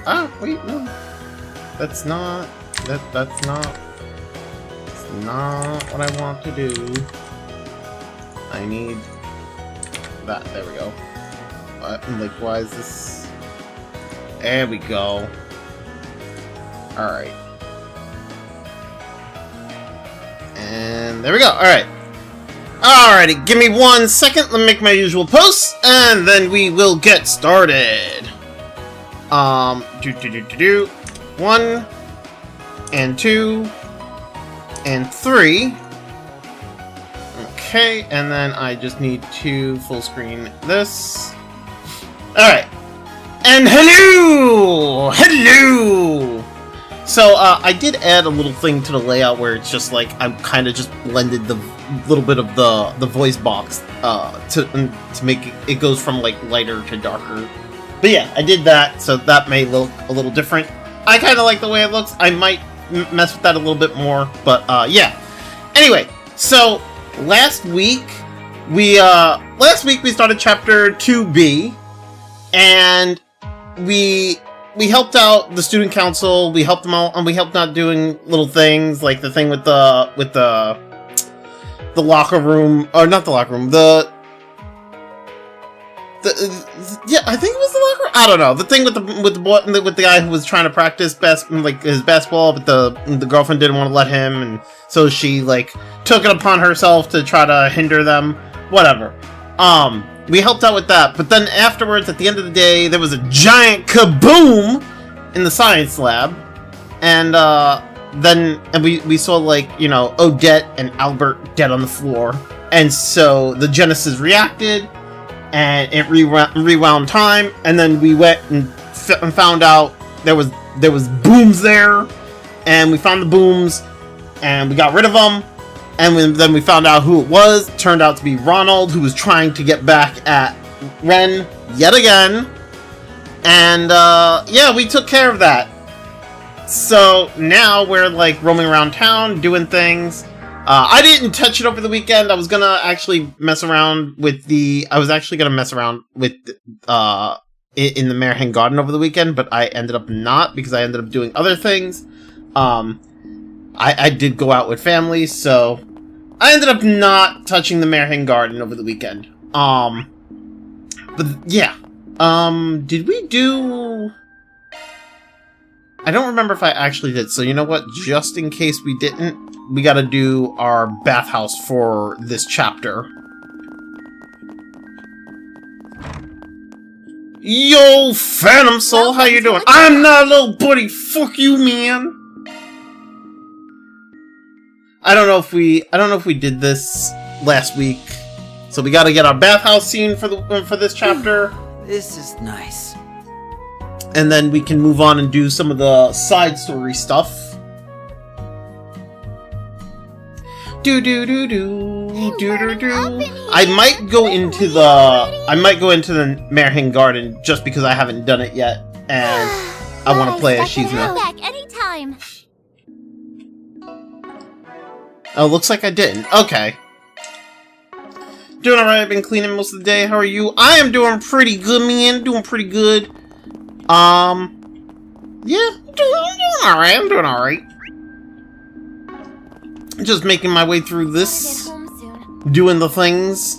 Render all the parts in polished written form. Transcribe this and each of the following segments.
Ah, wait, no. That's not what I want to do. I need that. There we go. Like, why is this? There we go. Alright. And there we go. Alright. Alrighty, give me 1 second. Let me make my usual posts, and then we will get started. 1 and 2 and 3. Okay, and then I just need to full screen this. Alright. And hello! Hello! So, I did add a little thing to the layout where it's just like, I'm kind of just blended the little bit of the voice box to make it goes from like lighter to darker. But yeah, I did that, so that may look a little different. I kind of like the way it looks. I might mess with that a little bit more, but yeah. Anyway, so last week we started chapter 2B, and we helped out the student council. We helped them out, and we helped out doing little things like the thing with the locker room, or not the locker room, yeah, I think it was the locker room. I don't know. The thing with the boy, with the guy who was trying to practice his basketball, but the girlfriend didn't want to let him, and so she like took it upon herself to try to hinder them. Whatever. We helped out with that, but then afterwards, at the end of the day, there was a giant kaboom in the science lab, and we saw, like, you know, Odette and Albert dead on the floor, and so the Genesis reacted, and it rewound time, and then we went and found out there was booms there, and we found the booms, and we got rid of them. And then we found out who it was. It turned out to be Ronald, who was trying to get back at Ren yet again. And, yeah, we took care of that. So, now we're, like, roaming around town, doing things. I didn't touch it over the weekend. I was gonna actually mess around with in the Merhen Garden over the weekend, but I ended up not, because I ended up doing other things. I did go out with family, so I ended up not touching the Merhen Garden over the weekend. But yeah. Did we do... I don't remember if I actually did, so you know what? Just in case we didn't, we gotta do our bathhouse for this chapter. Yo, Phantom Soul, how you doing? I'm not a little buddy, fuck you, man! I don't know if we did this last week, so we gotta get our bathhouse scene for this chapter. This is nice. And then we can move on and do some of the side story stuff. I might go into the Merhen Garden just because I haven't done it yet, and I want to play as Shizuna. Back anytime. Oh, looks like I didn't. Okay. Doing alright, I've been cleaning most of the day. How are you? I am doing pretty good, man. Doing pretty good. Yeah, I'm doing alright. Just making my way through this. Doing the things.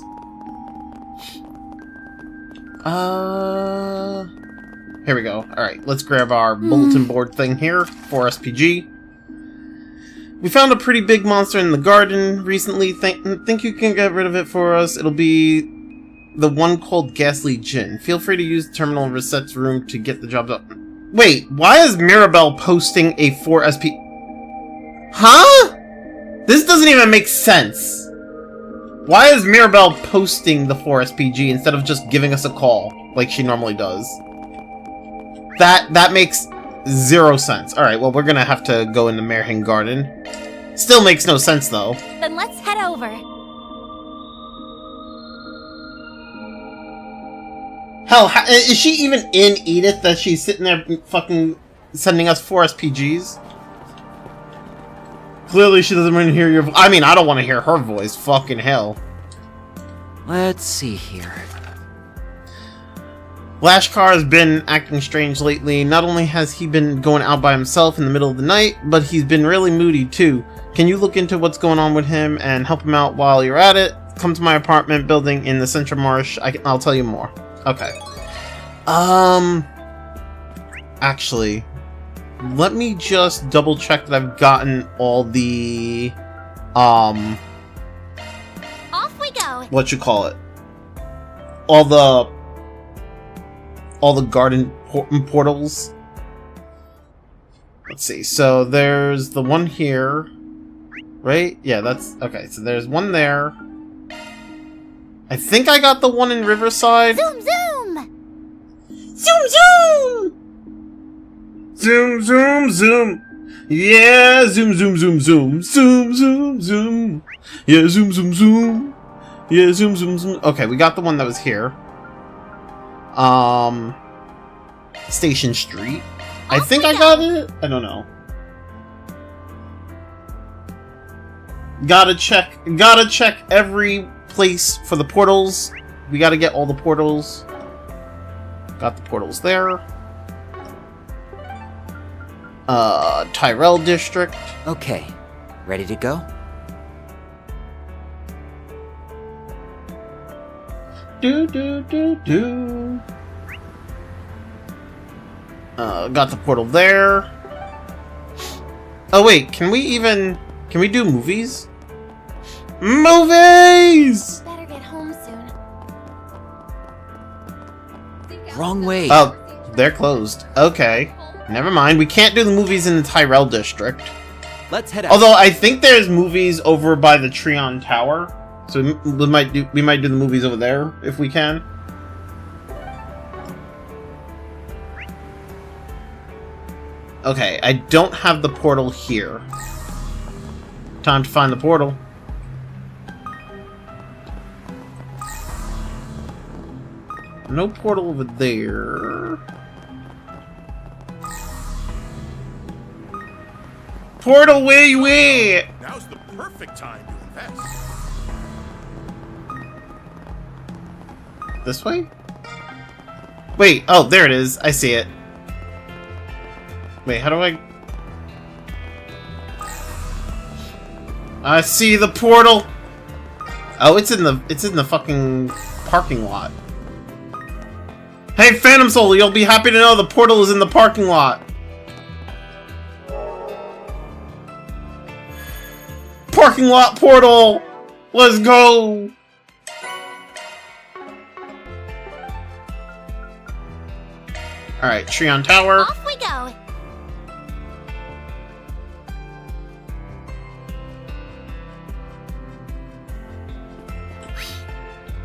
Here we go. Alright, let's grab our bulletin board thing here for SPG. We found a pretty big monster in the garden recently. Think you can get rid of it for us? It'll be the one called Ghastly Jinn. Feel free to use the terminal in Reset's room to get the job done. Wait, why is Mirabelle posting a 4SP? Huh? This doesn't even make sense. Why is Mirabelle posting the 4SPG instead of just giving us a call like she normally does? That makes zero sense. Alright, well, we're gonna have to go into Merhen Garden. Still makes no sense, though. Then let's head over. Hell, is she even in Edith that she's sitting there fucking sending us 4 SPGs? Clearly she doesn't want to hear your voice. I mean, I don't want to hear her voice. Fucking hell. Let's see here. Lashkar has been acting strange lately. Not only has he been going out by himself in the middle of the night, but he's been really moody too. Can you look into what's going on with him and help him out while you're at it? Come to my apartment building in the Central Marsh. I'll tell you more. Okay. Actually, let me just double check that I've gotten all the, Off we go. what you call it? All the garden portals. Let's see. So there's the one here, right? Yeah, that's okay. So there's one there. I think I got the one in Riverside. Zoom, zoom! Zoom, zoom! Zoom, zoom, zoom. Yeah, zoom, zoom, zoom, zoom. Zoom, zoom, zoom. Yeah, zoom, zoom, zoom. Yeah, zoom, zoom, zoom. Okay, we got the one that was here. Station Street. I think I got it. I don't know. Gotta check every place for the portals. We gotta get all the portals. Got the portals there. Tyrell District. Okay, ready to go? Do do do do. Got the portal there. Oh wait, can we do movies? Movies! Better get home soon. Wrong way. Oh, they're closed. Okay. Never mind. We can't do the movies in the Tyrell District. Let's head out. Although I think there's movies over by the Treon Tower. So we might do the movies over there if we can. Okay, I don't have the portal here. Time to find the portal. No portal over there. Portal, where you at? Now's the perfect time to invest. This way? Wait, oh, there it is. I see it. Wait, how do I... I see the portal! Oh, it's in the fucking parking lot. Hey, Phantom Soul, you'll be happy to know the portal is in the parking lot. Parking lot portal! Let's go! Alright, Treon Tower. Off we go.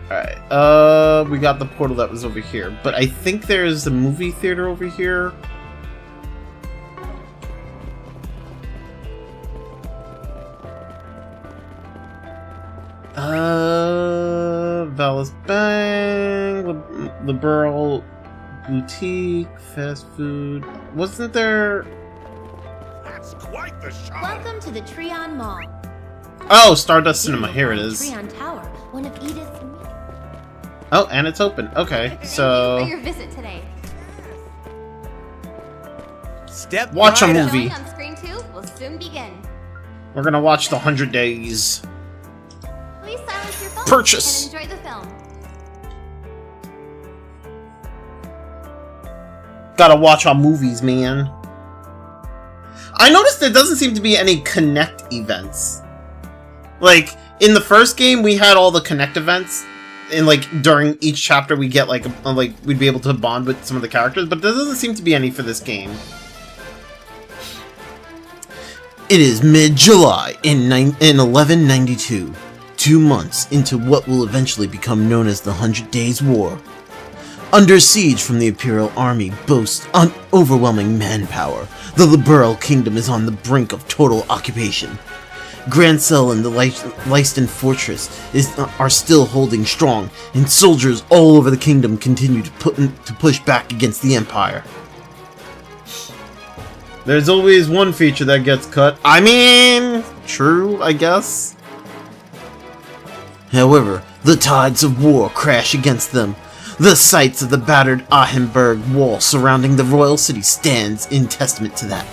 Alright, we got the portal that was over here, but I think there's a movie theater over here. Vallis Bang, Liberal Boutique, fast food. Wasn't there... That's quite the shot. Welcome to the Treon Mall. Oh, Stardust Cinema, here it is. Treon Tower, one of Edith's... Oh, and it's open. Okay, so... For your visit today. Step Watch a right up. movie. Showing on screen 2 will soon begin. We're gonna watch the 100 Days. Please silence your phone Purchase. and enjoy the film. Gotta watch our movies, man. I noticed there doesn't seem to be any Connect events. Like, in the first game, we had all the Connect events. And, like, during each chapter, we get, like, we'd be able to bond with some of the characters. But there doesn't seem to be any for this game. It is mid-July in 1192. 2 months into what will eventually become known as the 100 Days War. Under siege from the Imperial Army boasts overwhelming manpower, the Liberal Kingdom is on the brink of total occupation. Grancel and the Leisten Fortress are still holding strong, and soldiers all over the kingdom continue to push back against the Empire. There's always one feature that gets cut. I mean, true, I guess. However, the tides of war crash against them. The sights of the battered Ahenberg wall surrounding the royal city stands in testament to that.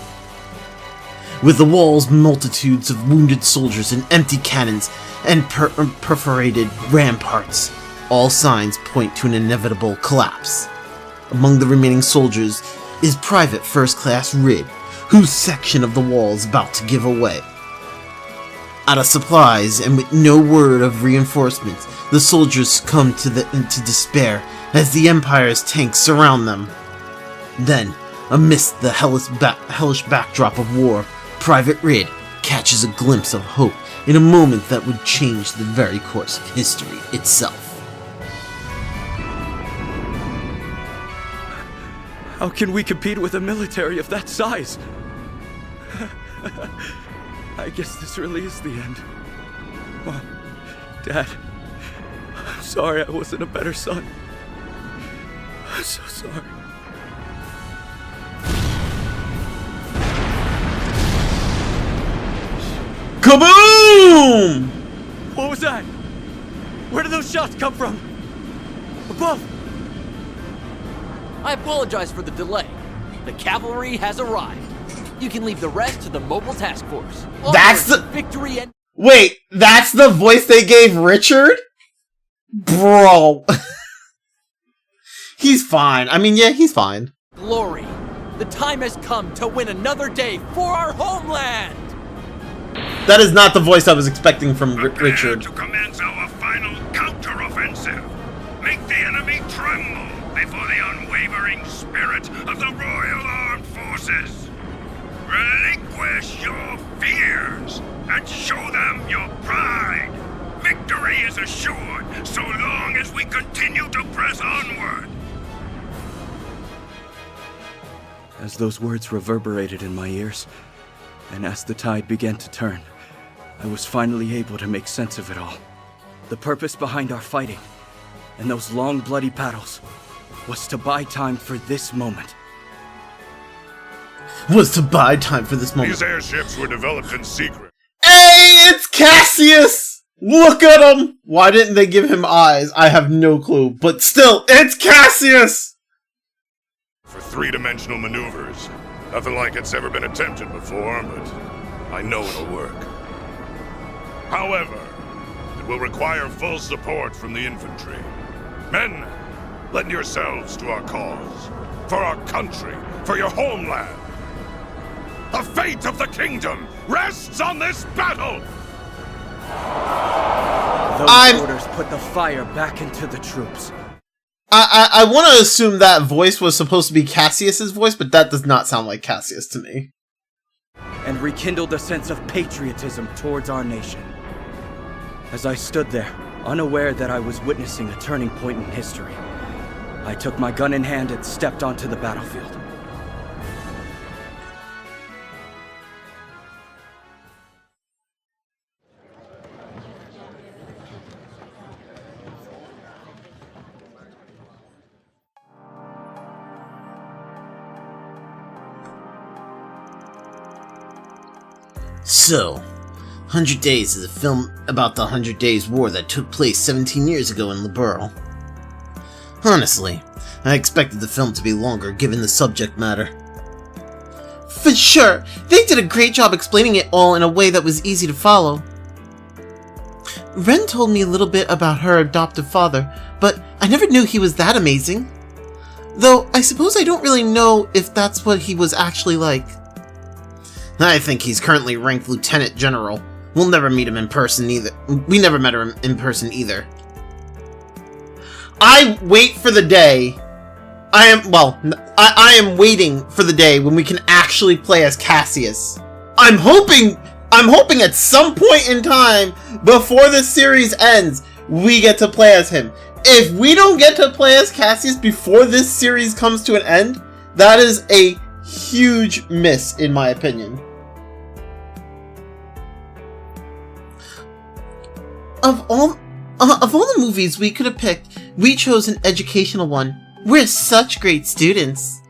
With the walls multitudes of wounded soldiers and empty cannons and perforated ramparts, all signs point to an inevitable collapse. Among the remaining soldiers is Private First Class Rid, whose section of the wall is about to give away. Out of supplies and with no word of reinforcements, the soldiers succumb to despair as the Empire's tanks surround them. Then, amidst the hellish backdrop of war, Private Rid catches a glimpse of hope in a moment that would change the very course of history itself. How can we compete with a military of that size? I guess this really is the end. Mom, Dad, I'm sorry I wasn't a better son. I'm so sorry. KABOOM! What was that? Where did those shots come from? Above! I apologize for the delay. The cavalry has arrived. You can leave the rest to the mobile task force. That's the victory and Wait, that's the voice they gave Richard? Bro. He's fine. I mean, yeah, he's fine. glory. The time has come to win another day for our homeland. That is not the voice I was expecting from Richard. To commence our final counter-offensive. Make the enemy tremble before the unwavering spirit of the Royal Armed Forces. Relinquish your fears and show them your pride. Victory is assured so long as we continue to press onward. As those words reverberated in my ears, and as the tide began to turn, I was finally able to make sense of it all. The purpose behind our fighting, and those long bloody battles, was to buy time for this moment. These airships were developed in secret. Hey, it's Cassius! Look at him! Why didn't they give him eyes? I have no clue. But still, it's Cassius! For three-dimensional maneuvers. Nothing like it's ever been attempted before, but I know it'll work. However, it will require full support from the infantry. Men, lend yourselves to our cause. For our country, for your homeland. The fate of the kingdom rests on this battle! Those orders put the fire back into the troops. I want to assume that voice was supposed to be Cassius's voice, but that does not sound like Cassius to me. And rekindled a sense of patriotism towards our nation. As I stood there, unaware that I was witnessing a turning point in history, I took my gun in hand and stepped onto the battlefield. So, 100 Days is a film about the 100 Days War that took place 17 years ago in Liberl. Honestly, I expected the film to be longer given the subject matter. For sure, they did a great job explaining it all in a way that was easy to follow. Ren told me a little bit about her adoptive father, but I never knew he was that amazing. Though, I suppose I don't really know if that's what he was actually like. I think he's currently ranked Lieutenant General. We'll never meet him in person either. We never met him in person either. I wait for the day. I am waiting for the day when we can actually play as Cassius. I'm hoping at some point in time before this series ends, we get to play as him. If we don't get to play as Cassius before this series comes to an end, that is a huge miss in my opinion. of all the movies we could have picked, we chose an educational one. We're such great students.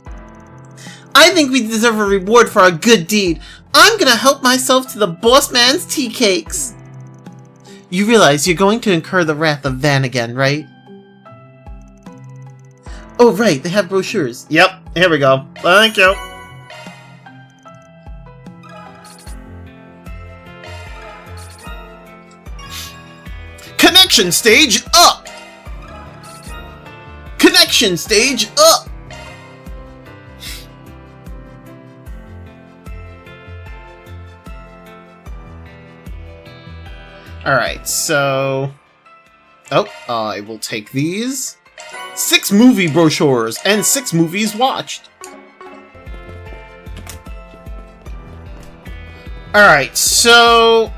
I think we deserve a reward for our good deed. I'm gonna help myself to the boss man's tea cakes. You realize you're going to incur the wrath of Van again, right? Oh, right, they have brochures. Yep, here we go. Thank you. Connection stage up! Connection stage up! Alright, so... Oh, I will take these. 6 movie brochures and 6 movies watched. Alright, so...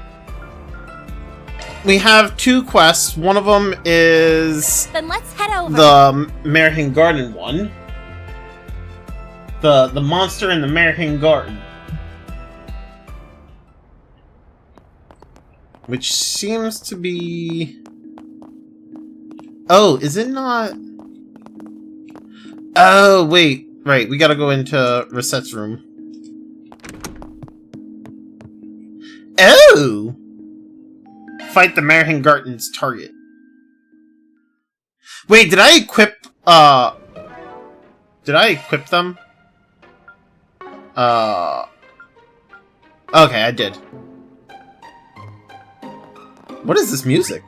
we have 2 quests. One of them is... Then let's head over. The Marihan Garden one. The monster in the Marihan Garden. Which seems to be... Oh, is it not... Oh, wait. Right, we gotta go into Reset's room. Oh! Fight the Marihan Garden's target. Wait, did I equip... Did I equip them? Okay, I did. What is this music?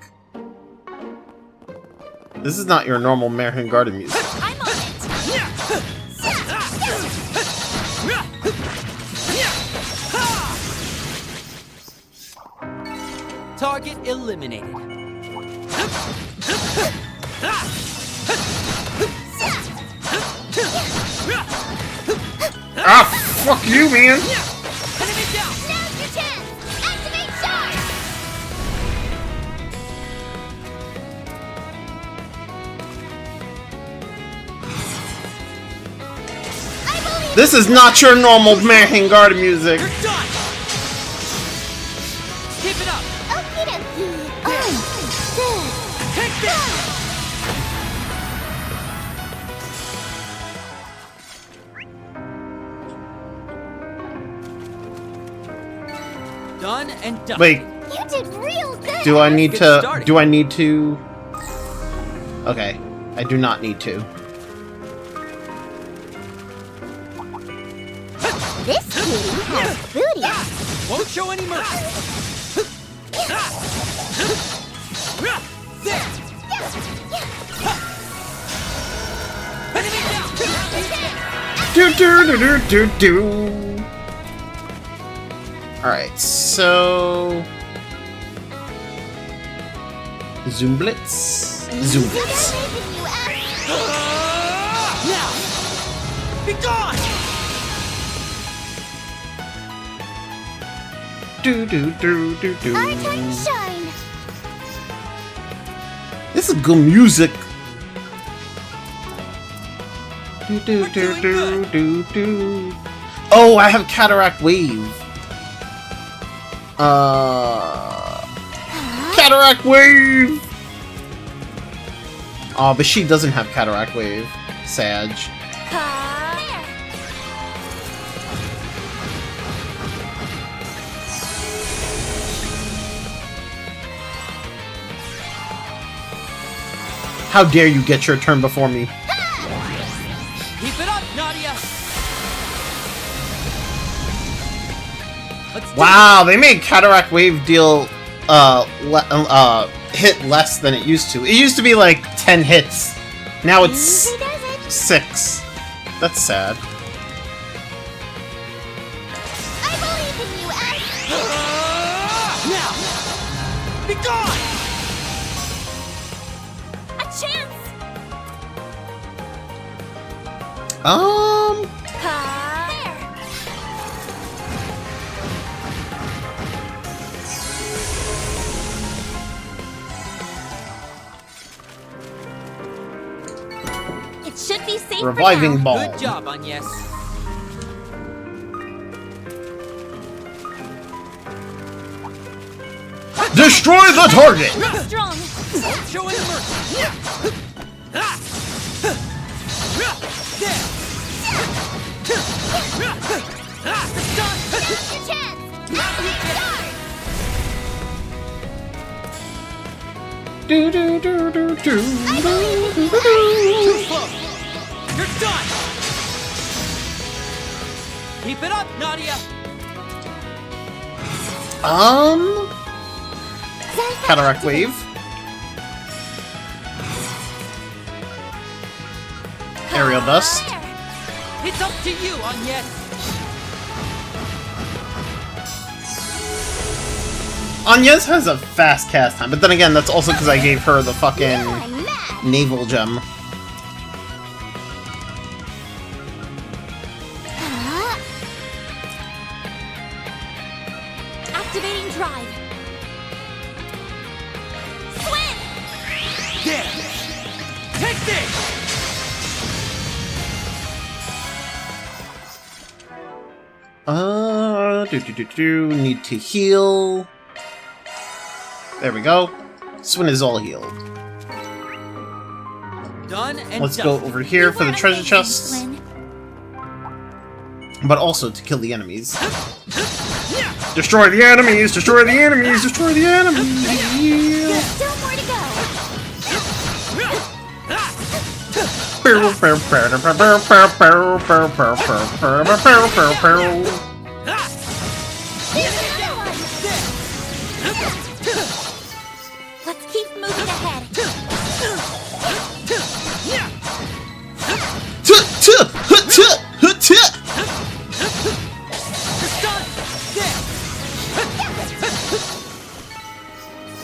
This is not your normal Marihan Garden music. I'm on it. Target eliminated. Ah, fuck you, man! Enemy down. Now's your chance. Activate charge. I believe. This is not your normal Marihan Garden music. You're done. Keep it up. Okie dokie. Oh, Take this. Done and done. Wait, you did real good. do I need Get to... started. Do I need to... Okay, I do not need to. This cutie has booty. Won't show any mercy. There. Enemy down. Do do do do do do. Alright, so... Zoom Blitz. Zoom Blitz. Now. Be gone. Do do do do do. Our time to shine. This is good music. Do do do do do do. Oh, I have Cataract Wave. Cataract Wave. Oh, but she doesn't have Cataract Wave. Sag. How dare you get your turn before me? Keep it up, Nadia. Let's do Wow, they made Cataract Wave deal hit less than it used to. It used to be like 10 hits. Now it's Easy does it. 6. That's sad. I believe in you, Ash. Now. Be gone. A chance. It should be safe Reviving for now. Ball. Good job, Agnes. Destroy the target! Strong. Show any mercy. Here's your chance. Start. Do do do do do. Too close. You're done. Keep it up, Nadia. Cataract wave. Aerial dust. It's up to you, Agnes. Agnes has a fast cast time, but then again, that's also because I gave her the fucking I'm mad. naval gem. Activating drive. Swim. There. Take this. Need to heal. There we go. Swin is all healed. Done and Let's done. go over here for the treasure chest, Flynn. but also to kill the enemies. Destroy the enemies! Destroy the enemies! Destroy the enemies! Still more to go. Here's another one. Let's keep moving ahead.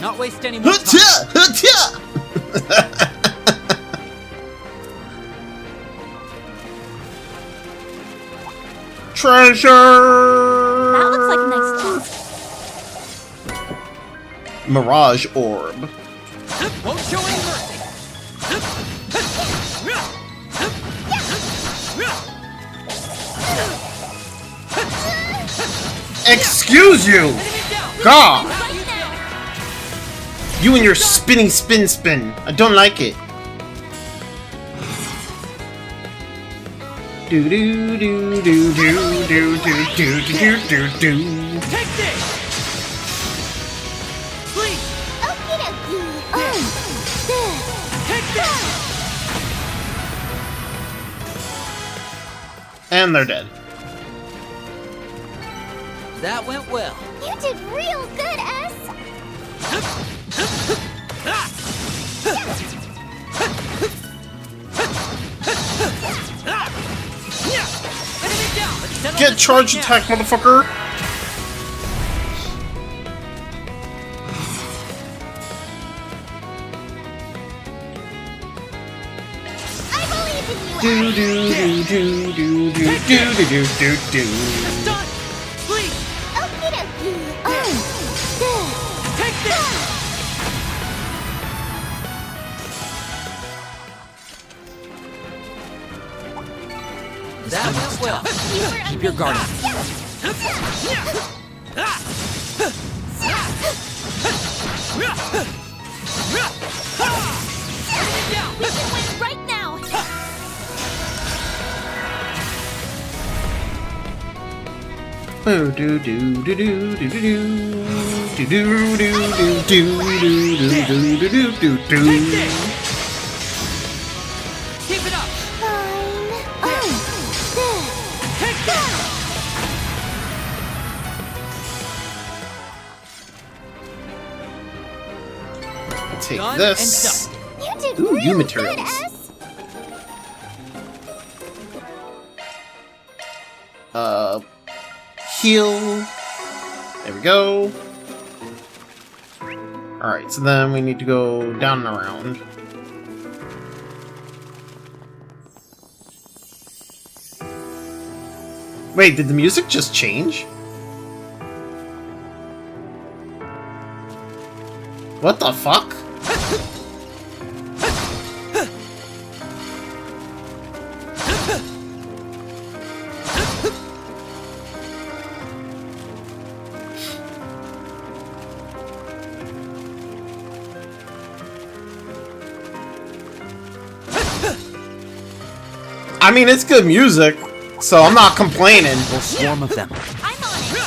Not waste any more time. Treasure! That looks like a nice chest. Mirage orb. Won't show any mercy. Excuse you! Enemy down. God! Right now. You and your spinning spin. I don't like it. Do do do do do do do do do do do. Take this. Please. Okie dokie. Take this. And they're dead. That went well. You did real good, S. Enemy down. Let's settle Get this charge right attack, motherfucker! I believe in you, Do S. do do do do do do do do do. now. Done. Please. Okie dokie. Take this. That went well. Keep your guard up. Enemy down. We can win right now. Oh, do do do do do do do do do do do do do do do. Keep it up. Fine. Take this. Take Done this. You did Ooh, real new good, materials. S. Heal. There we go. Alright, so then we need to go down and around. Wait, did the music just change? What the fuck? I mean, it's good music, so I'm not complaining. Whole swarm of them. I'm on it.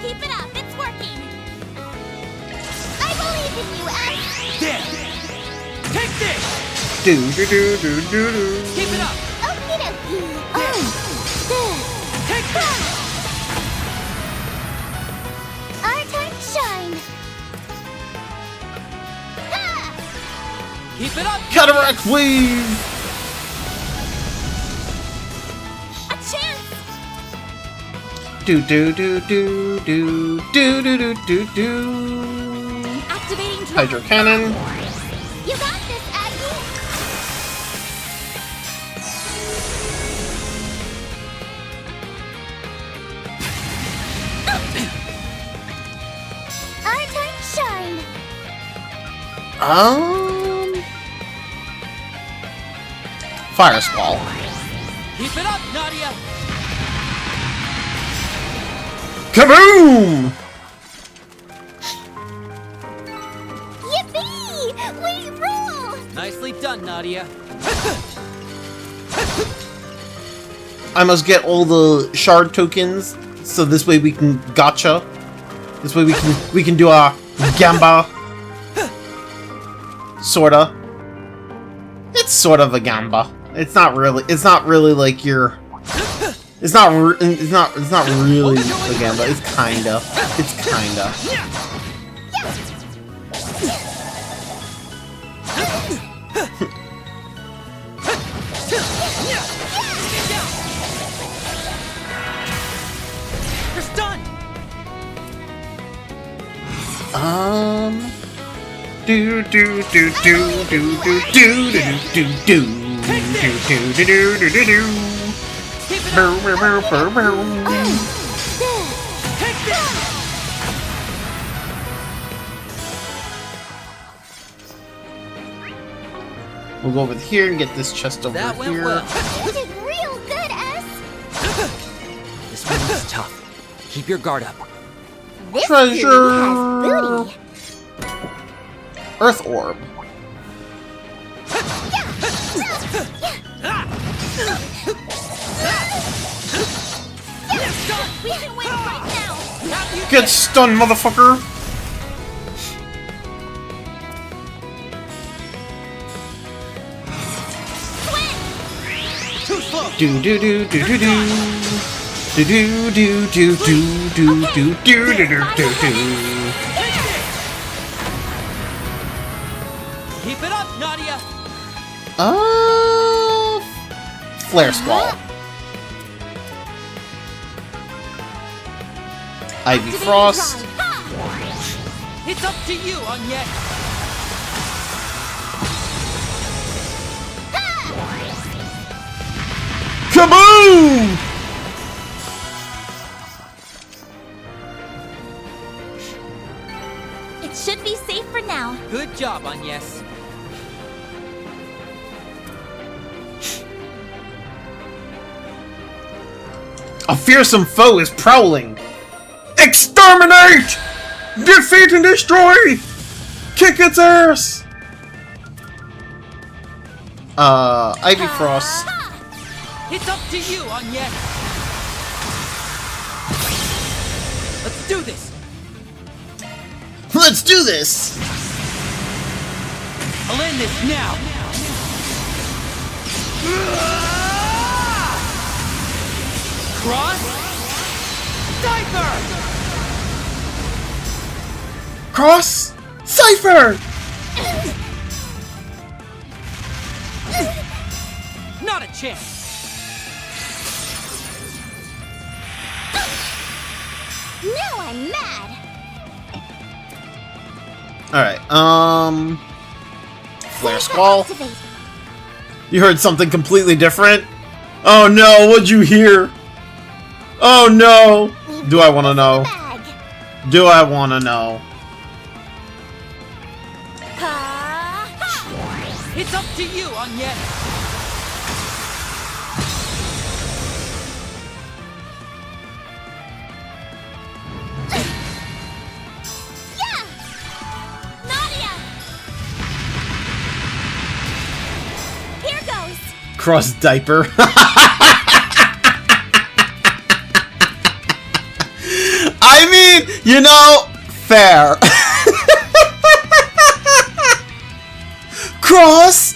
Keep it up. It's working. I believe in you, Ash. There! Take this! Do do do do do do. Keep it up! Okie dokie. There. Take this! Our time to shine. Ha! Keep it up! Cataract wave. A chance. Do do do do do do do do do do. Activating drive. Hydro cannon. You got this, Agnes. Our time to shine. Fire squall. Keep it up, Nadia! KABOOM! Yippee! We rule! Nicely done, Nadia. I must get all the shard tokens, so this way we can gotcha. This way we can do a gamba. Sorta. It's sort of a gamba. It's not really like your. It's not really a gamba. It's kinda. You're stunned! Do do do do do do do do do do do do do do do. Keep it Bow, up! bow, bow, bow, bow. Take this! We'll go over here and get this chest over That went here. well. You did real good, S. This one is tough. Keep your guard up. This Treasure. booty has booty. Earth orb. We can win right now. Get stunned, motherfucker! Too slow! Do do do do do do. Do do do do do do do do do do do do. Keep it up, Nadia! Flare squall. Ivy frost. It's up to you, Agnes! KABOOM! It should be safe for now. Good job, Agnes. A fearsome foe is prowling. Exterminate! Defeat and destroy! Kick its ass! Ivy frost. It's up to you, Agnes! Let's do this! Let's do this! I'll end this now! Cross! Cypher! Cross! Cypher! Not a chance! Now I'm mad. Alright, Flare squall. Activate. You heard something completely different? Oh no, what'd you hear? Oh no! Do I wanna know? Bag. Do I wanna know? It's up to you, Agnes! Cross diaper. I mean, you know, fair. Cross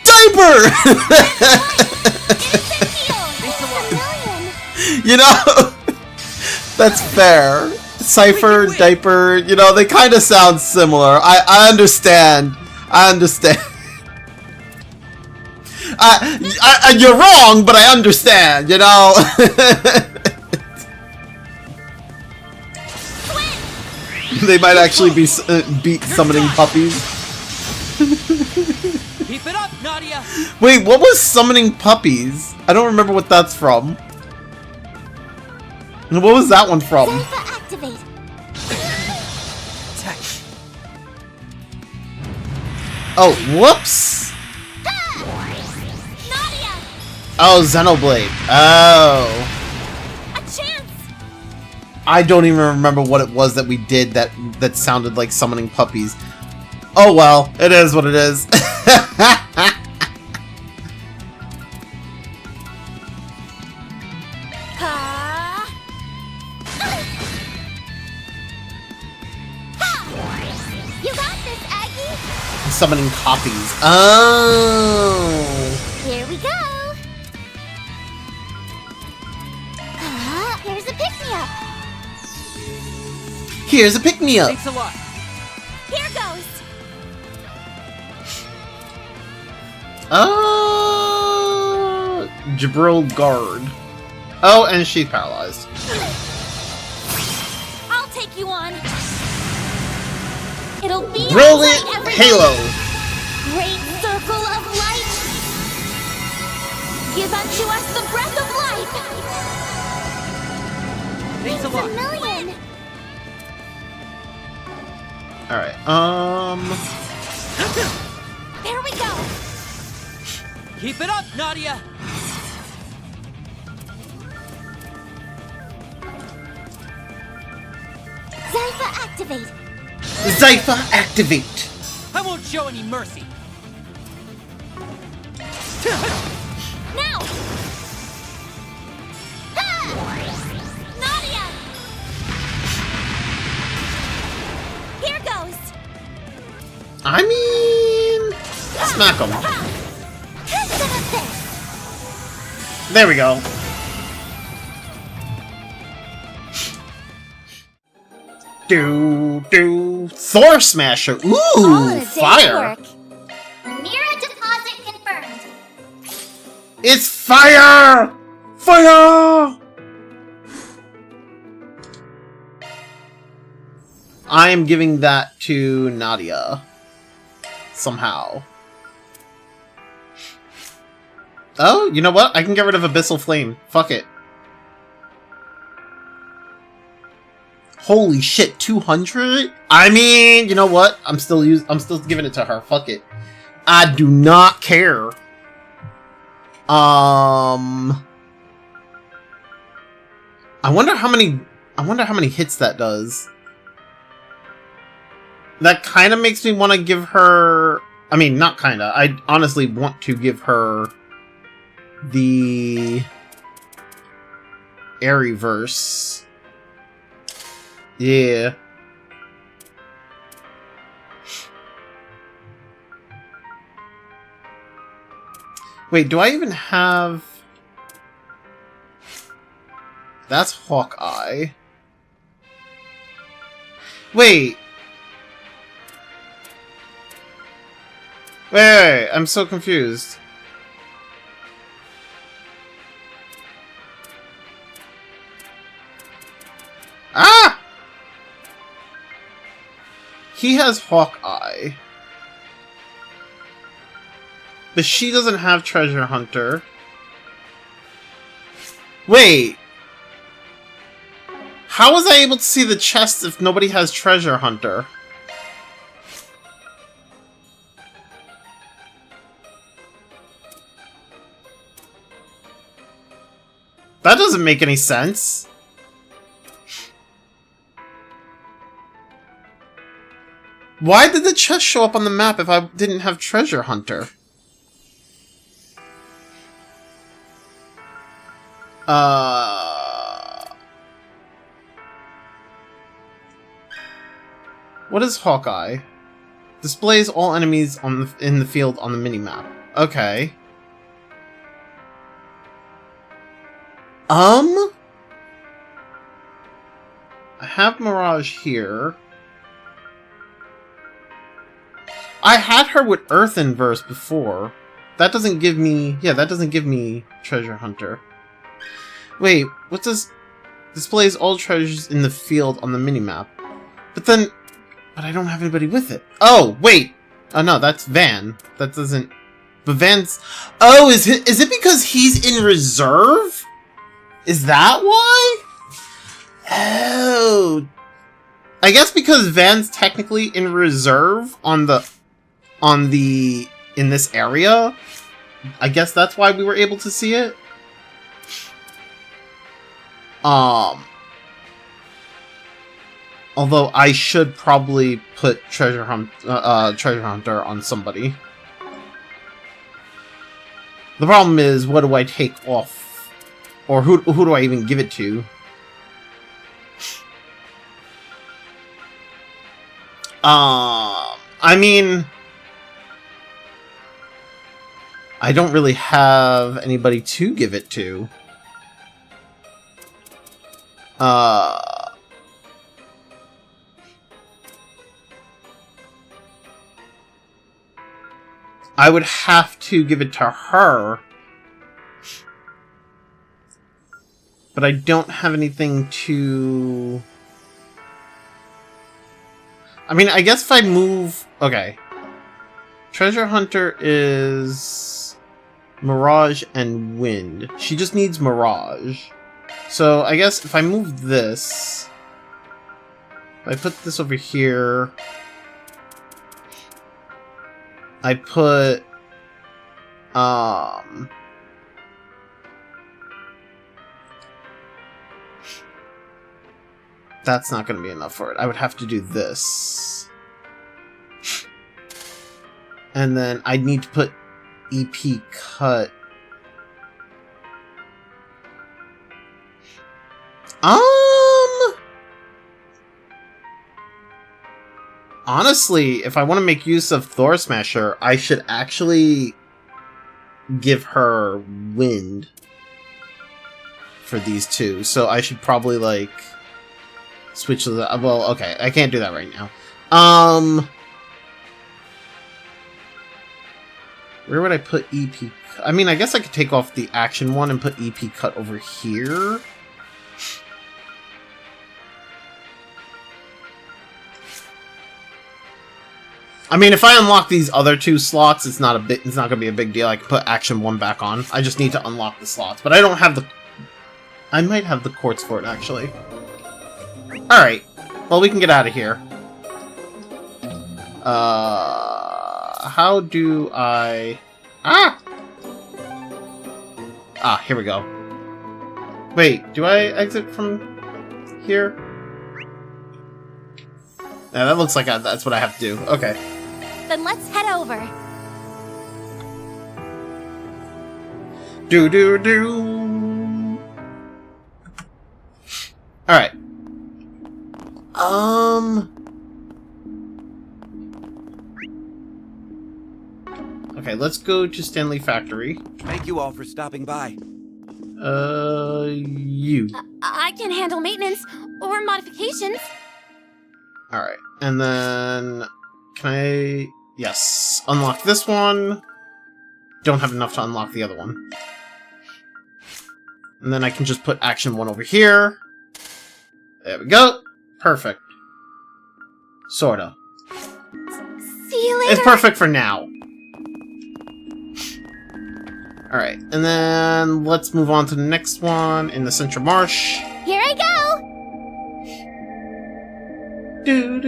diaper. You know, that's fair. Cypher, diaper, you know, they kind of sound similar. I understand. I understand. You're wrong, but I understand, you know? They might actually be beat summoning puppies. Keep it up, Nadia! Wait, what was summoning puppies? I don't remember what that's from. And what was that one from? Zypha activate. Oh, whoops! Nadia! Oh, Xenoblade. Oh. A chance! I don't even remember what it was that we did that sounded like summoning puppies. Oh well, it is what it is. You got this, Aggie! Summoning copies. Oh. Here we go! Here's a pick-me-up! Here's a pick-me-up. Thanks a lot. Here goes! Jabril Guard. Oh, and she's paralyzed. I'll take you on! It'll be Brilliant alright, everyone. Halo. Great circle of light! Give unto us the breath of life! Thanks a It's a lot. million! Alright, There we go! Keep it up, Nadia! Zypha activate! Zypha activate. I won't show any mercy. Now! Ha! Nadia! Here goes! I mean, smack him. Have some of this! There we go. Thor Smasher. All Ooh, in a day's fire. work. Mira deposit confirmed. It's fire! Fire! I am giving that to Nadia. Somehow. Oh, you know what? I can get rid of Abyssal Flame. Fuck it. Holy shit, 200? I mean, you know what? I'm still giving it to her. Fuck it. I do not care. I wonder how many hits that does. That kind of makes me want to give her, I mean, not kind of. I honestly want to give her the Airyverse. Yeah. Wait, do I even have... That's Hawkeye. Wait. Wait, I'm so confused. Ah! He has Hawkeye. But she doesn't have Treasure Hunter. Wait. How was I able to see the chest if nobody has Treasure Hunter? That doesn't make any sense. Why did the chest show up on the map if I didn't have Treasure Hunter? What is Hawkeye? Displays all enemies in the field on the minimap. Okay. I have Mirage here. I had her with Earth Inverse before. That doesn't give me... Yeah, that doesn't give me Treasure Hunter. Wait, what does... Displays all treasures in the field on the minimap. But then... But I don't have anybody with it. Oh, wait! Oh no, that's Van. That doesn't... But Van's... Oh, is it because he's in reserve? Is that why? Oh... I guess because Van's technically in reserve on the... in this area, I guess that's why we were able to see it. Although I should probably put Treasure Hunter on somebody. The problem is, what do I take off, or who do I even give it to? I mean, I don't really have anybody to give it to. I would have to give it to her. But I don't have anything to... I mean, I guess if I move... Okay. Treasure Hunter is... Mirage and Wind. She just needs Mirage. So, I guess if I move this... If I put this over here... I put... That's not going to be enough for it. I would have to do this. And then I'd need to put EP cut. Honestly, if I want to make use of Thor Smasher, I should actually give her Wind for these two. So I should probably, like, switch to the... Well, okay, I can't do that right now. Where would I put EP cut? I mean, I guess I could take off the action one and put EP cut over here. I mean, if I unlock these other two slots, it's not gonna be a big deal. I can put action 1 back on. I just need to unlock the slots, but I don't have the... I might have the quartz for it, actually. Alright. Well, we can get out of here. How do I... Ah! Ah, here we go. Wait, do I exit from here? Yeah, that looks like that's what I have to do. Okay. Then let's head over. Do. Alright. Okay, let's go to Stanley Factory. Thank you all for stopping by. You. I can handle maintenance or modifications. Alright, and then... Can I... Yes. Unlock this one. Don't have enough to unlock the other one. And then I can just put action 1 over here. There we go. Perfect. Sorta. See you later. It's perfect for now. Alright, and then let's move on to the next one in the Central Marsh. Here I go. Do.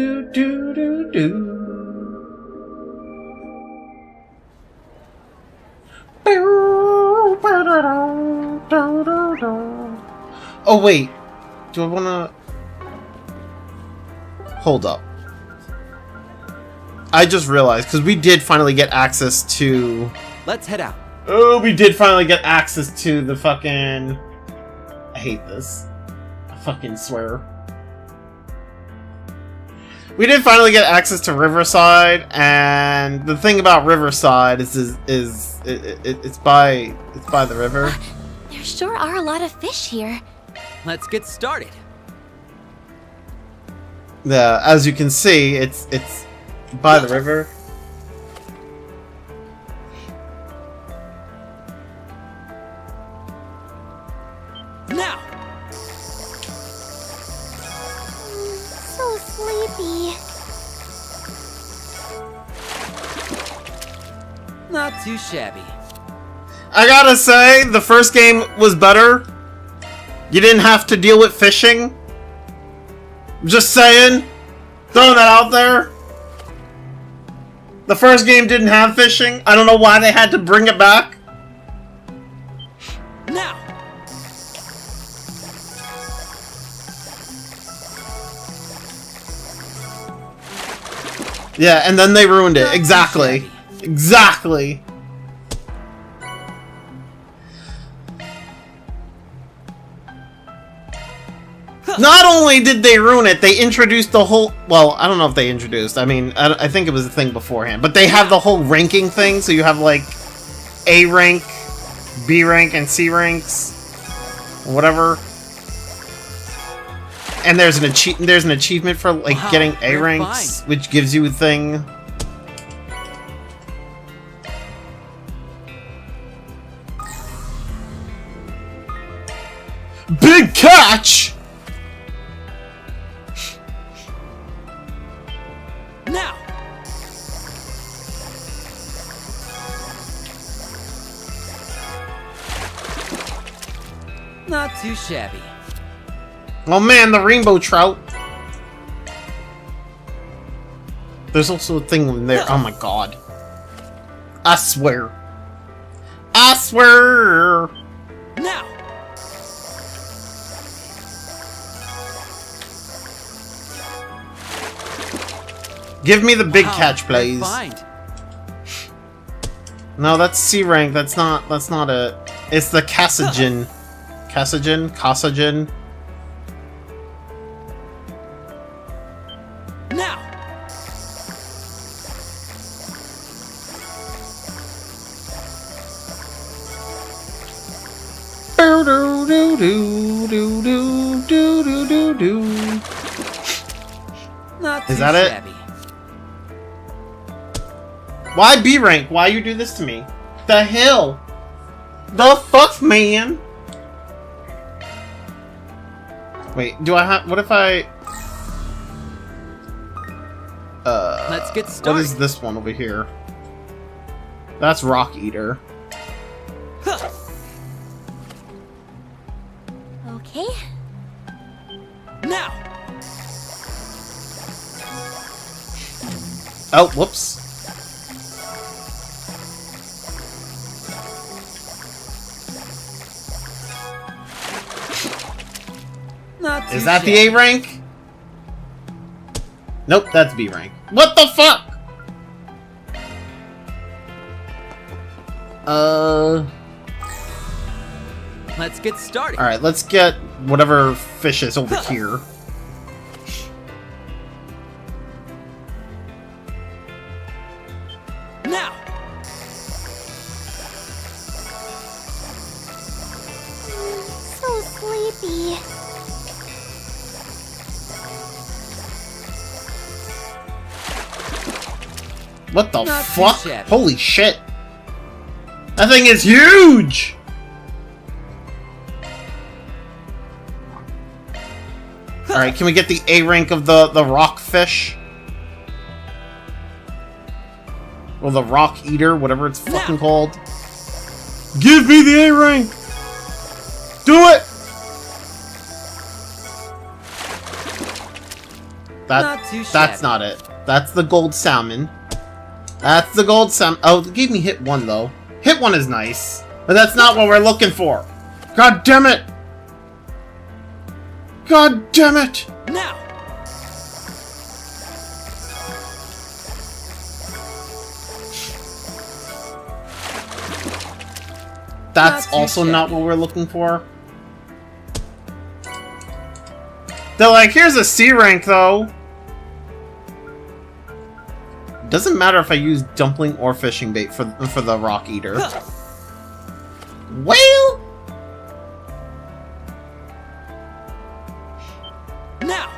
Oh wait, do I wanna... Hold up. I just realized, because we did finally get access to... Let's head out. Oh, we did finally get access to the fucking... hate this. I fucking swear. We did finally get access to Riverside, and the thing about Riverside is it's by the river. There sure are a lot of fish here. Let's get started. Yeah, as you can see, it's by the river. Now! So sleepy. Not too shabby. I gotta say, the first game was better. You didn't have to deal with fishing. Just saying. Throwing that out there. The first game didn't have fishing. I don't know why they had to bring it back. Now! Yeah, and then they ruined it. Not too Exactly. shabby. Exactly. Not only did they ruin it, they introduced the whole... Well, I don't know if they introduced. I mean, I think it was a thing beforehand. But they have the whole ranking thing, so you have, like, A rank, B rank, and C ranks. Whatever. And there's an achievement for, like, Wow, getting A we're ranks, which gives you a thing. Big catch! Now! Not too shabby. Oh man, the rainbow trout. There's also a thing in there. Oh my god. I swear. I swear. Now! Give me the big Wow, catch, please. refined. No, that's C rank. That's not it. It's the Casagen. Casagen? Now! Not too Is that it? shabby. Why B rank? Why you do this to me? The hell? The fuck, man? Wait, do I have... What if I... Let's get What started. is this one over here? That's Rock Eater. Okay. Now! Oh, whoops. Not too Is that the shabby. A rank? Nope, that's B rank. What the fuck? Let's get started. Alright, let's get whatever fish is over here. Now! So sleepy. What the Not too fuck? shabby. Holy shit. That thing is huge! Alright, can we get the A rank of the rock fish? Or the rock eater, whatever it's fucking Now. called. Give me the A rank! Do it! Not too That's shabby. not it. That's the gold salmon. That's the gold salmon. Oh, it gave me hit 1 though. Hit 1 is nice. But that's not what we're looking for. God damn it! God damn it! Now! That's Not too also not shabby. what we're looking for. They're like, here's a C rank though. Doesn't matter if I use dumpling or fishing bait for the rock eater. Well, Now!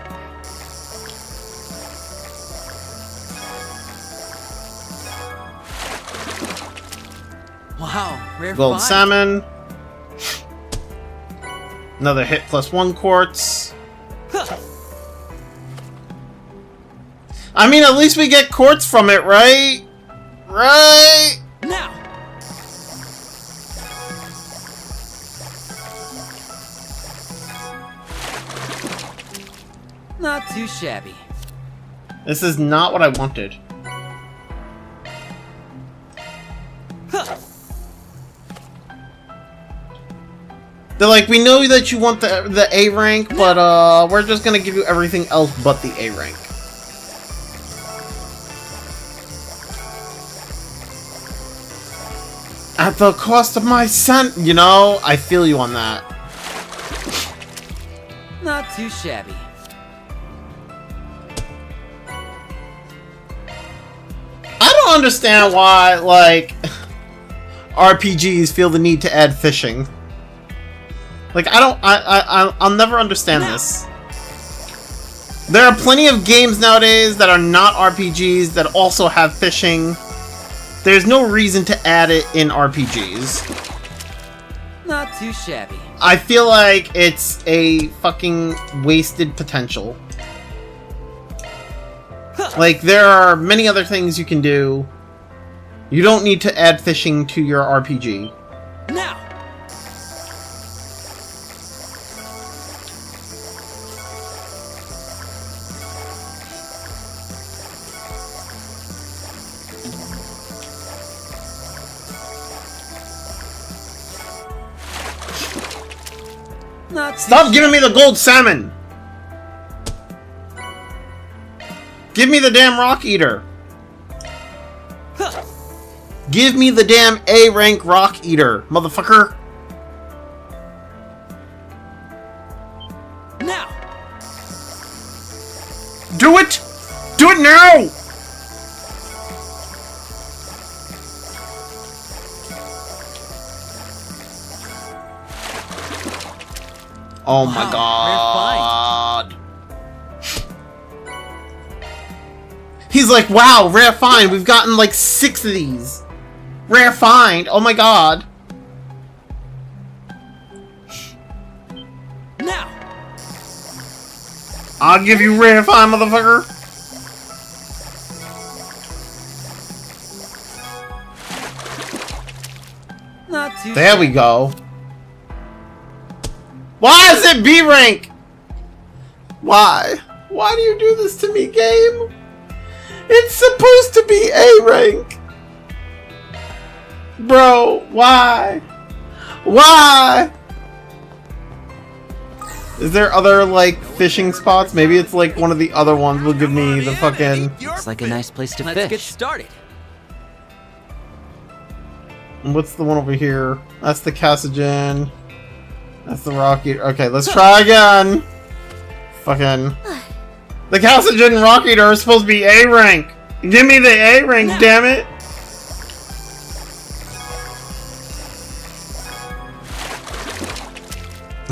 Wow, rare gold find. salmon. Another hit plus 1 quartz. I mean, at least we get quartz from it, right? Right? Now! Not too shabby. This is not what I wanted. They're like, we know that you want the A rank, but we're just gonna give you everything else but the A rank. At the cost of my son, you know, I feel you on that. Not too shabby. I don't understand why, like, RPGs feel the need to add fishing. Like, I'll never understand this. There are plenty of games nowadays that are not RPGs that also have fishing. There's no reason to add it in RPGs. Not too shabby. I feel like it's a fucking wasted potential. Like, there are many other things you can do. You don't need to add fishing to your RPG. Now! Not too Stop giving me the gold salmon! Give me the damn rock eater! Give me the damn A rank rock eater, motherfucker! Now! Do it! Do it now! Oh my Wow, god. He's like, wow, rare find. We've gotten like 6 of these. Rare find. Oh my god. Now! I'll give you rare find, motherfucker. Not too There we go. Why is it B rank? Why? Why do you do this to me, game? It's supposed to be A rank. Bro, why? Why? Is there other, like, fishing spots? Maybe it's like one of the other ones will give me the fucking... Looks like a nice place to Let's fish. get started. What's the one over here? That's the Cassigen. That's the Rocky. Okay, let's try again. Fucking. The Cassigen Rock Eater are supposed to be A rank. Give me the A rank, damn it.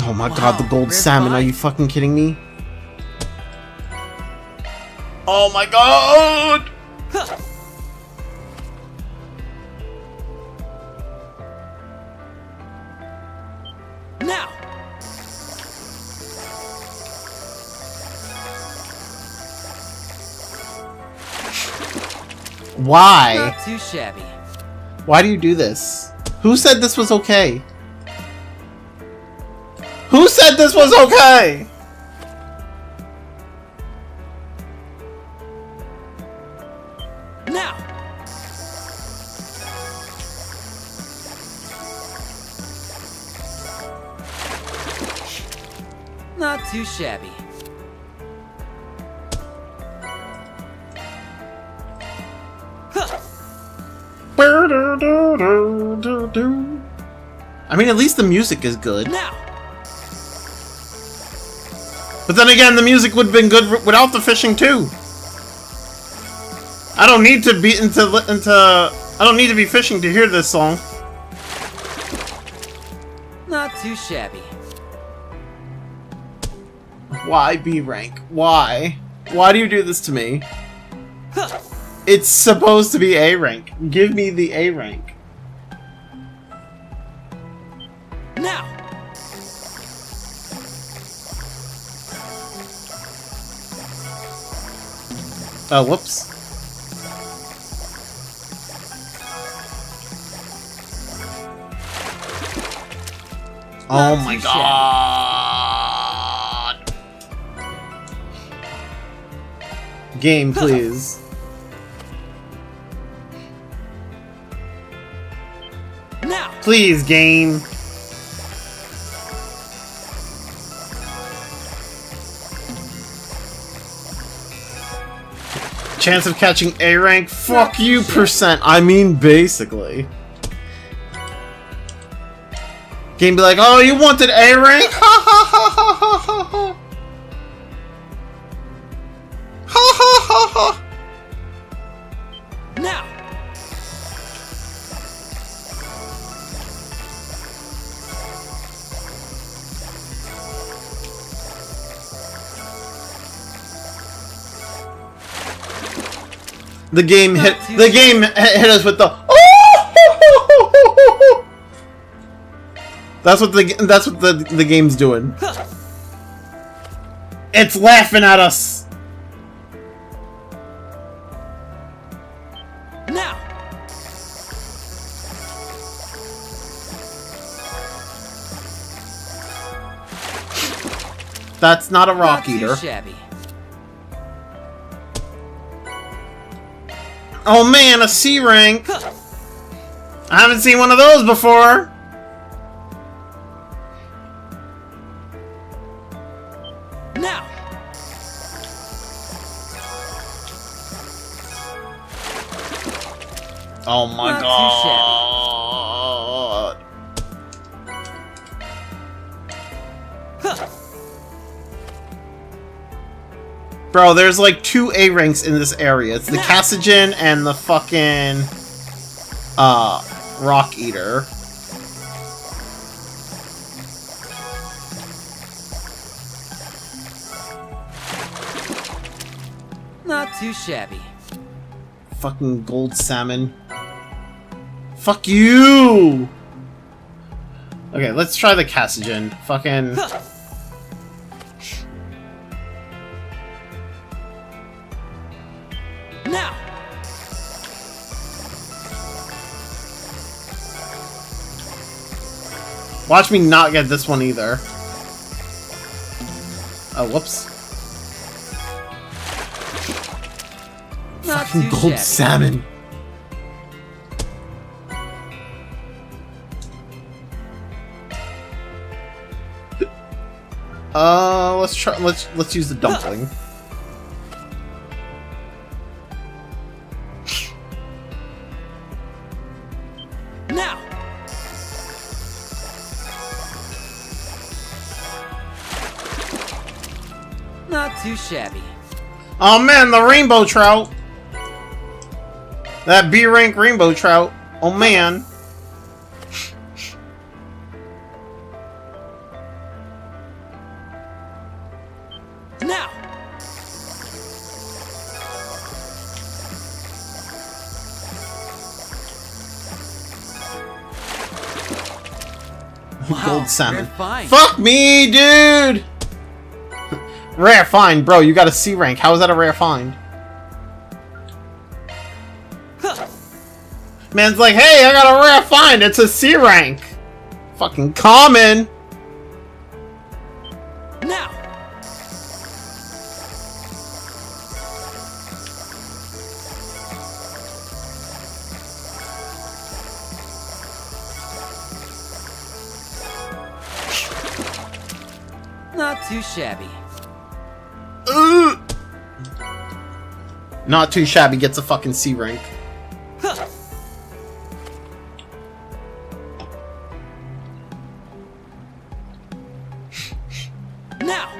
Oh my god, the gold rare salmon. Are find. you fucking kidding me? Oh my god! Now! Why? Not too shabby. Why do you do this? Who said this was okay? Who said this was okay? Now! Not too shabby. I mean, at least the music is good. Now! But then again, the music would have been good without the fishing too. I don't need to be I don't need to be fishing to hear this song. Not too shabby. Why B rank? Why? Why do you do this to me? It's supposed to be A rank. Give me the A rank. Now. Oh, whoops. Oh my god. Game, please. Now. Please, game. Chance of catching A rank? Fuck you, percent. I mean, basically. Game be like, oh, you wanted A rank? Ha ha ha ha ha ha ha. Ha ha ha ha. Now. The game hit us with the That's what the game's doing. It's laughing at us. Now. That's not a rock Not eater. too shabby. Oh man, a C rank. I haven't seen one of those before. Now. Oh my Not god. Bro, there's like 2 A ranks in this area. It's the Cassigen and the fucking Rock Eater. Not too shabby. Fucking gold salmon. Fuck you! Okay, let's try the Cassigen. Fucking... Now. Watch me not get this one either. Oh, whoops. Not Fucking too gold shabby. salmon. Let's use the dumpling. Now. Not too shabby. Oh man, the rainbow trout. That B rank rainbow trout. Oh man. Now. Wow, Gold salmon. rare find. Fuck me, dude! Rare find, bro. You got a C rank. How is that a rare find? Man's like, hey, I got a rare find. It's a C rank. Fucking common. Now. Not too shabby. Ugh. Not too shabby. Gets a fucking C rank. Now.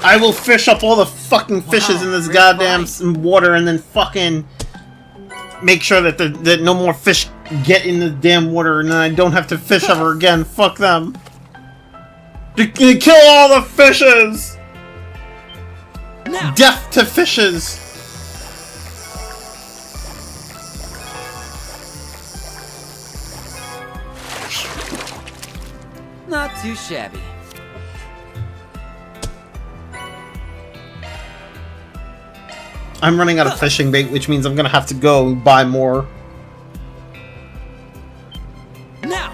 I will fish up all the fucking fishes in this goddamn water and then fucking make sure that that no more fish get in the damn water and then I don't have to fish ever again. Fuck them. Kill all the fishes! Now. Death to fishes! Not too shabby. I'm running out of fishing bait, which means I'm gonna have to go and buy more. Now.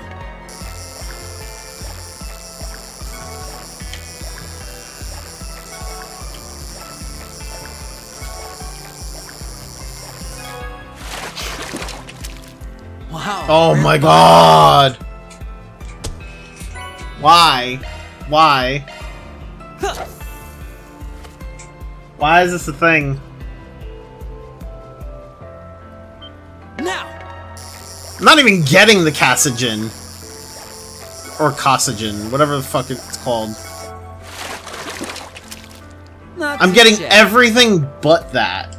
Wow. Oh my god! Why? Why? Why is this a thing? Now. I'm not even getting the Cassigen. Or Cossigen, whatever the fuck it's called. Not I'm too getting shabby. everything but that.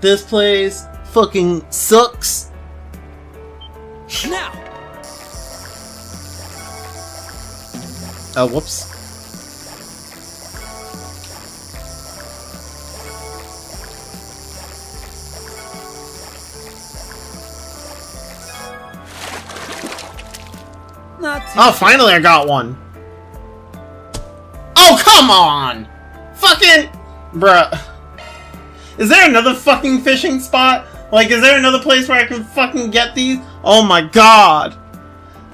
This place fucking sucks. Now. Oh, whoops. Not too Oh, finally I got one. Oh, come on! Fucking... Bruh. Is there another fucking fishing spot? Like, is there another place where I can fucking get these? Oh my god!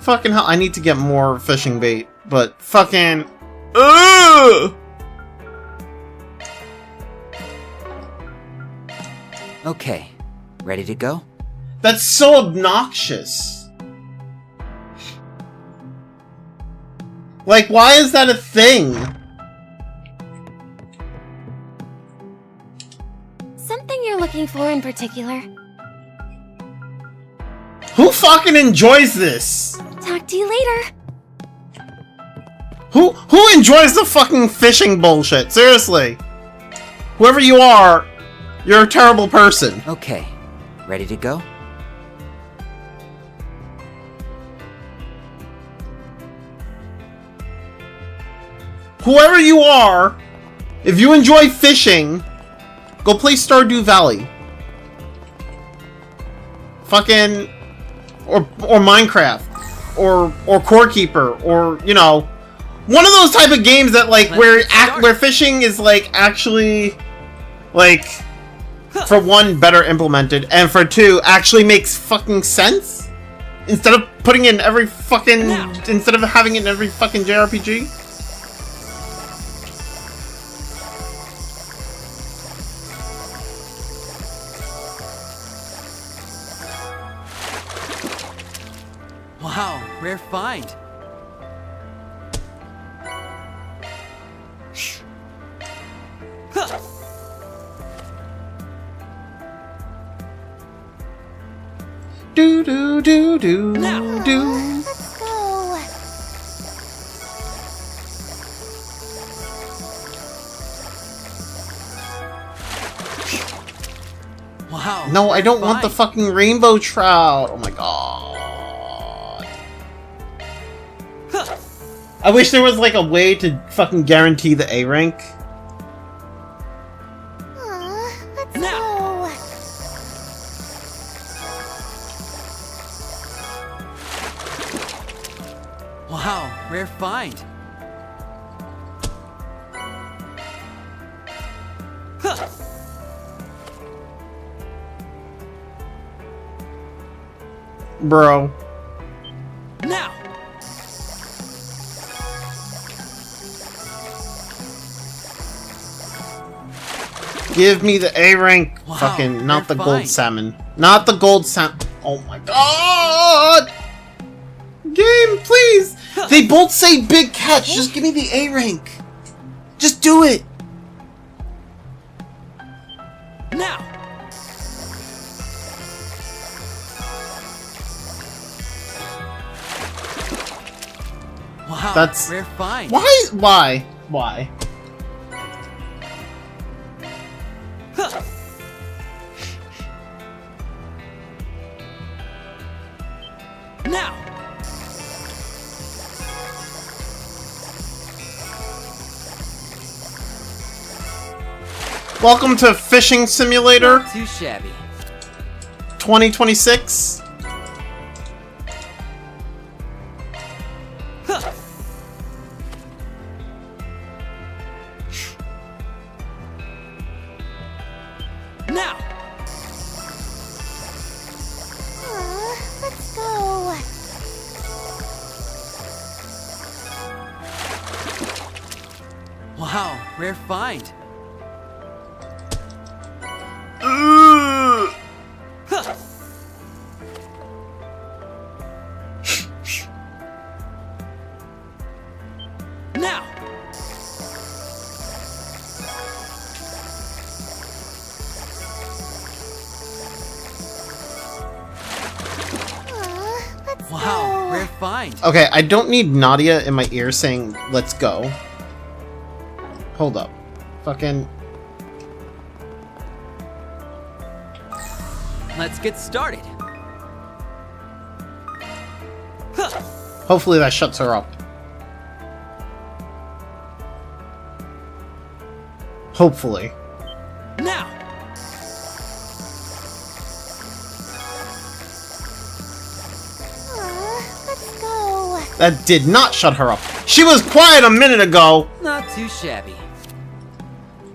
Fucking hell, I need to get more fishing bait. But fucking... Ugh! Okay, ready to go? That's so obnoxious. Like, why is that a thing? Something you're looking for in particular? Who fucking enjoys this? Talk to you later. Who enjoys the fucking fishing bullshit? Seriously. Whoever you are, you're a terrible person. Okay, ready to go? Whoever you are, if you enjoy fishing, go play Stardew Valley. Fucking... Or Minecraft. Or Core Keeper. Or, you know... One of those type of games that, like, where fishing is, like, actually... Like... For one, better implemented. And for two, actually makes fucking sense? Instead of putting in every fucking... Instead of having it in every fucking JRPG? Wow, rare find. Do do do do Now. do. Let's go. Wow. No, I don't rare want the find. fucking rainbow trout. Oh my god. I wish there was like a way to fucking guarantee the A rank. Let's Now. go. Wow, rare find. Bro. Now. Give me the A rank. Wow, Fucking, not the they're gold fine. salmon. Not the gold salmon. Oh my god! Game, please! They both say big catch. Just give me the A rank. Just do it. Now. Wow, That's- rare find. Why? Huh. Now. Welcome to Fishing Simulator Not too shabby. 2026. Huh. Now. Let's go. Wow, rare find. Huh. Now. Let's Wow, go. rare find. Okay, I don't need Nadia in my ear saying, let's go. Hold up. Fucking... Let's get started. Huh. Hopefully that shuts her up. Hopefully. Now. Let's go. That did not shut her up. She was quiet a minute ago! Not too shabby.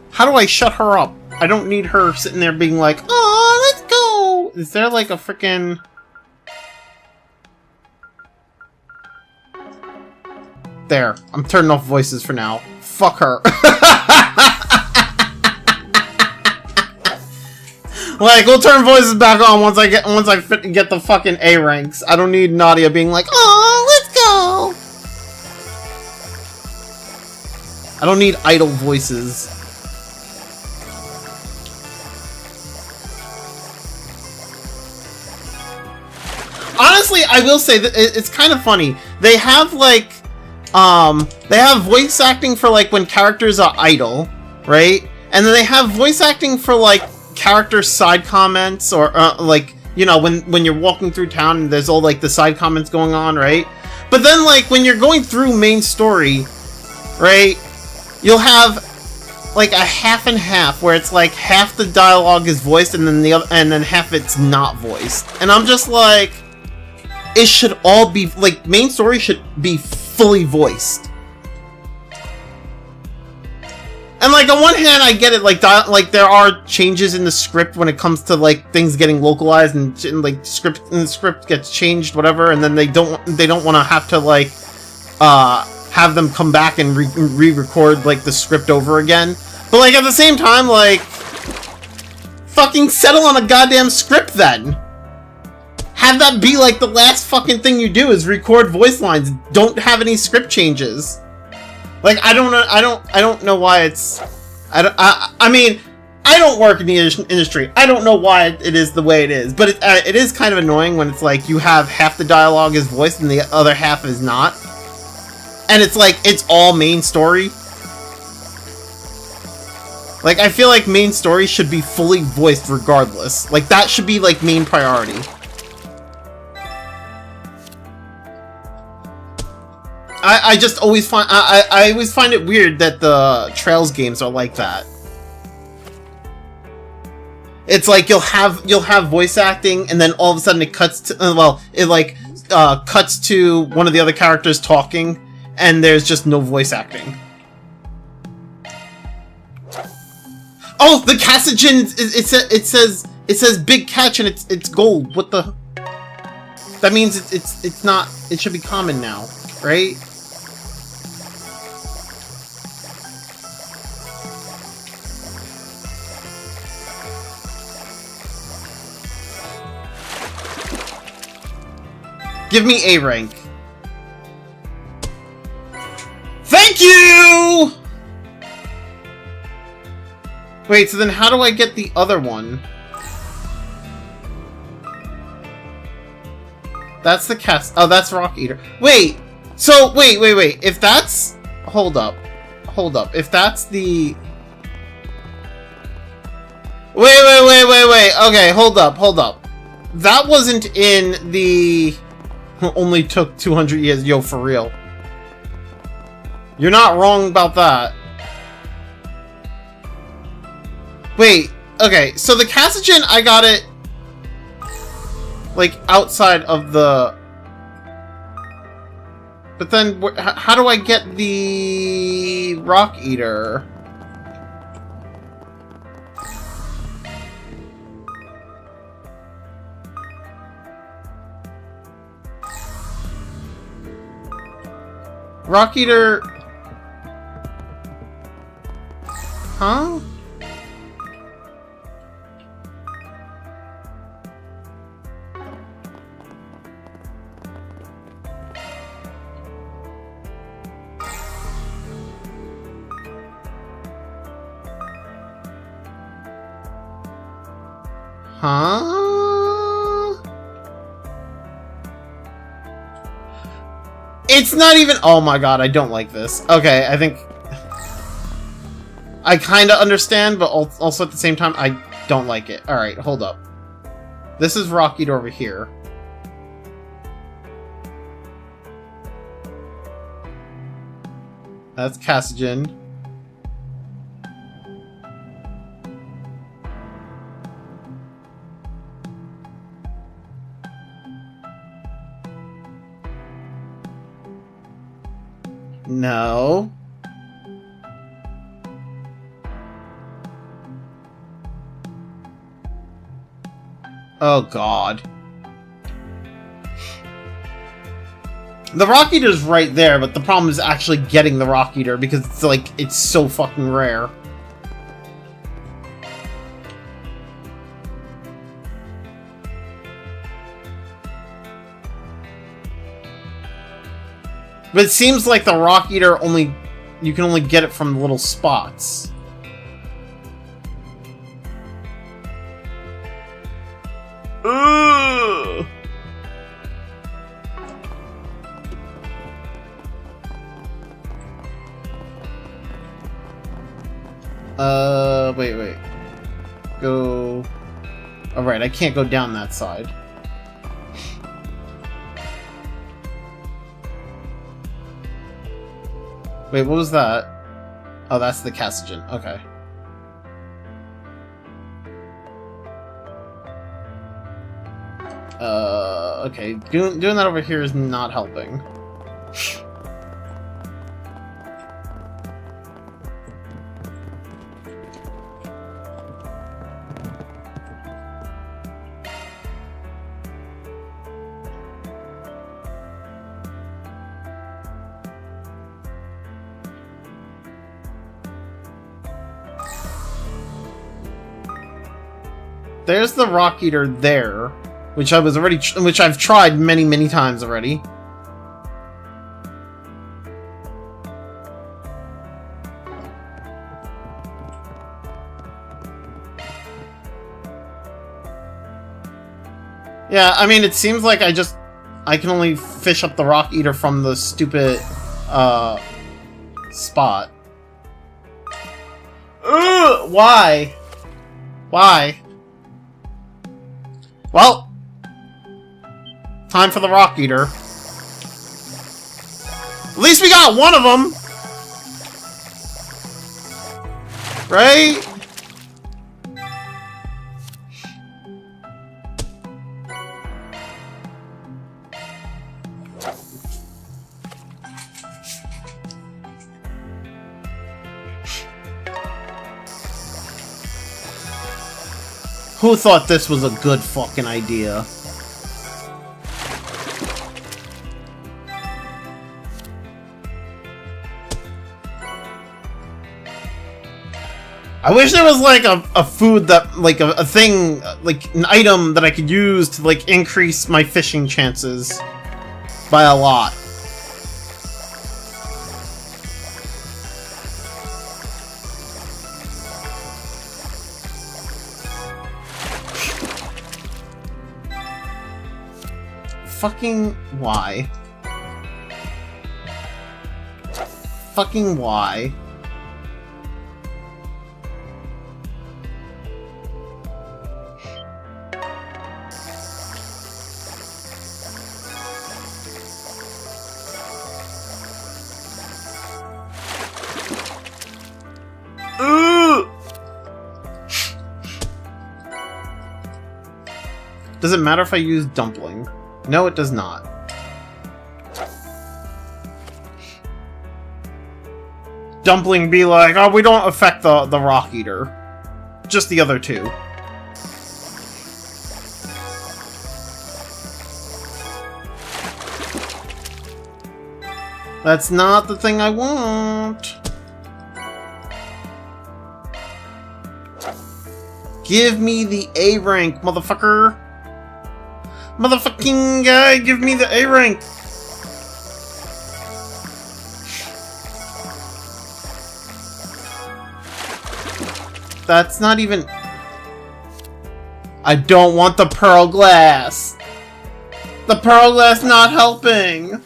How do I shut her up? I don't need her sitting there being like, oh, let's go! Is there like a frickin'... There. I'm turning off voices for now. Fuck her. Like, we'll turn voices back on once I get the fucking A ranks. I don't need Nadia being like, oh, let's go! I don't need idle voices. Honestly, I will say that it's kind of funny. They have like, they have voice acting for like when characters are idle, right? And then they have voice acting for like character side comments or like, you know, when you're walking through town and there's all like the side comments going on, right? But then like when you're going through main story, right? You'll have like a half and half where it's like half the dialogue is voiced and then half it's not voiced. And I'm just like, it should all be like main story should be fully voiced. And like on one hand, I get it. Like there are changes in the script when it comes to like things getting localized and like the script gets changed, whatever. And then they don't want to have to like have them come back and re-record like the script over again. But like at the same time, like fucking settle on a goddamn script then. Have that be like the last fucking thing you do is record voice lines. Don't have any script changes. Like I don't know why it's. I mean, I don't work in the industry. I don't know why it is the way it is. But it is kind of annoying when it's like you have half the dialogue is voiced and the other half is not. And it's like it's all main story. Like I feel like main story should be fully voiced regardless. Like that should be like main priority. I just always find I always find it weird that the Trails games are like that. It's like you'll have voice acting and then all of a sudden it cuts to cuts to one of the other characters talking and there's just no voice acting. Oh, the Cassigen it says big catch and it's gold. What the? That means it's not. It should be common now, right? Give me A rank. Thank you! Wait, so then how do I get the other one? That's the cast. Oh, that's Rock Eater. Wait, So, wait. If that's... Hold up. If that's the... Wait. Okay, hold up. That wasn't in the... Only took 200 years. Yo, for real. You're not wrong about that. Wait, okay, so the Cassigen, I got it... like, outside of the... But then, how do I get the... Rock Eater? Rock Eater... Huh? Huh? It's not even... Oh my god, I don't like this. Okay, I think... I kinda understand, but also at the same time, I don't like it. Alright, hold up. This is Rock Eater over here. That's Cassigen. No. Oh god. The Rock Eater's right there, but the problem is actually getting the Rock Eater because it's like, it's so fucking rare. But it seems like the Rock Eater only... You can only get it from little spots. Ugh. Wait. Go... Alright, I can't go down that side. Wait, what was that? Oh, that's the Cassigen. Okay. Okay. Doing that over here is not helping. There's the Rock Eater there, which I've tried many times already. Yeah, I mean, it seems like I can only fish up the Rock Eater from the stupid, spot. Ugh, why? Why? Well, time for the Rock Eater. At least we got one of them! Right? Who thought this was a good fucking idea? I wish there was like a food that, like a thing, like an item that I could use to like increase my fishing chances by a lot. Fucking why? fucking why. Does it matter if I use dumpling? No, it does not. Dumpling be like, oh, we don't affect the rock eater. Just the other two. That's not the thing I want. Give me the A rank, motherfucker. Motherfucking guy, give me the A rank. That's not even... I don't want the pearl glass. The pearl glass not helping.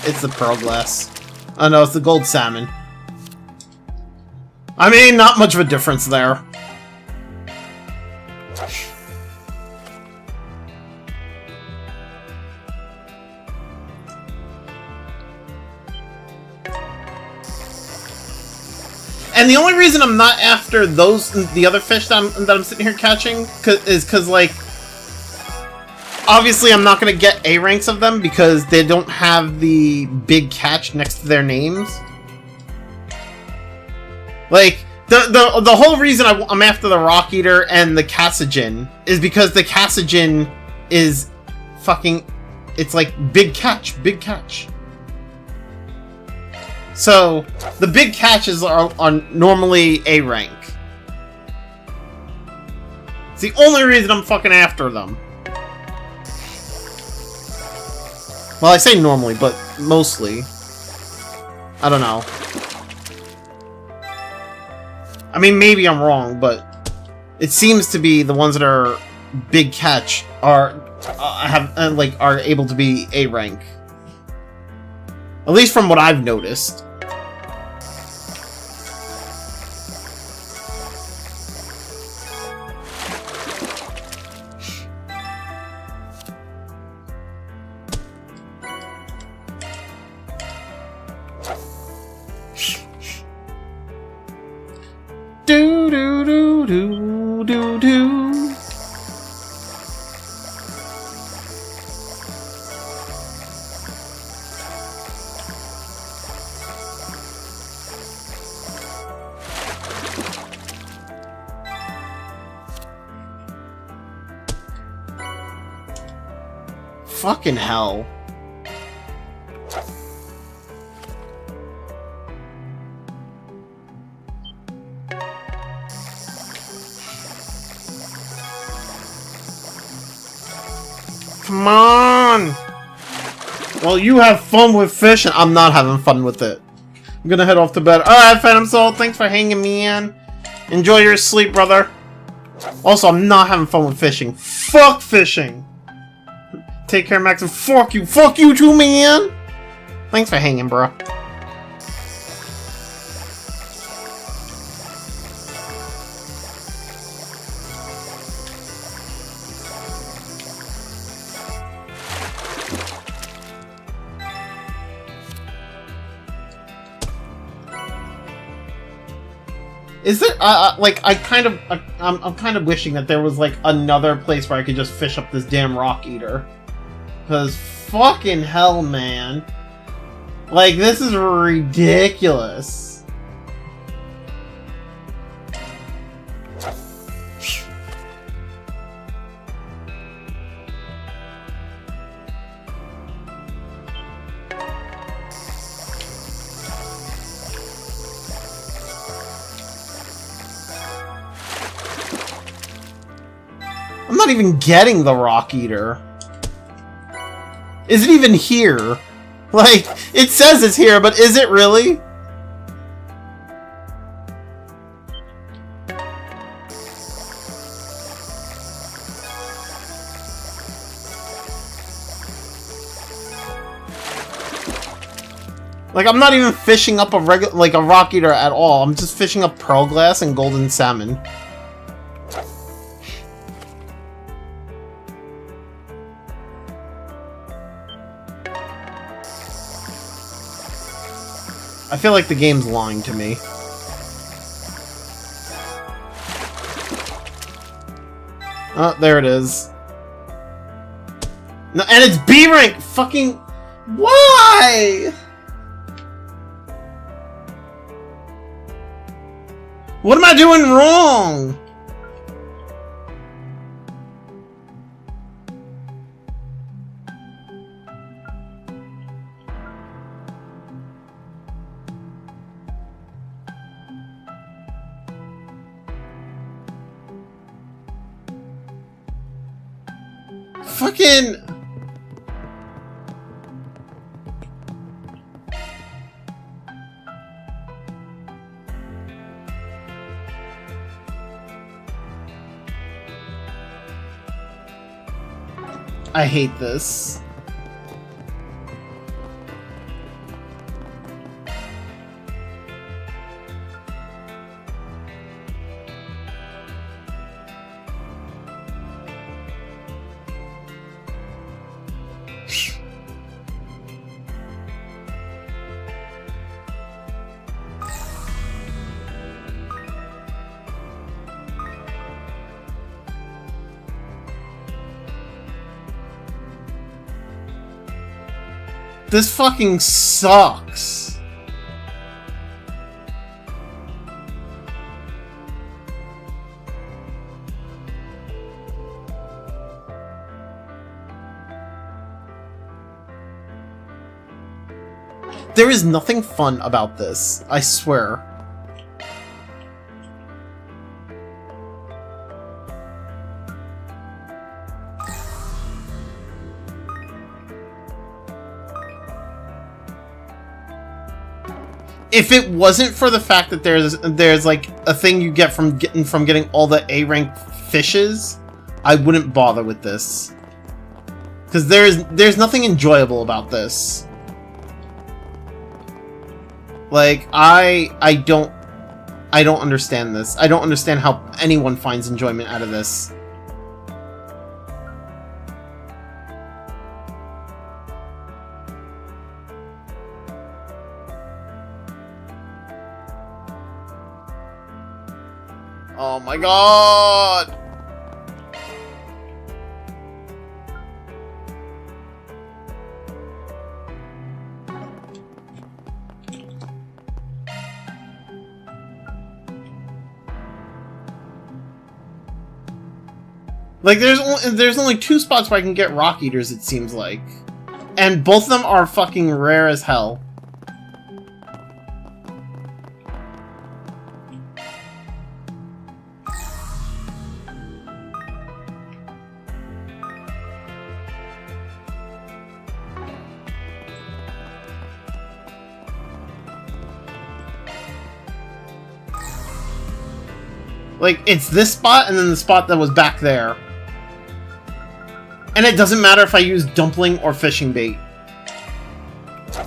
It's the pearl glass. Oh no, it's the gold salmon. I mean, not much of a difference there. And the only reason I'm not after the other fish that I'm sitting here catching is because, like, obviously I'm not going to get A ranks of them because they don't have the big catch next to their names. Like, the whole reason I'm after the Rock Eater and the Cassagin is because the Cassagin is fucking... It's like, big catch, big catch. So, the big catches are normally A rank. It's the only reason I'm fucking after them. Well, I say normally, but mostly. I don't know. I mean, maybe I'm wrong, but it seems to be the ones that are big catch are able to be A rank. At least from what I've noticed. Do do do do do do. Fucking hell. Come on! Well, you have fun with fish, and I'm not having fun with it. I'm gonna head off to bed. Alright, Phantom Soul, thanks for hanging me in. Enjoy your sleep, brother. Also, I'm not having fun with fishing. Fuck fishing! Take care, Max, and fuck you! Fuck you too, man! Thanks for hanging, bro. Is there, like, I'm kind of wishing that there was, like, another place where I could just fish up this damn Rock Eater. Because fucking hell, man. Like, this is ridiculous. I'm not even getting the Rock Eater. Is it even here? Like, it says it's here, but is it really? Like, I'm not even fishing up a a rock eater at all. I'm just fishing up pearl glass and golden salmon. I feel like the game's lying to me. Oh, there it is. No, and it's B rank! Fucking... Why? What am I doing wrong? Fucking... I hate this. This fucking sucks. There is nothing fun about this, I swear. If it wasn't for the fact that there's like a thing you get from getting all the A rank fishes, I wouldn't bother with this. Because there's nothing enjoyable about this. Like I don't understand this. I don't understand how anyone finds enjoyment out of this. Oh my god! Like, there's only 2 spots where I can get rock eaters, it seems like. And both of them are fucking rare as hell. Like, it's this spot and then the spot that was back there. And it doesn't matter if I use dumpling or fishing bait.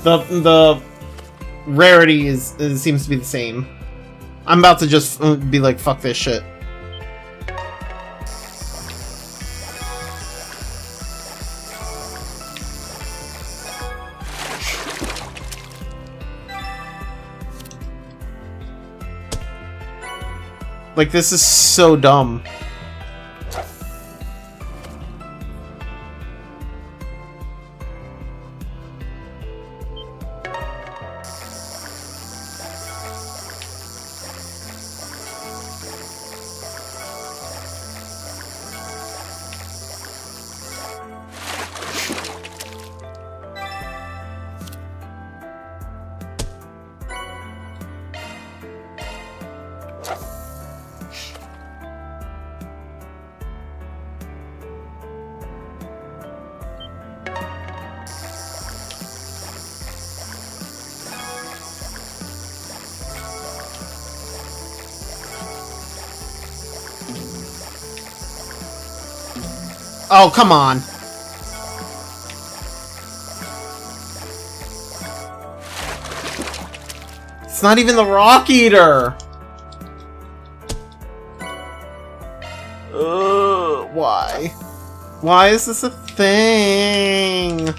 The rarity seems to be the same. I'm about to just be like, fuck this shit. Like, this is so dumb. Oh, come on. It's not even the Rock Eater. Why? Why is this a thing?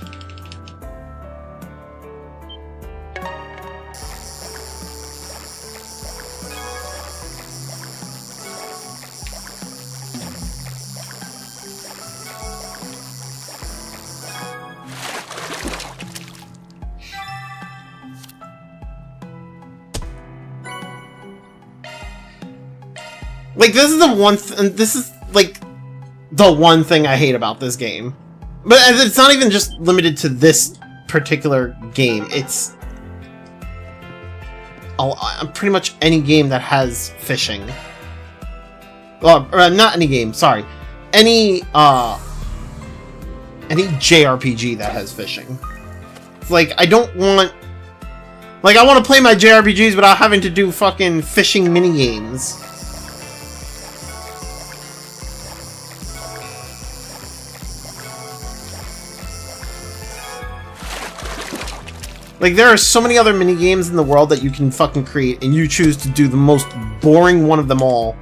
Like, this is the one this is, like, the one thing I hate about this game. But it's not even just limited to this particular game. It's... pretty much any game that has fishing. Well, not any game, sorry. Any JRPG that has fishing. Like, I don't want... Like, I want to play my JRPGs without having to do fucking fishing minigames. Like, there are so many other minigames in the world that you can fucking create, and you choose to do the most boring one of them all.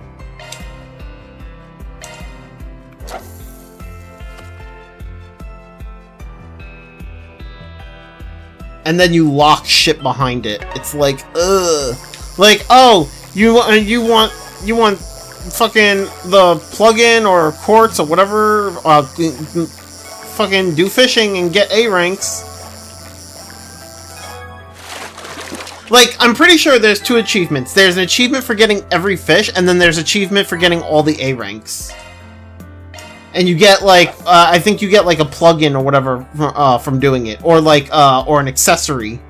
And then you lock shit behind it. It's like, ugh. Like, oh, you want fucking the plugin or quartz or whatever, fucking do fishing and get A ranks. Like, I'm pretty sure there's 2 achievements. There's an achievement for getting every fish, and then there's an achievement for getting all the A ranks. And you get, like, I think you get, like, a plugin or whatever from doing it. Or, like, or an accessory.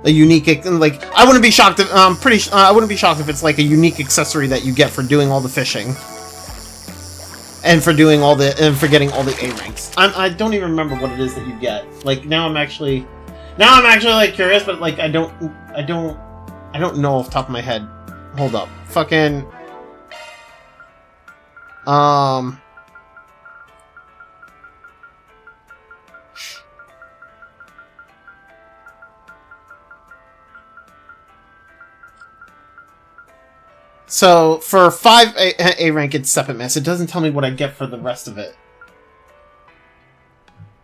A unique, like, I wouldn't be shocked if, I wouldn't be shocked if it's, like, a unique accessory that you get for doing all the fishing. And for doing all the, and for getting all the A ranks. I don't even remember what it is that you get. Like, now I'm actually, like, curious, but, like, I don't know off the top of my head. Hold up. Fucking... So, for 5 A rank, it's Separate Mass. It doesn't tell me what I get for the rest of it.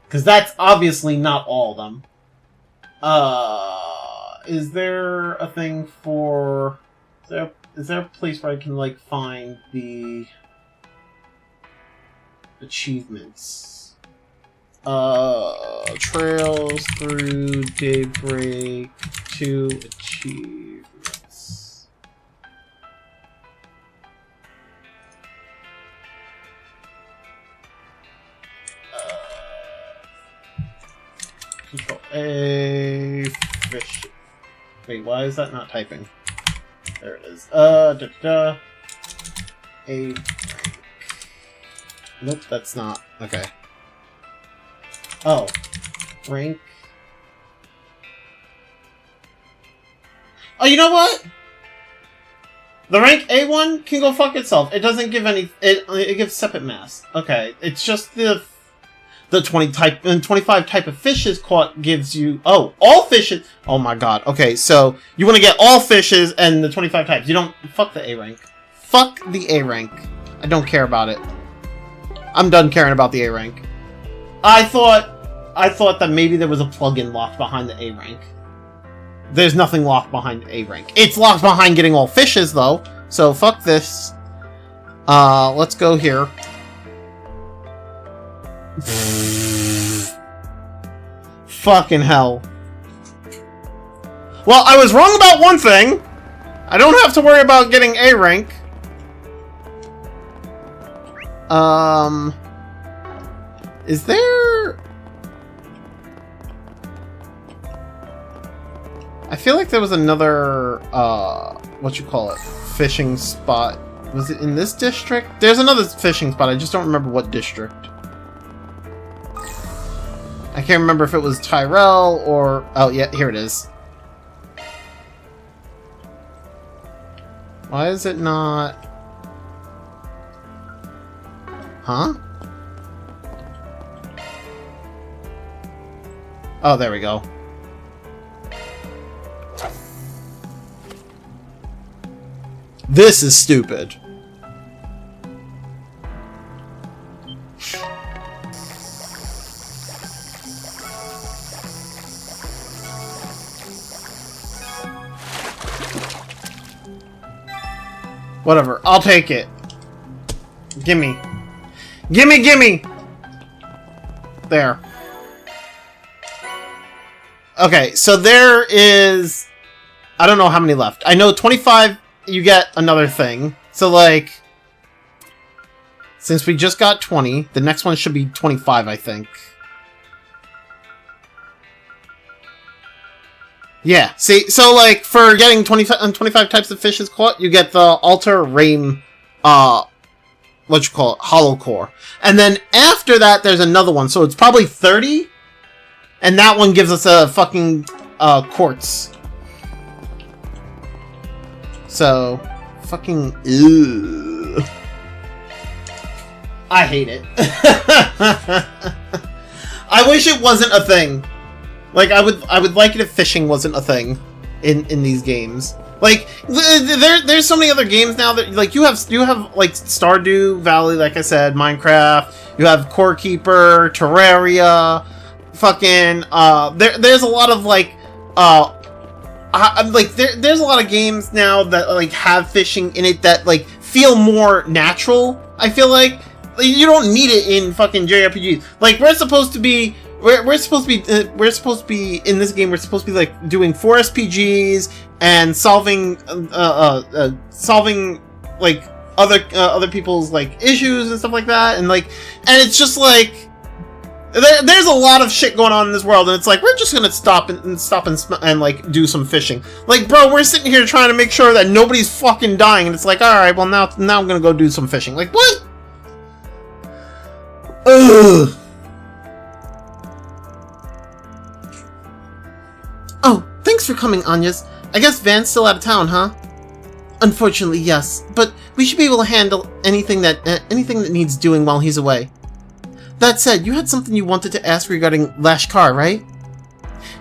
Because that's obviously not all of them. Is there a thing for... Is there a place where I can, like, find the... achievements? Trails through Daybreak 2 achievements. Control A, fish. Wait, why is that not typing? There it is. A. Nope, that's not. Okay. Oh. Rank. Oh, you know what? The rank A1 can go fuck itself. It doesn't give any... It gives Separate Mass. Okay. It's just the 25 type of fishes caught gives you... Oh, all fishes... Oh my god. Okay, so you want to get all fishes and the 25 types. You don't... Fuck the A rank. Fuck the A rank. I don't care about it. I'm done caring about the A rank. I thought that maybe there was a plugin locked behind the A rank. There's nothing locked behind A rank. It's locked behind getting all fishes, though. So, fuck this. Let's go here. Fucking hell. Well, I was wrong about one thing. I don't have to worry about getting A rank. Is there... I feel like there was another, what you call it, fishing spot. Was it in this district? There's another fishing spot, I just don't remember what district. I can't remember if it was Tyrell or... Oh, yeah, here it is. Why is it not... Huh? Oh, there we go. This is stupid. Whatever, I'll take it. Gimme. Gimme, gimme! There. Okay, so there is... I don't know how many left. I know 25, you get another thing. So, like... Since we just got 20, the next one should be 25, I think. Yeah, see, so, like, for getting 25 types of fishes caught, you get the Alter Rain, what you call it, Hollow Core. And then after that, there's another one, so it's probably 30? And that one gives us a fucking, quartz. So, fucking, ugh. I hate it. I wish it wasn't a thing. Like, I would like it if fishing wasn't a thing in these games. Like, there's so many other games now that, like, you have like Stardew Valley, like I said, Minecraft. You have Core Keeper, Terraria, fucking there's a lot of like there's a lot of games now that like have fishing in it that like feel more natural. I feel like you don't need it in fucking JRPGs. Like, we're supposed to be in this game. We're supposed to be like doing 4 SPGs and solving like other people's like issues and stuff like that, and it's just like there's a lot of shit going on in this world, and it's like we're just gonna stop and like do some fishing. Like, bro, we're sitting here trying to make sure that nobody's fucking dying, and it's like, all right, well now I'm gonna go do some fishing. Like, what? Ugh. Oh, thanks for coming, Agnes. I guess Van's still out of town, huh? Unfortunately, yes, but we should be able to handle anything that needs doing while he's away. That said, you had something you wanted to ask regarding Lashkar, right?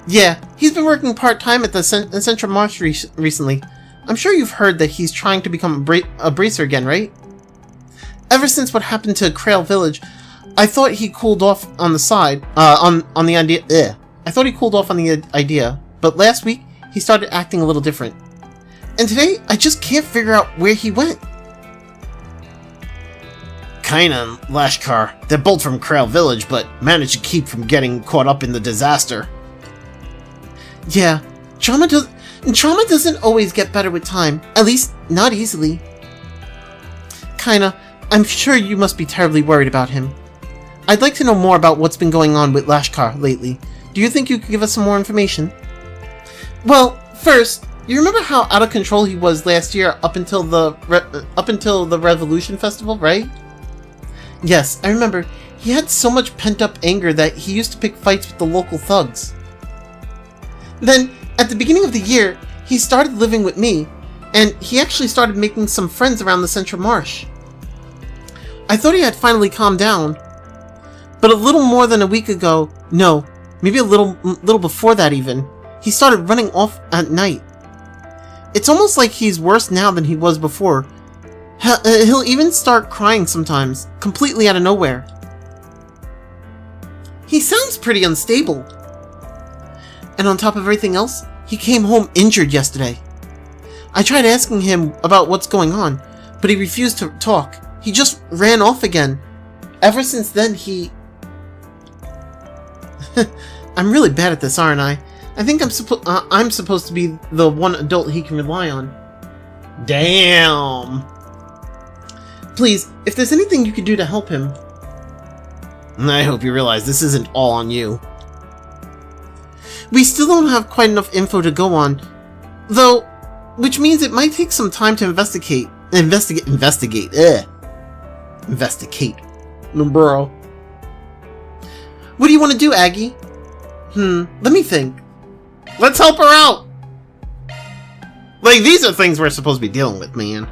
Yeah, he's been working part-time at the Central Marsh recently. I'm sure you've heard that he's trying to become a bracer again, right? Ever since what happened to Krail Village, I thought he cooled off on the side, on the idea. I thought he cooled off on the idea, but last week he started acting a little different. And today, I just can't figure out where he went. Kaina and Lashkar, they're both from Krail Village, but managed to keep from getting caught up in the disaster. Yeah, trauma doesn't always get better with time, at least not easily. Kaina, I'm sure you must be terribly worried about him. I'd like to know more about what's been going on with Lashkar lately. Do you think you could give us some more information? Well, first, you remember how out of control he was last year up until the Revolution Festival, right? Yes, I remember. He had so much pent-up anger that he used to pick fights with the local thugs. Then, at the beginning of the year, he started living with me, and he actually started making some friends around the Central Marsh. I thought he had finally calmed down, but a little more than a week ago, no, maybe a little before that even, he started running off at night. It's almost like he's worse now than he was before. He'll even start crying sometimes, completely out of nowhere. He sounds pretty unstable. And on top of everything else, he came home injured yesterday. I tried asking him about what's going on, but he refused to talk. He just ran off again. Ever since then, he... I'm really bad at this, aren't I? I think I'm supposed to be the one adult he can rely on. Damn. Please, if there's anything you could do to help him... I hope you realize this isn't all on you. We still don't have quite enough info to go on, though, which means it might take some time to investigate. Investigate. No, bro. What do you want to do, Aggie? Let me think. Let's help her out! Like, these are things we're supposed to be dealing with, man.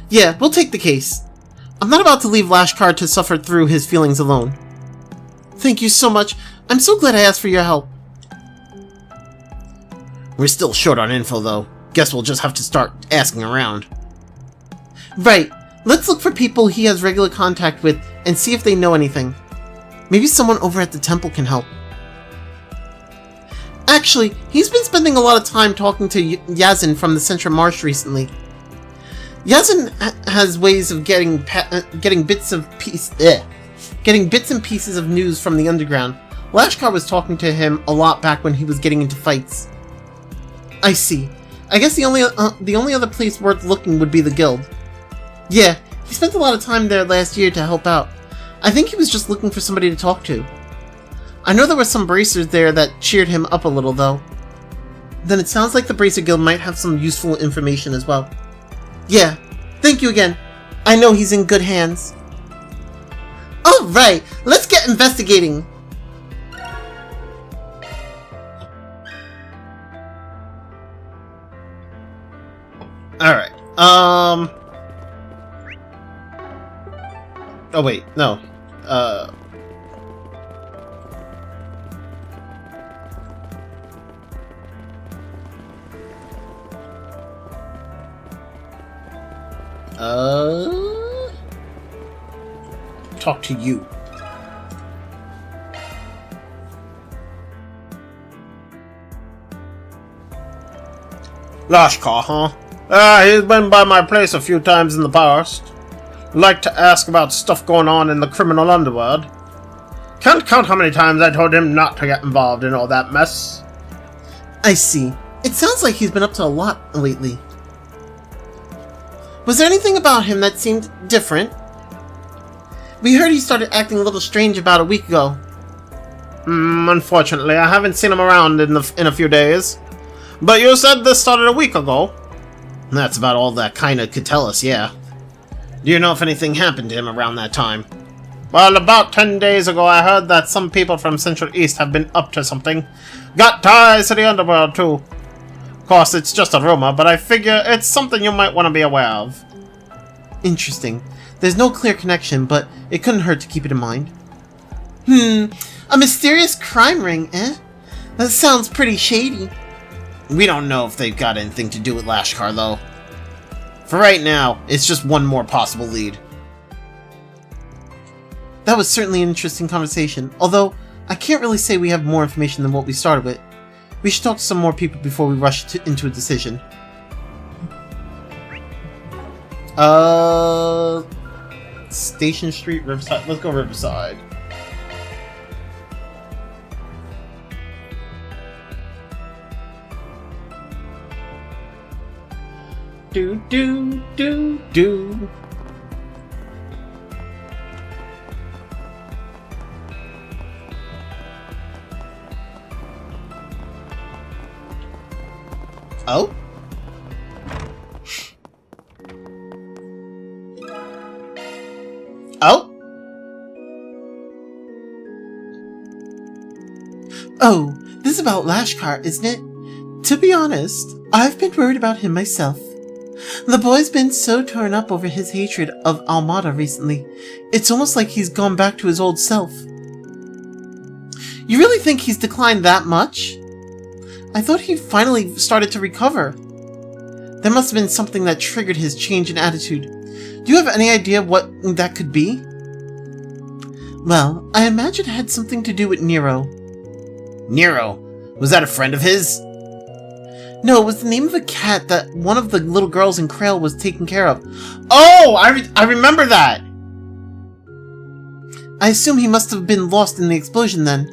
Yeah, we'll take the case. I'm not about to leave Lashkar to suffer through his feelings alone. Thank you so much. I'm so glad I asked for your help. We're still short on info, though. Guess we'll just have to start asking around. Right. Let's look for people he has regular contact with and see if they know anything. Maybe someone over at the temple can help. Actually, he's been spending a lot of time talking to Yazin from the Central Marsh recently. Yazin has ways of getting bits and pieces of news from the underground. Lashkar was talking to him a lot back when he was getting into fights. I see. I guess the only other place worth looking would be the guild. Yeah, he spent a lot of time there last year to help out. I think he was just looking for somebody to talk to. I know there were some bracers there that cheered him up a little, though. Then it sounds like the Bracer Guild might have some useful information as well. Yeah, thank you again. I know he's in good hands. Alright, let's get investigating. Alright, oh wait, no. Talk to you. Lashkar, huh? He's been by my place a few times in the past. Like to ask about stuff going on in the criminal underworld. Can't count how many times I told him not to get involved in all that mess. I see. It sounds like he's been up to a lot lately. Was there anything about him that seemed different? We heard he started acting a little strange about a week ago. Unfortunately, I haven't seen him around in a few days. But you said this started a week ago. That's about all that kinda could tell us, yeah. Do you know if anything happened to him around that time? Well, about 10 days ago I heard that some people from Central East have been up to something. Got ties to the underworld, too. Of course, it's just a rumor, but I figure it's something you might want to be aware of. Interesting. There's no clear connection, but it couldn't hurt to keep it in mind. A mysterious crime ring, eh? That sounds pretty shady. We don't know if they've got anything to do with Lashkar, though. For right now, it's just one more possible lead. That was certainly an interesting conversation, although I can't really say we have more information than what we started with. We should talk to some more people before we rush into a decision. Station Street, Riverside. Let's go Riverside. Do. Oh? Oh, this is about Lashkar, isn't it? To be honest, I've been worried about him myself. The boy's been so torn up over his hatred of Almada recently. It's almost like he's gone back to his old self. You really think he's declined that much? I thought he finally started to recover. There must have been something that triggered his change in attitude. Do you have any idea what that could be? Well, I imagine it had something to do with Nero. Nero? Was that a friend of his? No, it was the name of a cat that one of the little girls in Krail was taking care of. Oh, I remember that! I assume he must have been lost in the explosion then.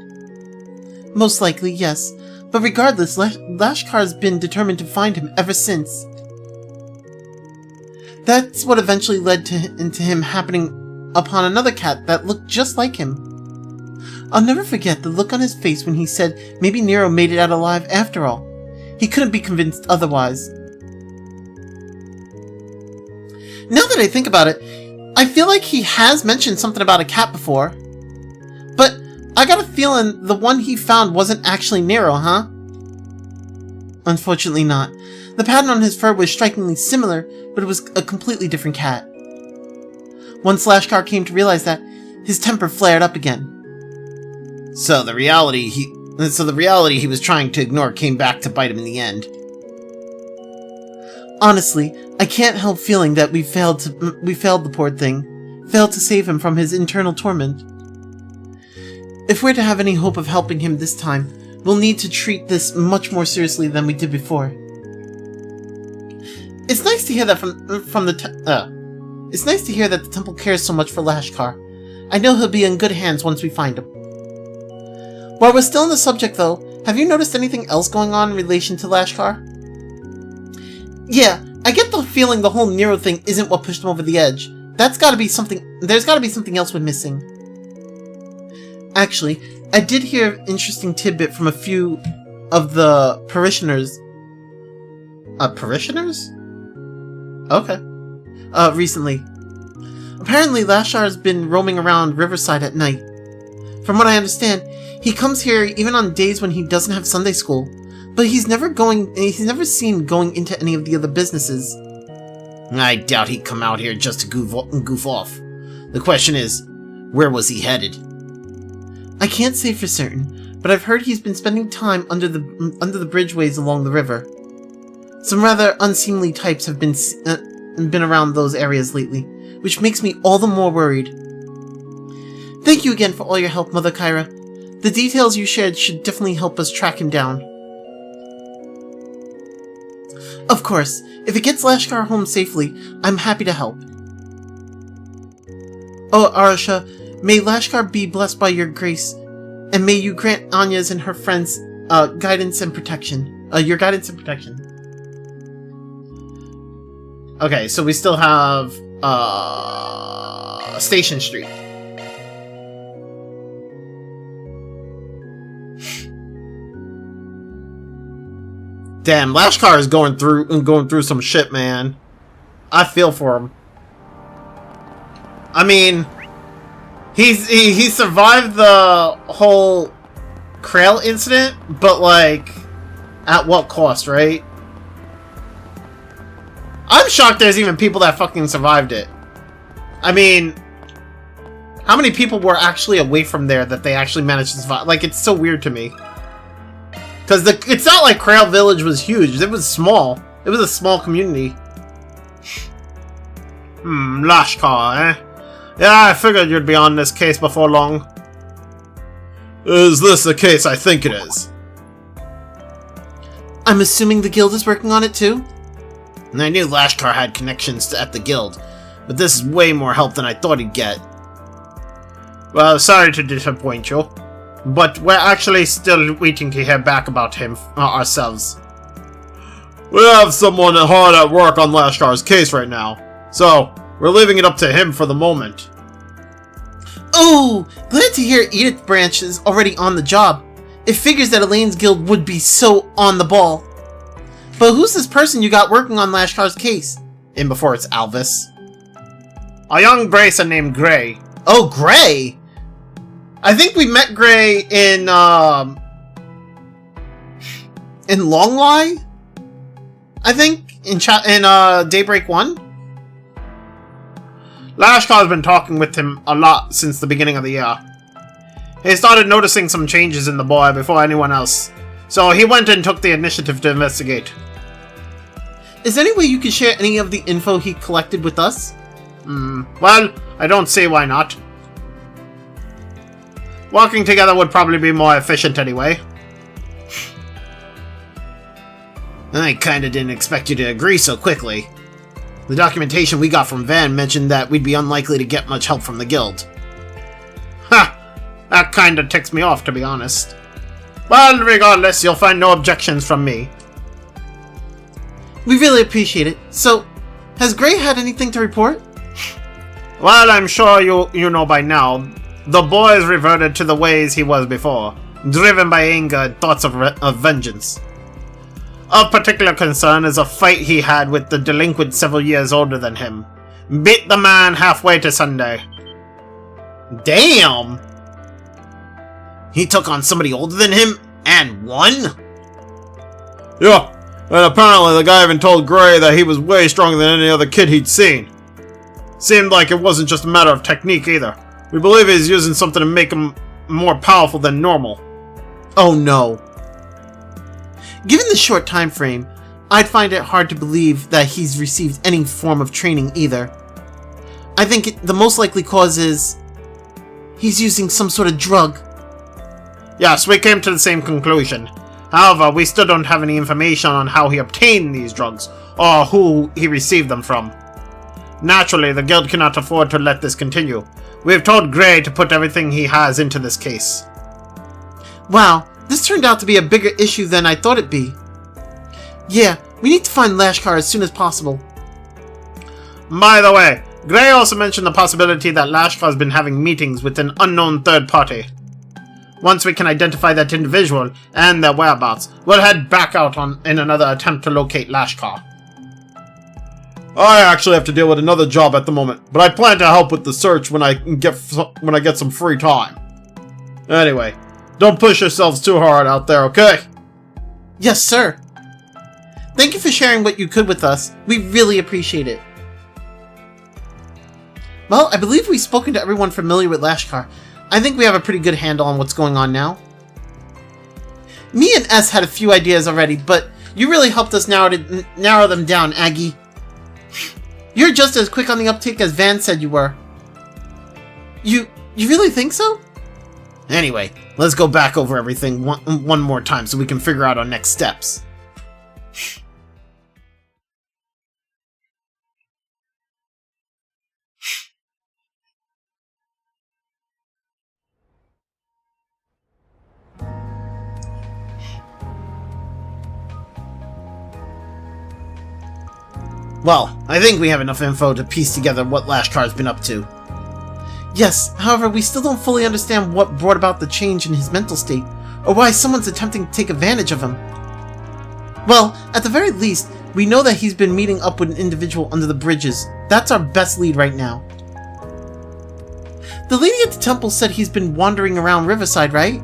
Most likely, yes. But regardless, Lashkar's been determined to find him ever since. That's what eventually led into him happening upon another cat that looked just like him. I'll never forget the look on his face when he said maybe Nero made it out alive after all. He couldn't be convinced otherwise. Now that I think about it, I feel like he has mentioned something about a cat before. But I got a feeling the one he found wasn't actually Nero, huh? Unfortunately not. The pattern on his fur was strikingly similar, but it was a completely different cat. Once Lashkar came to realize that, his temper flared up again. So the reality he was trying to ignore came back to bite him in the end. Honestly, I can't help feeling that we failed the poor thing. Failed to save him from his internal torment. If we're to have any hope of helping him this time, we'll need to treat this much more seriously than we did before. It's nice to hear that It's nice to hear that the temple cares so much for Lashkar. I know he'll be in good hands once we find him. While we're still on the subject though, have you noticed anything else going on in relation to Lashkar? Yeah, I get the feeling the whole Nero thing isn't what pushed him over the edge. There's gotta be something else we're missing. Actually, I did hear an interesting tidbit from a few of the parishioners. Parishioners? Okay. Recently. Apparently Lashar's been roaming around Riverside at night. From what I understand, he comes here even on days when he doesn't have Sunday school, but he's never seen going into any of the other businesses. I doubt he'd come out here just to goof off. The question is, where was he headed? I can't say for certain, but I've heard he's been spending time under the bridgeways along the river. Some rather unseemly types have been around those areas lately, which makes me all the more worried. Thank you again for all your help, Mother Kyra. The details you shared should definitely help us track him down. Of course, if it gets Lashkar home safely, I'm happy to help. Oh, Arasha, may Lashkar be blessed by your grace, and may you grant Anya's and her friends guidance and protection. Your guidance and protection. Okay, so we still have Station Street. Damn, Lashkar is going through some shit, man. I feel for him. I mean, he survived the whole Krail incident, but like, at what cost, right? I'm shocked there's even people that fucking survived it. I mean, how many people were actually away from there that they actually managed to survive? Like, it's so weird to me. Because it's not like Krail Village was huge. It was small. It was a small community. Lashkar, eh? Yeah, I figured you'd be on this case before long. Is this the case I think it is? I'm assuming the guild is working on it too? And I knew Lashkar had connections at the guild, but this is way more help than I thought he'd get. Well, sorry to disappoint you, but we're actually still waiting to hear back about him ourselves. We have someone hard at work on Lashkar's case right now, so we're leaving it up to him for the moment. Oh, glad to hear Edith Branch is already on the job. It figures that Elaine's guild would be so on the ball. But who's this person you got working on Lashkar's case? In before it's Alvis. A young bracer named Gray. Oh, Gray! I think we met Gray in Longlie? I think in Daybreak 1? Lashkar's been talking with him a lot since the beginning of the year. He started noticing some changes in the boy before anyone else, so he went and took the initiative to investigate. Is there any way you can share any of the info he collected with us? Well, I don't see why not. Working together would probably be more efficient anyway. I kinda didn't expect you to agree so quickly. The documentation we got from Van mentioned that we'd be unlikely to get much help from the guild. Ha! That kinda ticks me off, to be honest. Well, regardless, you'll find no objections from me. We really appreciate it. So, has Gray had anything to report? Well, I'm sure you know by now. The boy's reverted to the ways he was before, driven by anger and thoughts of vengeance. Of particular concern is a fight he had with the delinquent several years older than him. Beat the man halfway to Sunday. Damn! He took on somebody older than him and won? Yeah, and apparently the guy even told Gray that he was way stronger than any other kid he'd seen. Seemed like it wasn't just a matter of technique either. We believe he's using something to make him more powerful than normal. Oh no. Given the short time frame, I'd find it hard to believe that he's received any form of training either. I think the most likely cause is he's using some sort of drug. Yes, we came to the same conclusion. However, we still don't have any information on how he obtained these drugs, or who he received them from. Naturally, the guild cannot afford to let this continue. We have told Gray to put everything he has into this case. Wow, this turned out to be a bigger issue than I thought it'd be. Yeah, we need to find Lashkar as soon as possible. By the way, Gray also mentioned the possibility that Lashkar has been having meetings with an unknown third party. Once we can identify that individual and their whereabouts, we'll head back out in another attempt to locate Lashkar. I actually have to deal with another job at the moment, but I plan to help with the search when I get some free time. Anyway, don't push yourselves too hard out there, okay? Yes, sir. Thank you for sharing what you could with us. We really appreciate it. Well, I believe we've spoken to everyone familiar with Lashkar. I think we have a pretty good handle on what's going on now. Me and S had a few ideas already, but you really helped us narrow them down, Aggie. You're just as quick on the uptake as Van said you were. You really think so? Anyway, let's go back over everything one more time so we can figure out our next steps. Well, I think we have enough info to piece together what Lashkar's been up to. Yes, however, we still don't fully understand what brought about the change in his mental state, or why someone's attempting to take advantage of him. Well, at the very least, we know that he's been meeting up with an individual under the bridges. That's our best lead right now. The lady at the temple said he's been wandering around Riverside, right?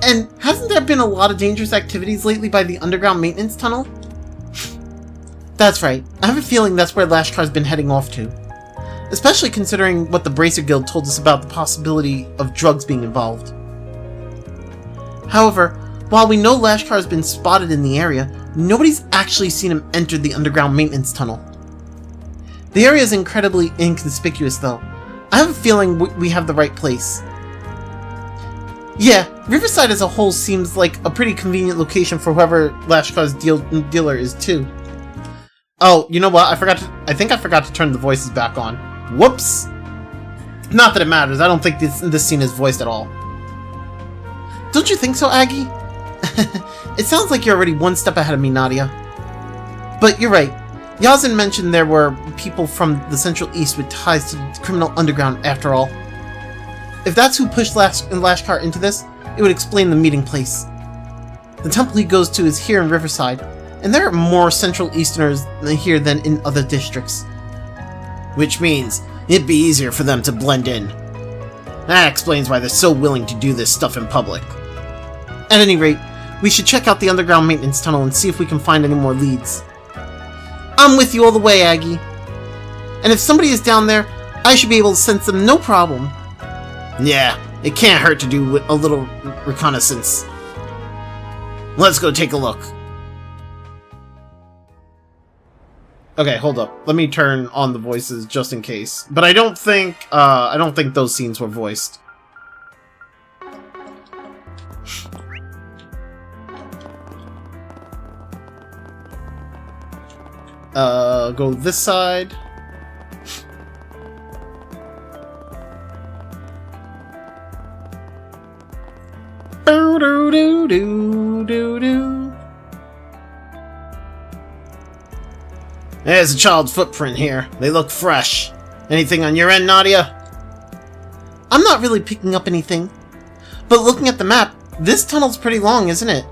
And hasn't there been a lot of dangerous activities lately by the underground maintenance tunnel? That's right. I have a feeling that's where Lashkar's been heading off to. Especially considering what the Bracer Guild told us about the possibility of drugs being involved. However, while we know Lashkar's been spotted in the area, nobody's actually seen him enter the underground maintenance tunnel. The area is incredibly inconspicuous though. I have a feeling we have the right place. Yeah, Riverside as a whole seems like a pretty convenient location for whoever Lashkar's dealer is too. Oh, you know what? I think I forgot to turn the voices back on. Whoops! Not that it matters. I don't think this scene is voiced at all. Don't you think so, Aggie? It sounds like you're already one step ahead of me, Nadia. But you're right. Yazin mentioned there were people from the Central East with ties to the criminal underground after all. If that's who pushed Lashkar into this, it would explain the meeting place. The temple he goes to is here in Riverside, and there are more Central Easterners here than in other districts. Which means it'd be easier for them to blend in. That explains why they're so willing to do this stuff in public. At any rate, we should check out the underground maintenance tunnel and see if we can find any more leads. I'm with you all the way, Aggie. And if somebody is down there, I should be able to sense them no problem. Yeah, it can't hurt to do a little reconnaissance. Let's go take a look. Okay, hold up. Let me turn on the voices just in case. But I don't think those scenes were voiced. Go this side. Do do do do do do. There's a child's footprint here. They look fresh. Anything on your end, Nadia? I'm not really picking up anything. But looking at the map, this tunnel's pretty long, isn't it?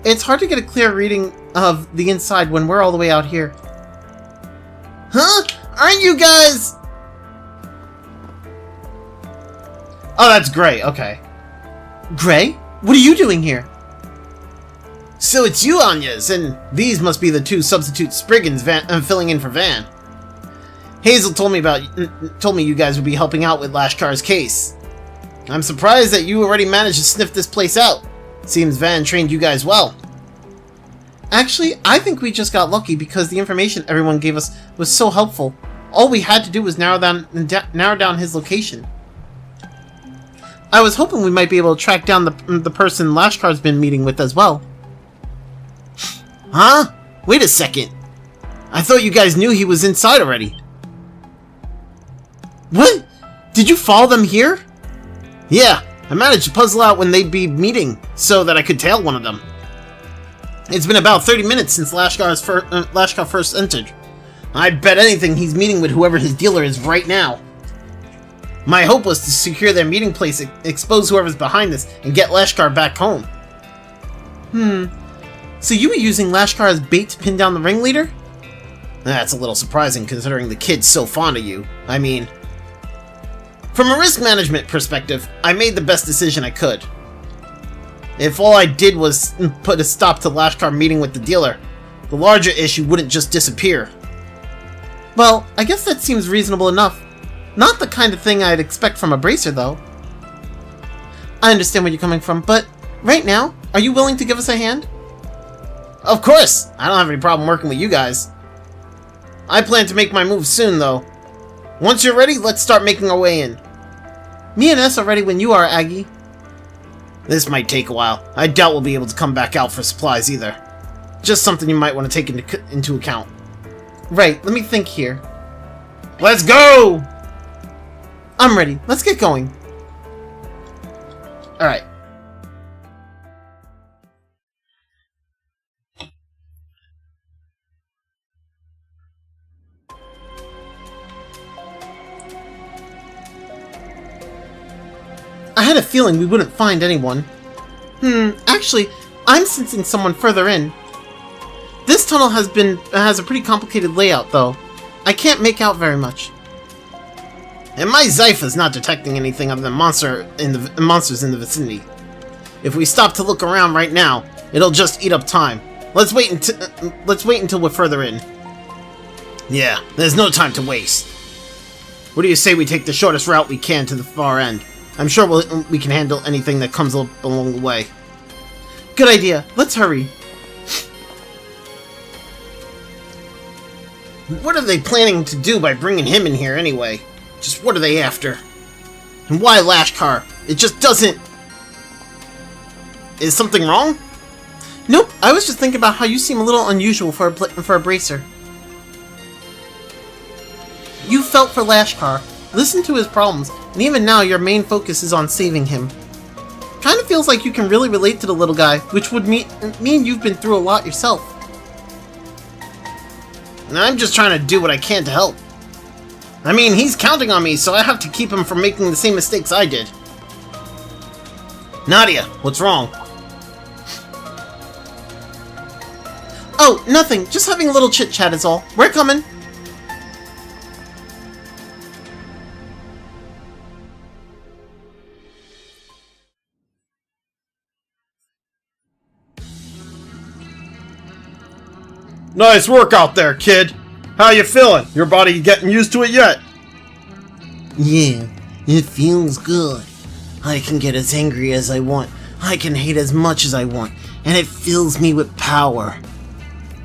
It's hard to get a clear reading of the inside when we're all the way out here. Huh? Aren't you guys... Oh, that's Gray. Okay. Gray? What are you doing here? So it's you, Agnes, and these must be the two substitute Spriggans filling in for Van. Hazel told me you guys would be helping out with Lashkar's case. I'm surprised that you already managed to sniff this place out. Seems Van trained you guys well. Actually, I think we just got lucky because the information everyone gave us was so helpful. All we had to do was narrow down his location. I was hoping we might be able to track down the person Lashkar's been meeting with as well. Huh? Wait a second. I thought you guys knew he was inside already. What? Did you follow them here? Yeah, I managed to puzzle out when they'd be meeting so that I could tail one of them. It's been about 30 minutes since Lashkar first entered. I bet anything he's meeting with whoever his dealer is right now. My hope was to secure their meeting place, expose whoever's behind this, and get Lashkar back home. So you were using Lashkar as bait to pin down the ringleader? That's a little surprising considering the kid's so fond of you. I mean, from a risk management perspective, I made the best decision I could. If all I did was put a stop to Lashkar meeting with the dealer, the larger issue wouldn't just disappear. Well, I guess that seems reasonable enough. Not the kind of thing I'd expect from a bracer, though. I understand where you're coming from, but right now, are you willing to give us a hand? Of course! I don't have any problem working with you guys. I plan to make my move soon, though. Once you're ready, let's start making our way in. Me and S are ready when you are, Aggie. This might take a while. I doubt we'll be able to come back out for supplies either. Just something you might want to take into account. Right, let me think here. Let's go! I'm ready. Let's get going. Alright. I had a feeling we wouldn't find anyone. Actually, I'm sensing someone further in. This tunnel has a pretty complicated layout, though. I can't make out very much. And my Zypha's not detecting anything other than monsters in the vicinity. If we stop to look around right now, it'll just eat up time. Let's wait until we're further in. Yeah, there's no time to waste. What do you say we take the shortest route we can to the far end? I'm sure we can handle anything that comes up along the way. Good idea. Let's hurry. What are they planning to do by bringing him in here anyway? Just what are they after? And why Lashkar? It just doesn't... Is something wrong? Nope, I was just thinking about how you seem a little unusual for a bracer. You felt for Lashkar, listened to his problems, and even now your main focus is on saving him. Kinda feels like you can really relate to the little guy, which would mean you've been through a lot yourself. And I'm just trying to do what I can to help. I mean, he's counting on me, so I have to keep him from making the same mistakes I did. Nadia, what's wrong? Oh, nothing. Just having a little chit-chat is all. We're coming. Nice work out there, kid. How you feeling? Your body getting used to it yet? Yeah, it feels good. I can get as angry as I want. I can hate as much as I want. And it fills me with power.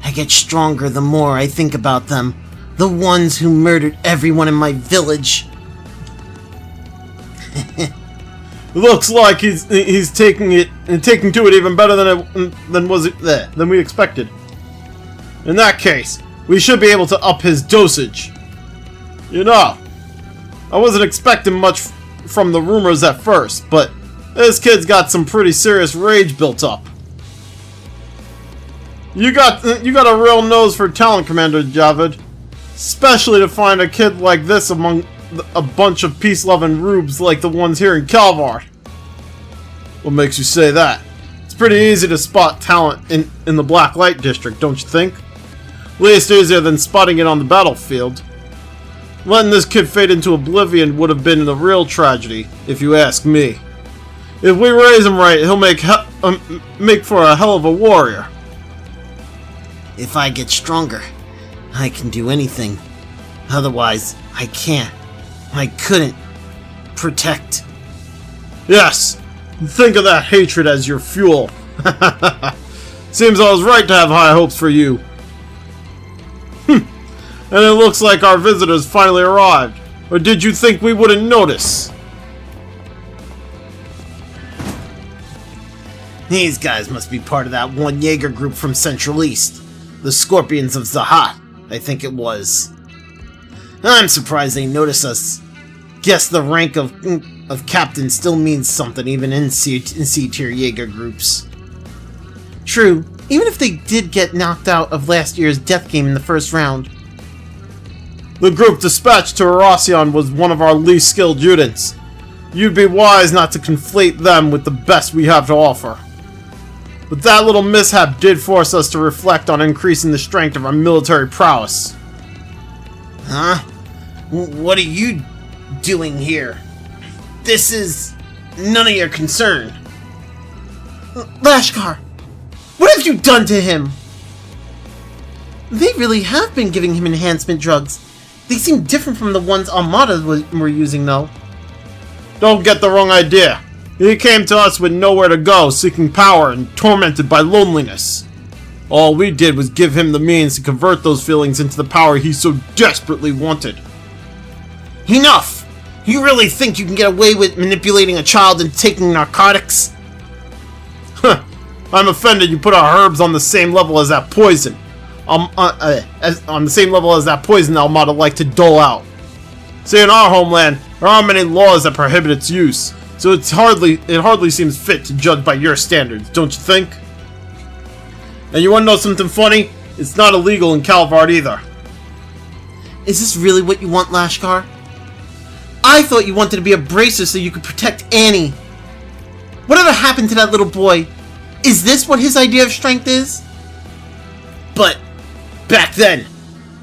I get stronger the more I think about them. The ones who murdered everyone in my village. Looks like he's taking to it even better than we expected. In that case, we should be able to up his dosage. You know, I wasn't expecting much from the rumors at first, but this kid's got some pretty serious rage built up. You got a real nose for talent, Commander Javid. Especially to find a kid like this among a bunch of peace-loving rubes like the ones here in Calvar. What makes you say that? It's pretty easy to spot talent in the Black Light District, don't you think? At least easier than spotting it on the battlefield. Letting this kid fade into oblivion would have been a real tragedy, if you ask me. If we raise him right, he'll make for a hell of a warrior. If I get stronger, I can do anything. Otherwise, I can't. I couldn't protect Yes, think of that hatred as your fuel. Seems I was right to have high hopes for you. And it looks like our visitors finally arrived. Or did you think we wouldn't notice? These guys must be part of that one Jaeger group from Central East. The Scorpions of Zahat, I think it was. I'm surprised they noticed us. Guess the rank of captain still means something even in C-tier Jaeger groups. True, even if they did get knocked out of last year's death game in the first round. The group dispatched to Erasion was one of our least skilled units. You'd be wise not to conflate them with the best we have to offer. But that little mishap did force us to reflect on increasing the strength of our military prowess. Huh? What are you doing here? This is none of your concern. Lashkar, What have you done to him? they really have been giving him enhancement drugs. They seem different from the ones Armada were using, though. Don't get the wrong idea. He came to us with nowhere to go, seeking power and tormented by loneliness. All we did was give him the means to convert those feelings into the power he so desperately wanted. Enough! You really think you can get away with manipulating a child and taking narcotics? Huh. I'm offended you put our herbs on the same level as that poison. On the same level as that poison Armada like to dole out. See, in our homeland, there aren't many laws that prohibit its use, so it hardly seems fit to judge by your standards, don't you think? And you wanna know something funny? It's not illegal in Calvard either. Is this really what you want, Lashkar? I thought you wanted to be a bracer so you could protect Annie. Whatever happened to that little boy? Is this what his idea of strength is? But back then,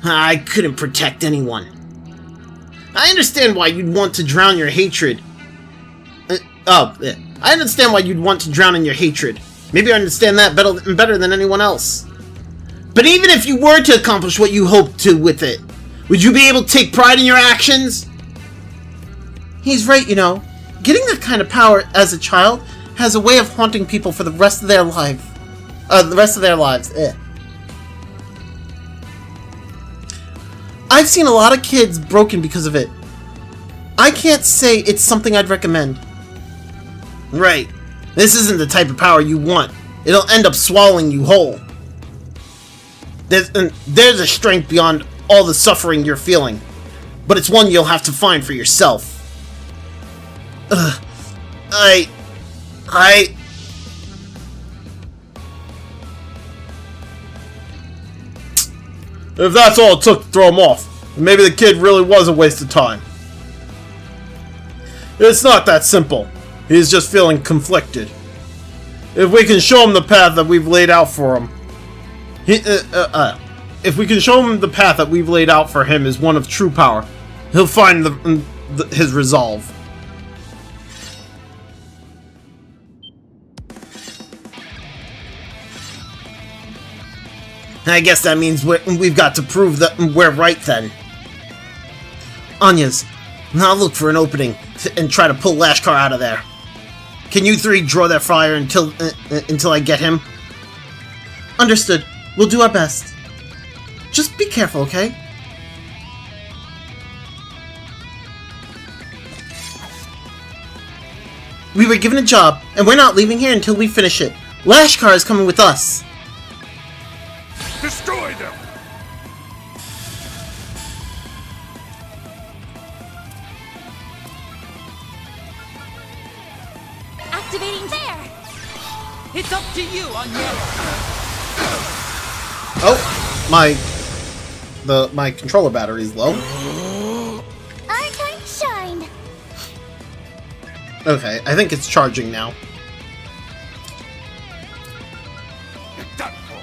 I couldn't protect anyone. I understand why you'd want to drown your hatred. I understand why you'd want to drown in your hatred. Maybe I understand that better than anyone else. But even if you were to accomplish what you hoped to with it, would you be able to take pride in your actions? He's right, you know. Getting that kind of power as a child has a way of haunting people for the rest of their life. I've seen a lot of kids broken because of it. I can't say it's something I'd recommend. Right. This isn't the type of power you want. It'll end up swallowing you whole. There's a strength beyond all the suffering you're feeling. But it's one you'll have to find for yourself. If that's all it took to throw him off, then maybe the kid really was a waste of time. It's not that simple. He's just feeling conflicted. If we can show him the path that we've laid out for him, if we can show him the path that we've laid out for him is one of true power, he'll find his resolve. I guess that means we've got to prove that we're right then. Anya's, I'll look for an opening and try to pull Lashkar out of there. Can you three draw that fire until I get him? Understood. We'll do our best. Just be careful, okay? We were given a job, and we're not leaving here until we finish it. Lashkar is coming with us. Destroy them! Activating there! It's up to you, Anya! Oh, my controller battery's low. Our time to shine! Okay, I think it's charging now.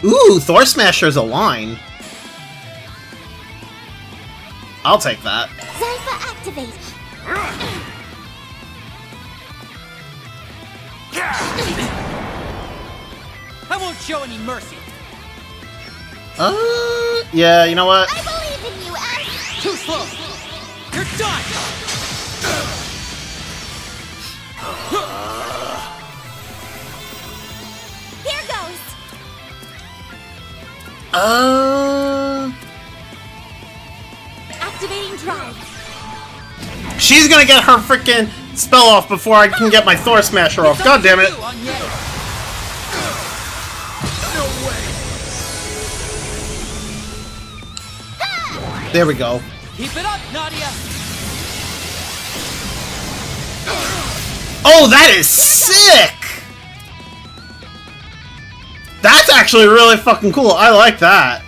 Ooh, Thor Smasher's a line. I'll take that. Zypha activate! I won't show any mercy! Yeah, you know what? I believe in you, Ash! Too slow! You're done! Activating drive. She's gonna get her freaking spell off before I can get my Thor Smasher off. God damn it. There we go. Keep it up, Nadia. Oh, that is sick! That's actually really fucking cool. I like that.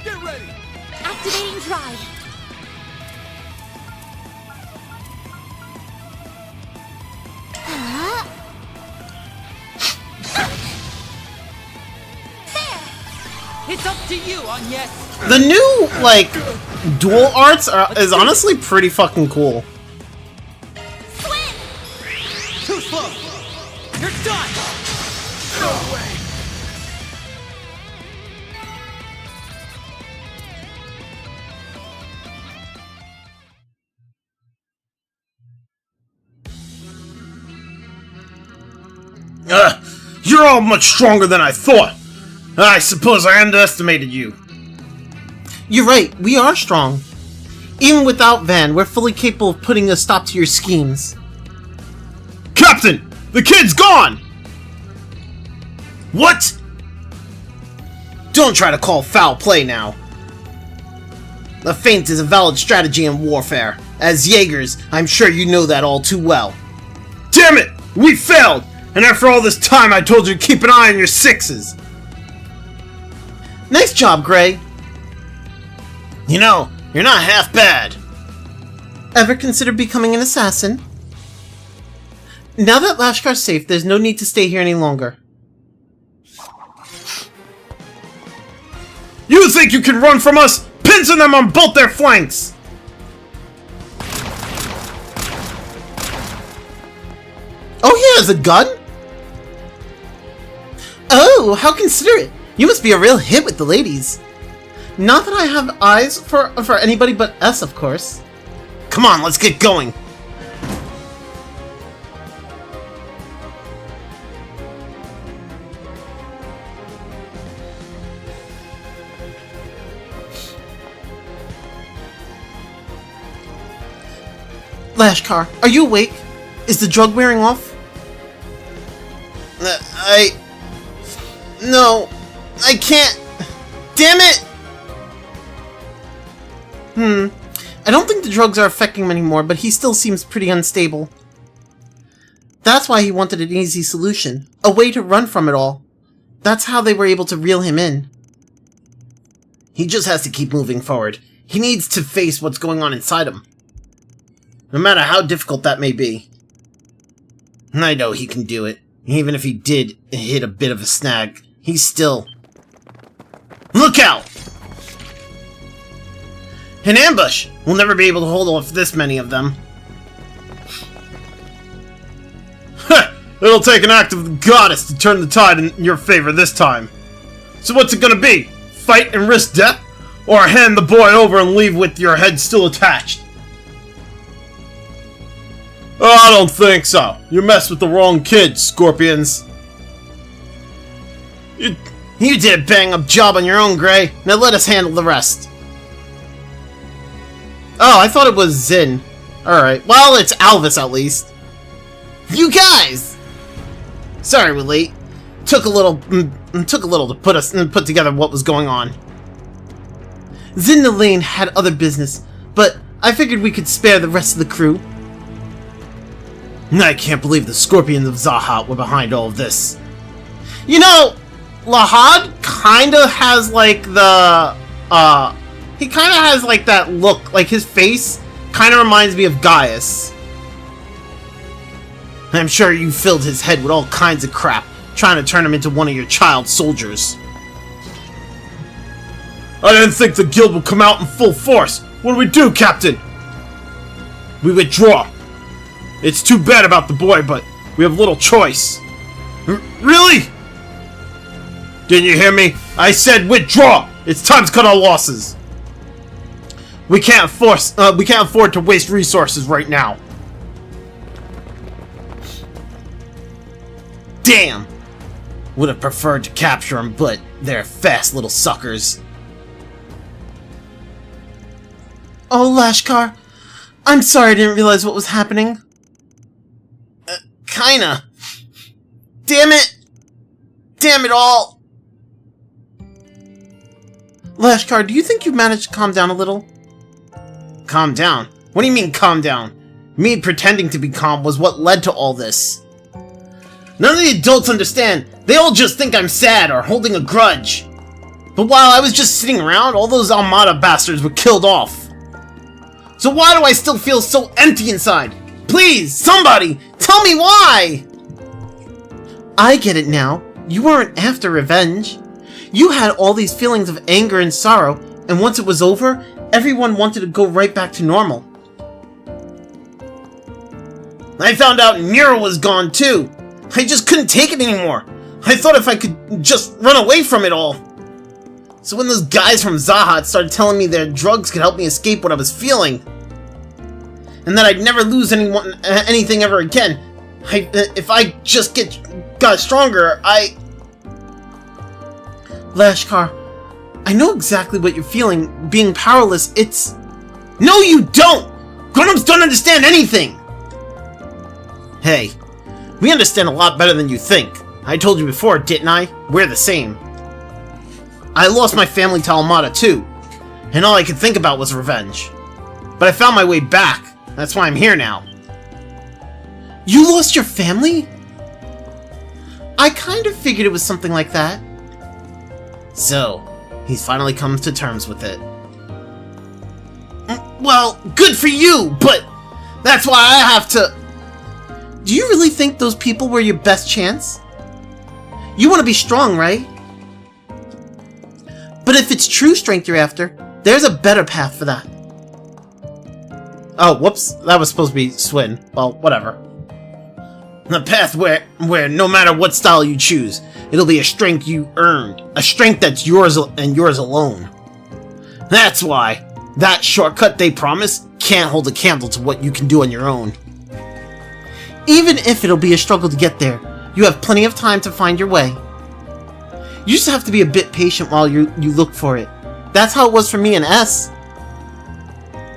Get ready. Activating drive. It's up to you, Agnes. The new, like, dual arts is honestly pretty fucking cool. Swim. Too slow. You're done. No way. You're all much stronger than I thought. I suppose I underestimated you. You're right, we are strong. Even without Van, we're fully capable of putting a stop to your schemes. Captain! The kid's gone! What? Don't try to call foul play now. The feint is a valid strategy in warfare. As Jaegers, I'm sure you know that all too well. Damn it! We failed! And after all this time, I told you to keep an eye on your sixes. Nice job, Gray. You know, you're not half bad. Ever consider becoming an assassin? Now that Lashkar's safe, there's no need to stay here any longer. You think you can run from us? Pincer them on both their flanks! Oh, he has a gun? Oh, how considerate! You must be a real hit with the ladies. Not that I have eyes for anybody but us, of course. Come on, let's get going. Lashkar, are you awake? Is the drug wearing off? No, I can't. Damn it! I don't think the drugs are affecting him anymore, but he still seems pretty unstable. That's why he wanted an easy solution. A way to run from it all. That's how they were able to reel him in. He just has to keep moving forward. He needs to face what's going on inside him. No matter how difficult that may be. I know he can do it. Even if he did hit a bit of a snag, he's still... Look out! An ambush! We'll never be able to hold off this many of them. It'll take an act of the goddess to turn the tide in your favor this time. So what's it gonna be? Fight and risk death? Or hand the boy over and leave with your head still attached? Oh, I don't think so. You messed with the wrong kid, Scorpions. You did a bang-up job on your own, Gray. Now let us handle the rest. Oh, I thought it was Zin. Alright, well, it's Alvis at least. You guys! Sorry we're late. Took a little to put together what was going on. Zin and Elaine had other business, but I figured we could spare the rest of the crew. I can't believe the Scorpions of Zahat were behind all of this. You know, Lahad kinda has like the, he kinda has like that look, like his face kinda reminds me of Gaius. I'm sure you filled his head with all kinds of crap, trying to turn him into one of your child soldiers. I didn't think the guild would come out in full force. What do we do, Captain? We withdraw. It's too bad about the boy, but we have little choice. Really? Didn't you hear me? I said withdraw! It's time to cut our losses. We can't afford to waste resources right now. Damn! Would have preferred to capture him, but They're fast little suckers. Oh, Lashkar. I'm sorry I didn't realize what was happening. Kinda. Damn it! Damn it all! Lashkar, do you think you've managed to calm down a little? Calm down? What do you mean, calm down? Me pretending to be calm was what led to all this. None of the adults understand. They all just think I'm sad or holding a grudge. But while I was just sitting around, all those Almada bastards were killed off. So why do I still feel so empty inside? Please, somebody, tell me why! I get it now. You weren't after revenge. You had all these feelings of anger and sorrow, and once it was over, everyone wanted to go right back to normal. I found out Nero was gone too. I just couldn't take it anymore. I thought if I could just run away from it all. So when those guys from Zahat started telling me their drugs could help me escape what I was feeling, and that I'd never lose anything ever again, if I just got stronger, Lashkar, I know exactly what you're feeling. Being powerless, it's... No, you don't! Grown-ups don't understand anything! Hey, we understand a lot better than you think. I told you before, didn't I? We're the same. I lost my family to Almada too, and all I could think about was revenge. But I found my way back. That's why I'm here now. You lost your family? I kind of figured it was something like that. So, he's finally come to terms with it. Well, good for you, but that's why I have to... Do you really think those people were your best chance? You want to be strong, right? But if it's true strength you're after, there's a better path for that. Oh, whoops. That was supposed to be Swin. Well, whatever. The path where no matter what style you choose, it'll be a strength you earned. A strength that's yours and yours alone. That's why that shortcut they promise can't hold a candle to what you can do on your own. Even if it'll be a struggle to get there, you have plenty of time to find your way. You just have to be a bit patient while you look for it. That's how it was for me and S.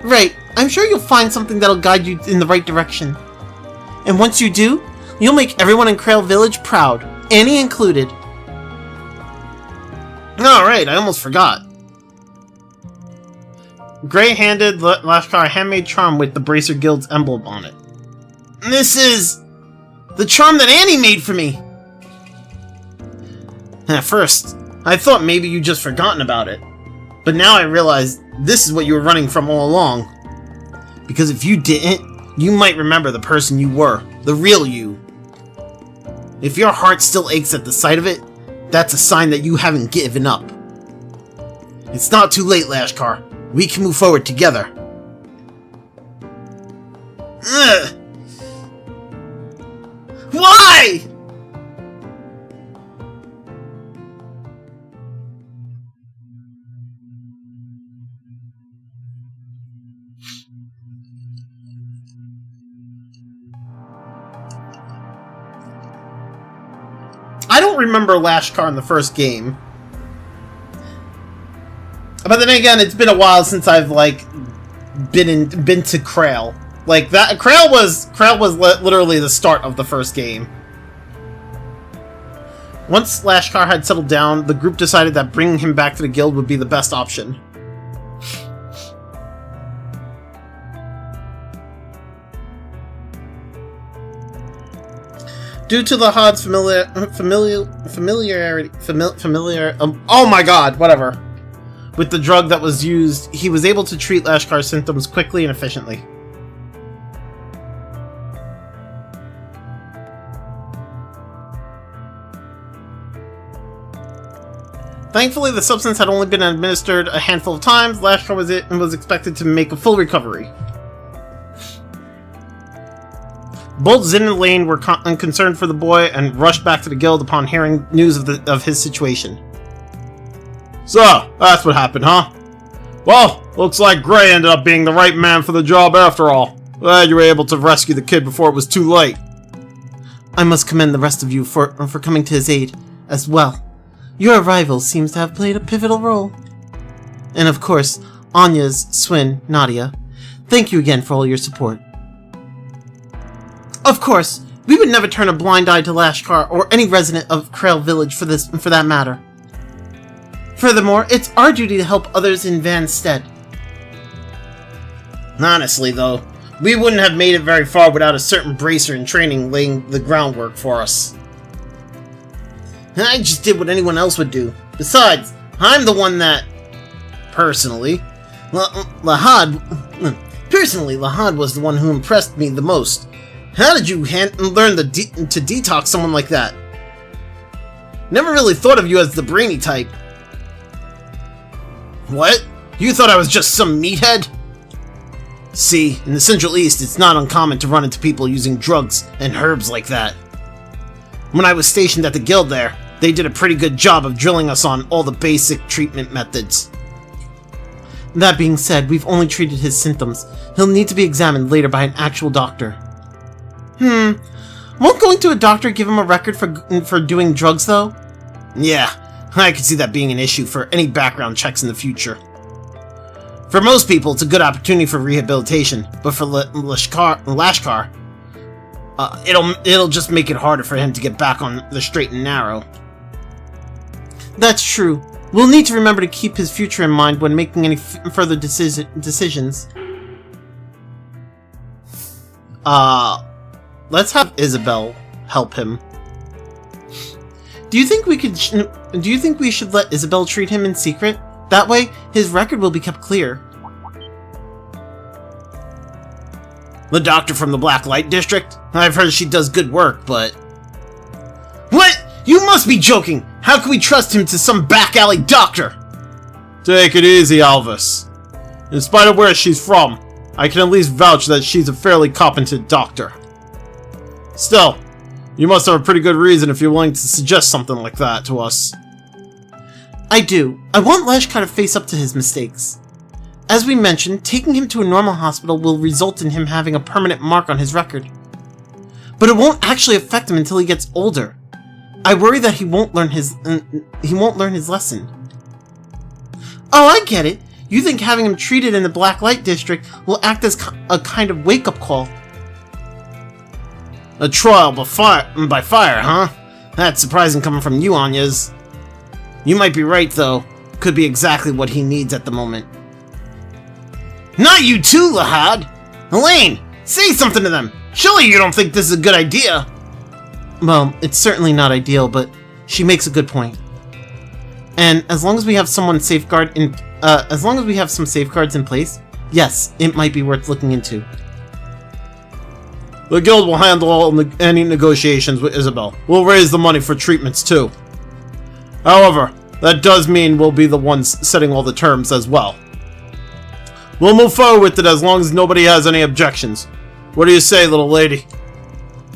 Right, I'm sure you'll find something that'll guide you in the right direction. And once you do, you'll make everyone in Krail Village proud, Annie included. Alright, I almost forgot. Gray-handed Lashkar handmade charm with the Bracer Guild's emblem on it. This is... the charm that Annie made for me! At first, I thought maybe you'd just forgotten about it. But now I realize this is what you were running from all along. Because if you didn't, you might remember the person you were. The real you. If your heart still aches at the sight of it, that's a sign that you haven't given up. It's not too late, Lashkar. We can move forward together. Ugh. Why? I don't remember Lashkar in the first game. But then again, it's been a while since I've like been to Krail. Like that, Krail was literally the start of the first game. Once Lashkar had settled down, the group decided that bringing him back to the guild would be the best option. Due to the Hod's oh my god, whatever. With the drug that was used, he was able to treat Lashkar's symptoms quickly and efficiently. Thankfully, the substance had only been administered a handful of times. Lashkar was expected to make a full recovery. Both Zin and Lane were concerned for the boy and rushed back to the guild upon hearing news of his situation. So, that's what happened, huh? Well, looks like Gray ended up being the right man for the job after all. Glad you were able to rescue the kid before it was too late. I must commend the rest of you for coming to his aid as well. Your arrival seems to have played a pivotal role. And of course, Anya's Swin, Nadia. Thank you again for all your support. Of course, we would never turn a blind eye to Lashkar or any resident of Krail Village for that matter. Furthermore, it's our duty to help others in Van's stead. Honestly, though, we wouldn't have made it very far without a certain bracer in training laying the groundwork for us. I just did what anyone else would do. Besides, I'm the one that... Personally, Lahad was the one who impressed me the most. How did you learn to detox someone like that? Never really thought of you as the brainy type. What? You thought I was just some meathead? See, in the Central East, it's not uncommon to run into people using drugs and herbs like that. When I was stationed at the guild there, they did a pretty good job of drilling us on all the basic treatment methods. That being said, we've only treated his symptoms. He'll need to be examined later by an actual doctor. Won't going to a doctor give him a record for doing drugs, though? Yeah, I could see that being an issue for any background checks in the future. For most people, it's a good opportunity for rehabilitation, but for Lashkar, it'll just make it harder for him to get back on the straight and narrow. That's true. We'll need to remember to keep his future in mind when making any further decisions. Let's have Isabel help him. Do you think we should let Isabel treat him in secret? That way, his record will be kept clear. The doctor from the Black Light District? I've heard she does good work, but... What? You must be joking! How can we trust him to some back alley doctor? Take it easy, Alvis. In spite of where she's from, I can at least vouch that she's a fairly competent doctor. Still, you must have a pretty good reason if you're willing to suggest something like that to us. I do. I want Lashkar to face up to his mistakes. As we mentioned, taking him to a normal hospital will result in him having a permanent mark on his record. But it won't actually affect him until he gets older. I worry that he won't learn his lesson. Oh, I get it. You think having him treated in the Black Light District will act as a kind of wake-up call. A trial by fire, huh? That's surprising coming from you, Agnes. You might be right, though. Could be exactly what he needs at the moment. Not you too, Lahad! Elaine, say something to them! Surely you don't think this is a good idea! Well, it's certainly not ideal, but she makes a good point. And as long as we have some safeguards in place, yes, it might be worth looking into. The guild will handle any negotiations with Isabel. We'll raise the money for treatments too. However, that does mean we'll be the ones setting all the terms as well. We'll move forward with it as long as nobody has any objections. What do you say, little lady?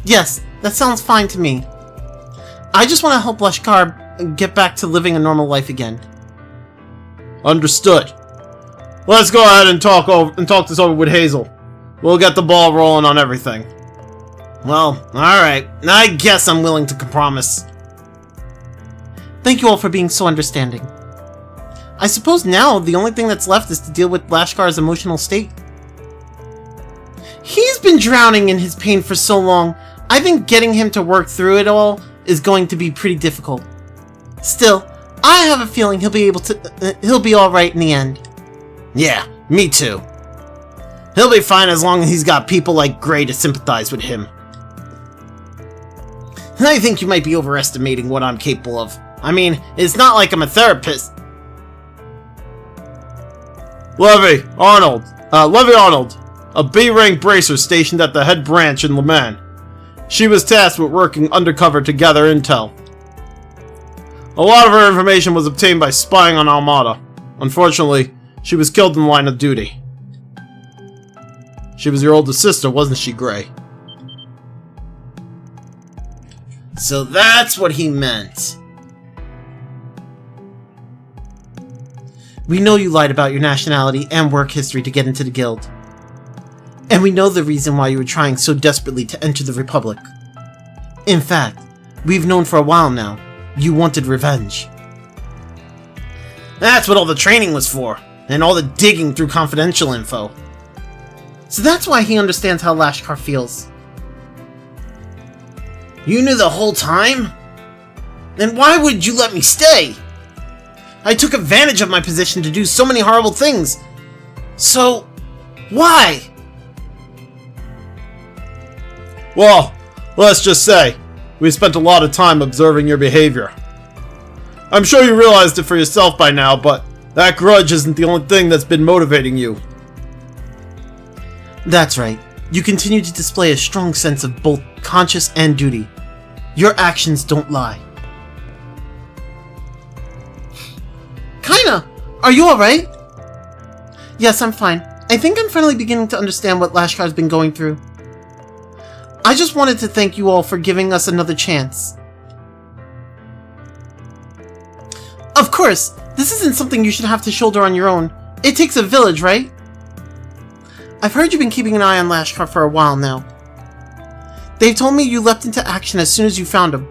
Yes, that sounds fine to me. I just want to help Lashkar get back to living a normal life again. Understood. Let's go ahead and talk this over with Hazel. We'll get the ball rolling on everything. Well, alright. I guess I'm willing to compromise. Thank you all for being so understanding. I suppose now the only thing that's left is to deal with Lashkar's emotional state. He's been drowning in his pain for so long. I think getting him to work through it all is going to be pretty difficult. Still, I have a feeling he'll be alright in the end. Yeah, me too. He'll be fine as long as he's got people like Gray to sympathize with him. I think you might be overestimating what I'm capable of. I mean, it's not like I'm a therapist. Levy Arnold, a B-rank bracer stationed at the head branch in Le Mans. She was tasked with working undercover to gather intel. A lot of her information was obtained by spying on Almada. Unfortunately, she was killed in the line of duty. She was your older sister, wasn't she, Gray? So that's what he meant. We know you lied about your nationality and work history to get into the guild. And we know the reason why you were trying so desperately to enter the Republic. In fact, we've known for a while now, you wanted revenge. That's what all the training was for, and all the digging through confidential info. So that's why he understands how Lashkar feels. You knew the whole time? Then why would you let me stay? I took advantage of my position to do so many horrible things. So, why? Well, let's just say, we spent a lot of time observing your behavior. I'm sure you realized it for yourself by now, but that grudge isn't the only thing that's been motivating you. That's right. You continue to display a strong sense of both conscience and duty. Your actions don't lie. Kinda! Are you alright? Yes, I'm fine. I think I'm finally beginning to understand what Lashkar's been going through. I just wanted to thank you all for giving us another chance. Of course, this isn't something you should have to shoulder on your own. It takes a village, right? I've heard you've been keeping an eye on Lashkar for a while now. They've told me you leapt into action as soon as you found him.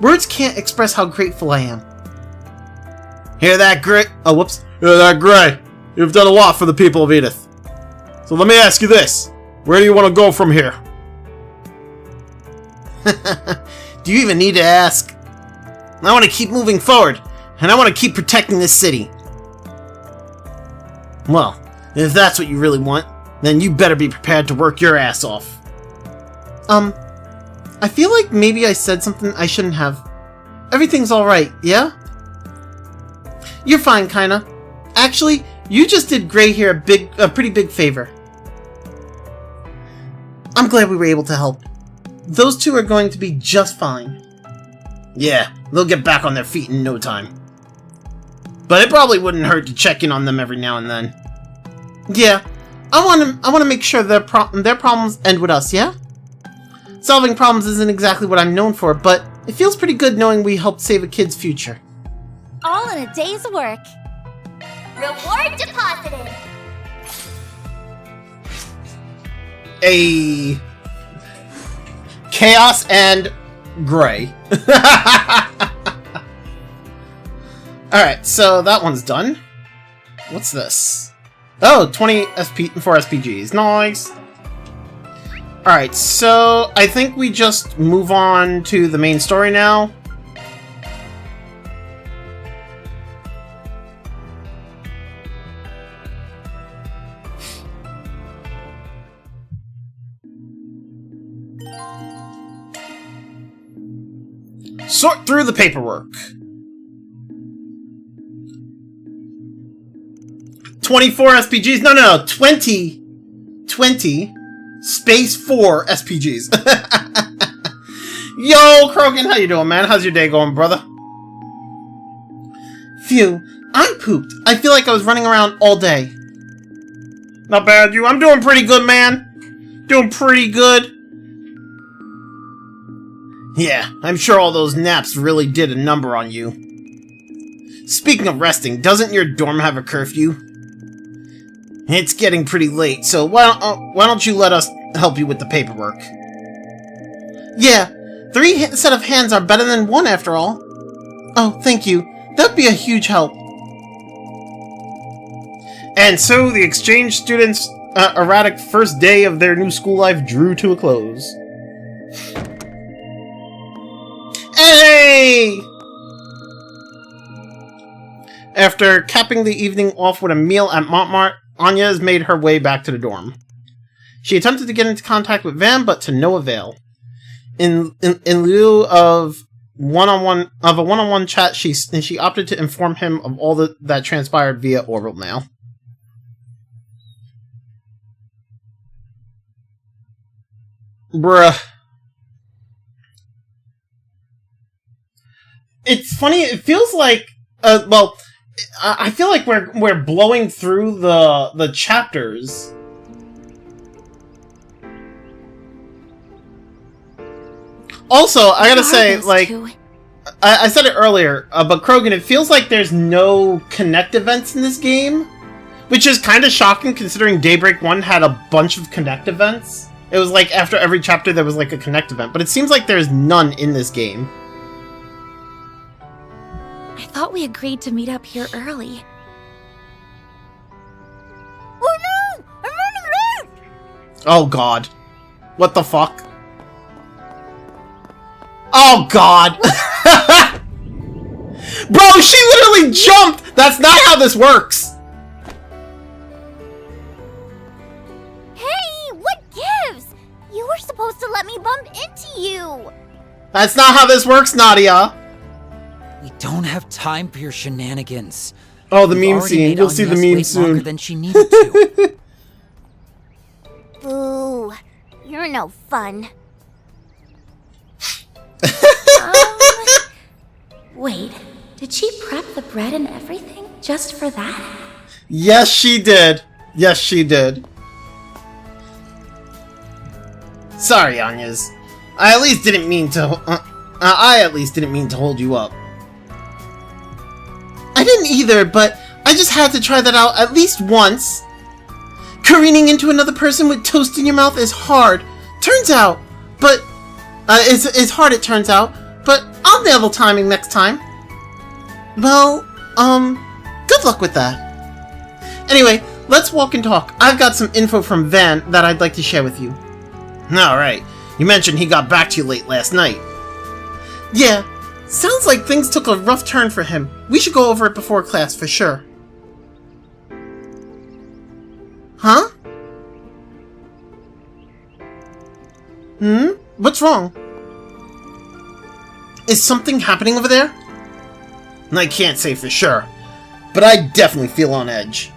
Words can't express how grateful I am. Hear that, Gray? Oh, whoops. Hear that, Gray? You've done a lot for the people of Edith. So let me ask you this. Where do you want to go from here? Do you even need to ask? I want to keep moving forward, and I want to keep protecting this city. Well, if that's what you really want, then you better be prepared to work your ass off. I feel like maybe I said something I shouldn't have. Everything's alright, yeah? You're fine, kinda. Actually, you just did Gray here a pretty big favor. I'm glad we were able to help. Those two are going to be just fine. Yeah, they'll get back on their feet in no time. But it probably wouldn't hurt to check in on them every now and then. Yeah, I want to make sure their problems end with us, yeah? Solving problems isn't exactly what I'm known for, but it feels pretty good knowing we helped save a kid's future. All in a day's work. Reward deposited. A Chaos and Gray. Alright, so that one's done. What's this? Oh, 20 SP for SPGs. Nice. Alright, so I think we just move on to the main story now. Sort through the paperwork. 24 SPGs? No, 20 space 4 SPGs. Yo, Krogan, how you doing, man? How's your day going, brother? Phew, I'm pooped. I feel like I was running around all day. Not bad, you. I'm doing pretty good, man. Doing pretty good. Yeah, I'm sure all those naps really did a number on you. Speaking of resting, doesn't your dorm have a curfew? It's getting pretty late, so why don't you let us help you with the paperwork? Yeah, 3 set of hands are better than 1 after all. Oh, thank you. That'd be a huge help. And so the exchange students' erratic first day of their new school life drew to a close. Hey! After capping the evening off with a meal at Montmartre, Anya has made her way back to the dorm. She attempted to get into contact with Van, but to no avail. In lieu of a one-on-one chat, she opted to inform him of all that transpired via oral mail. Bruh. It's funny. It feels like, I feel like we're blowing through the chapters. Also, I gotta say, like, I said it earlier, but Krogan, it feels like there's no Connect events in this game, which is kind of shocking considering Daybreak 1 had a bunch of Connect events. It was like after every chapter there was like a Connect event, but it seems like there's none in this game. I thought we agreed to meet up here early. Oh no! I'm running late! Oh god. What the fuck? Oh god! Bro, she literally jumped! That's not how this works! Hey, what gives? You were supposed to let me bump into you! That's not how this works, Nadia! We don't have time for your shenanigans. Oh, the We've meme already scene. made You'll see the Agnes meme wait longer soon. than she needed to. Boo. You're no fun. Wait, did she prep the bread and everything just for that? Yes, she did. Yes, she did. Sorry, Agnes. I at least didn't mean to hold you up. I didn't either, but I just had to try that out at least once. Careening into another person with toast in your mouth is hard. Turns out, but it's hard. It turns out, but I'll nail the timing next time. Well, good luck with that. Anyway, let's walk and talk. I've got some info from Van that I'd like to share with you. Alright, you mentioned he got back to you late last night. Yeah, sounds like things took a rough turn for him. We should go over it before class for sure. Huh? What's wrong? Is something happening over there? I can't say for sure, but I definitely feel on edge.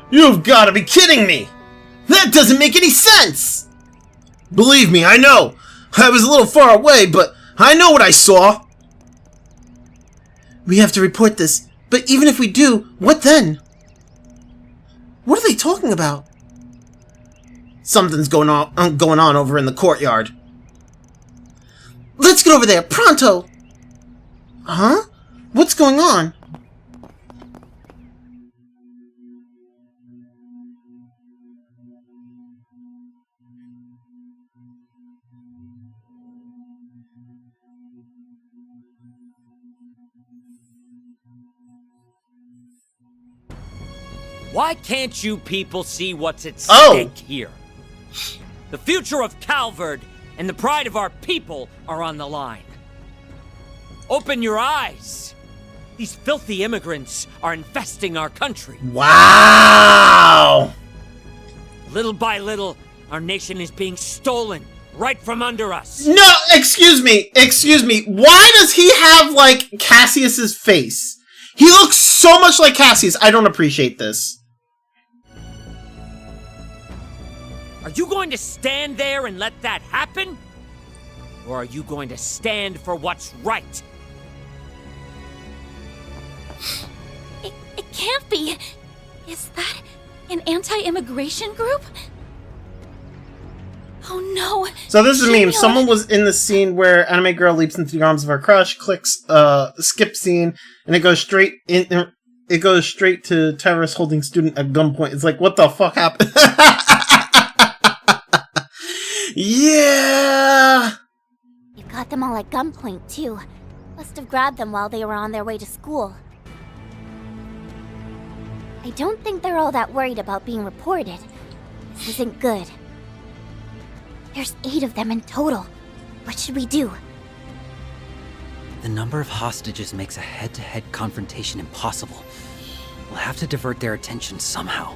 You've got to be kidding me! That doesn't make any sense! Believe me, I know! I was a little far away, but I know what I saw! We have to report this, but even if we do, what then? What are they talking about? Something's going on over in the courtyard. Let's get over there, pronto! Huh? What's going on? Why can't you people see what's at Oh. stake here? The future of Calvard and the pride of our people are on the line. Open your eyes. These filthy immigrants are infesting our country. Wow! Little by little, our nation is being stolen right from under us. No, excuse me. Why does he have, like, Cassius's face? He looks so much like Cassius. I don't appreciate this. Are you going to stand there and let that happen? Or are you going to stand for what's right? It can't be. Is that an anti-immigration group? Oh no. So this is a meme. Genius. Someone was in the scene where anime girl leaps into the arms of her crush, clicks skip scene, and it goes straight in. It goes straight to terrorist holding student at gunpoint. It's like, what the fuck happened? Yeah. You got them all at gunpoint, too. Must have grabbed them while they were on their way to school. I don't think they're all that worried about being reported. This isn't good. There's 8 of them in total. What should we do? The number of hostages makes a head-to-head confrontation impossible. We'll have to divert their attention somehow.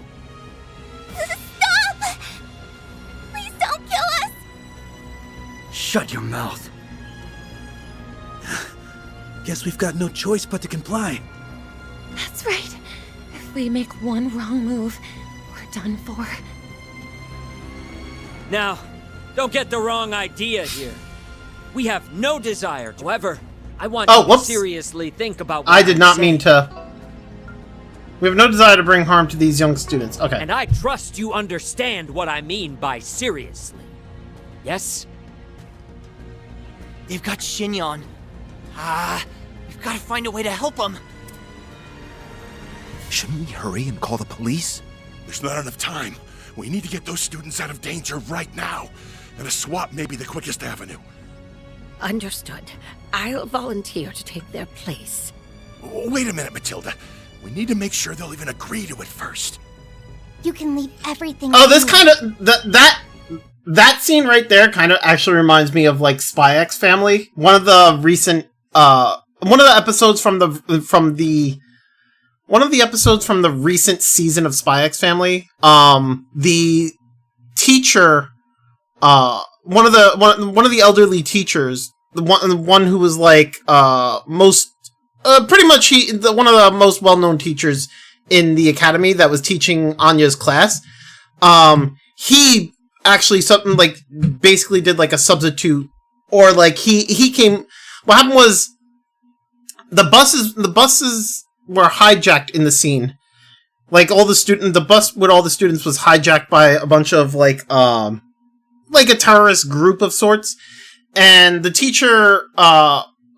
Stop! Please don't kill us! Shut your mouth. Guess we've got no choice but to comply. That's right. If we make one wrong move, we're done for. Now, don't get the wrong idea here. We have no desire to ever. I want you to seriously think about what I did not mean saying. to. We have no desire to bring harm to these young students. Okay. And I trust you understand what I mean by seriously. Yes? They've got Shinyon. We've got to find a way to help them. Shouldn't we hurry and call the police? There's not enough time. We need to get those students out of danger right now, and a swap may be the quickest avenue. Understood. I'll volunteer to take their place. Wait a minute, Matilda. We need to make sure they'll even agree to it first. You can leave everything. Oh, this kind of that scene right there kind of actually reminds me of like Spy X Family. One of the recent one of the episodes from the recent season of Spy X Family. The teacher, one of the elderly teachers, the one who was like pretty much one of the most well-known teachers in the academy that was teaching Anya's class. He actually something like basically did like a substitute, or like he came. What happened was the buses were hijacked in the scene. Like the bus with all the students was hijacked by a bunch of like a terrorist group of sorts, and the teacher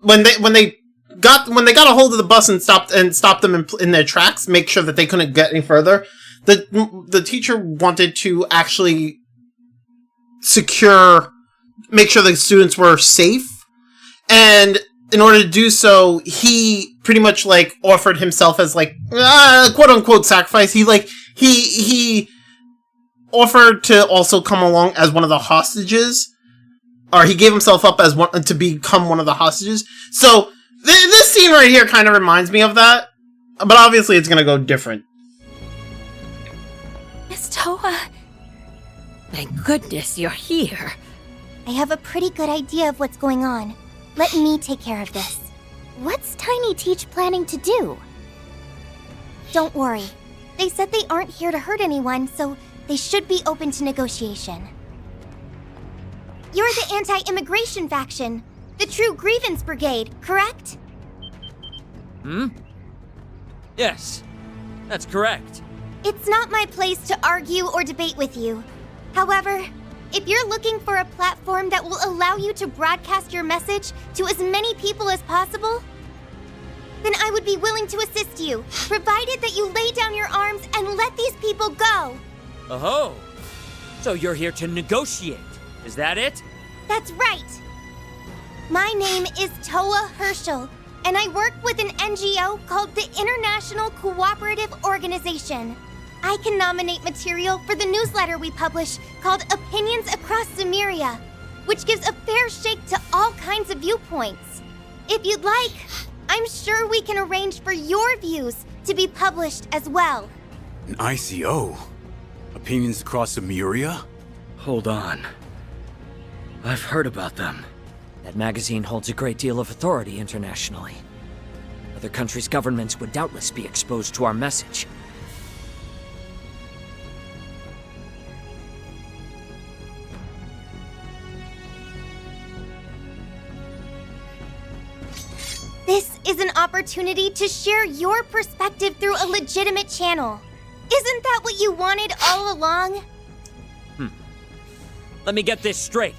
when they got a hold of the bus and stopped them in their tracks, make sure that they couldn't get any further. The teacher wanted to actually make sure the students were safe, and in order to do so, he pretty much like offered himself as like quote unquote sacrifice. He offered to also come along as one of the hostages, or he gave himself up as one to become one of the hostages. So this scene right here kind of reminds me of that, but obviously it's gonna go different. Miss Toa. Thank goodness you're here. I have a pretty good idea of what's going on. Let me take care of this. What's Tiny Teach planning to do? Don't worry. They said they aren't here to hurt anyone, so they should be open to negotiation. You're the anti-immigration faction, the True Grievance Brigade, correct? Yes, that's correct. It's not my place to argue or debate with you. However, if you're looking for a platform that will allow you to broadcast your message to as many people as possible, then I would be willing to assist you, provided that you lay down your arms and let these people go. Oh, so you're here to negotiate, is that it? That's right. My name is Toa Herschel, and I work with an NGO called the International Cooperative Organization. I can nominate material for the newsletter we publish called Opinions Across Zemuria, which gives a fair shake to all kinds of viewpoints. If you'd like, I'm sure we can arrange for your views to be published as well. An ICO? Opinions Across Zemuria? Hold on. I've heard about them. That magazine holds a great deal of authority internationally. Other countries' governments would doubtless be exposed to our message. This is an opportunity to share your perspective through a legitimate channel. Isn't that what you wanted all along? Let me get this straight.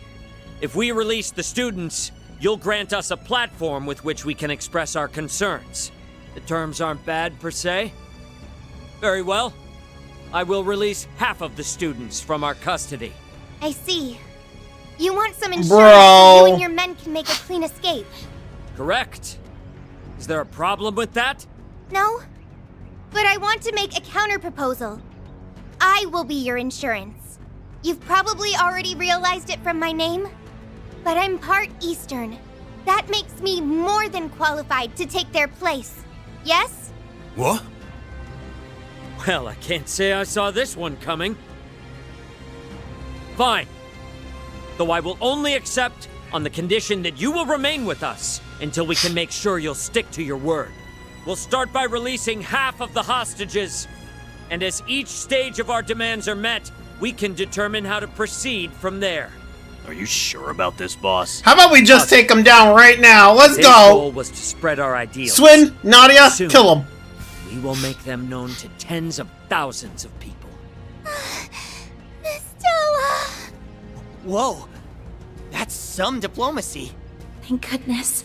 If we release the students, you'll grant us a platform with which we can express our concerns. The terms aren't bad, per se. Very well. I will release half of the students from our custody. I see. You want some insurance Bro. so you and your men can make a clean escape. Correct. Is there a problem with that? No? But I want to make a counter-proposal. I will be your insurance. You've probably already realized it from my name, but I'm part Eastern. That makes me more than qualified to take their place. Yes? What? Well, I can't say I saw this one coming. Fine. Though I will only accept on the condition that you will remain with us until we can make sure you'll stick to your word. We'll start by releasing half of the hostages, and as each stage of our demands are met, we can determine how to proceed from there. Are you sure about this, boss? How about we just take him down right now? Let's His go! goal was to spread our ideals. Swin, Nadia, Soon, kill him. We will make them known to tens of thousands of people. Miss Stella! Whoa, that's some diplomacy. Thank goodness.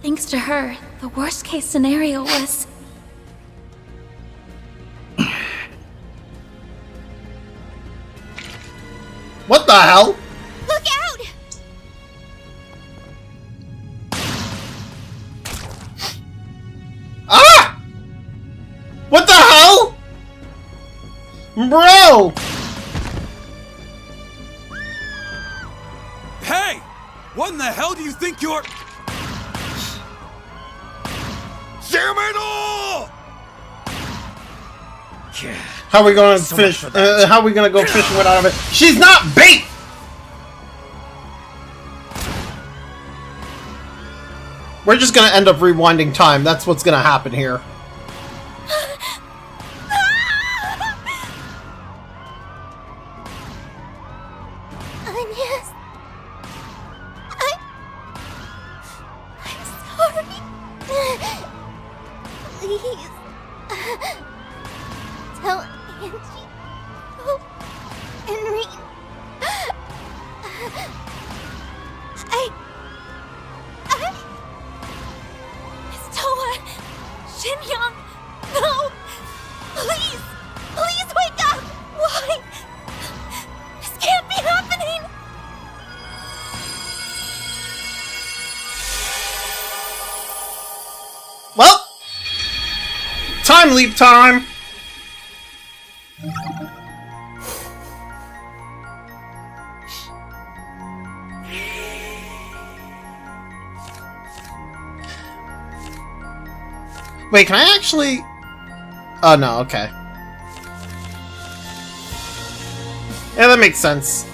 Thanks to her, the worst case scenario was... What the hell? Look out! Ah! What the hell? Bro! Hey! What in the hell do you think you're... Damn it all! How are we gonna fish? How are we gonna go fishing without it? She's not bait! We're just gonna end up rewinding time. That's what's gonna happen here. Agnes. I'm sorry. Please. Tell Angie, Hope, and Rain. Miss Toa, Shinyoung, no! Please! Please wake up! Why? This can't be happening! Well, time leap time. Wait, can I actually... Oh, no, okay. Yeah, that makes sense.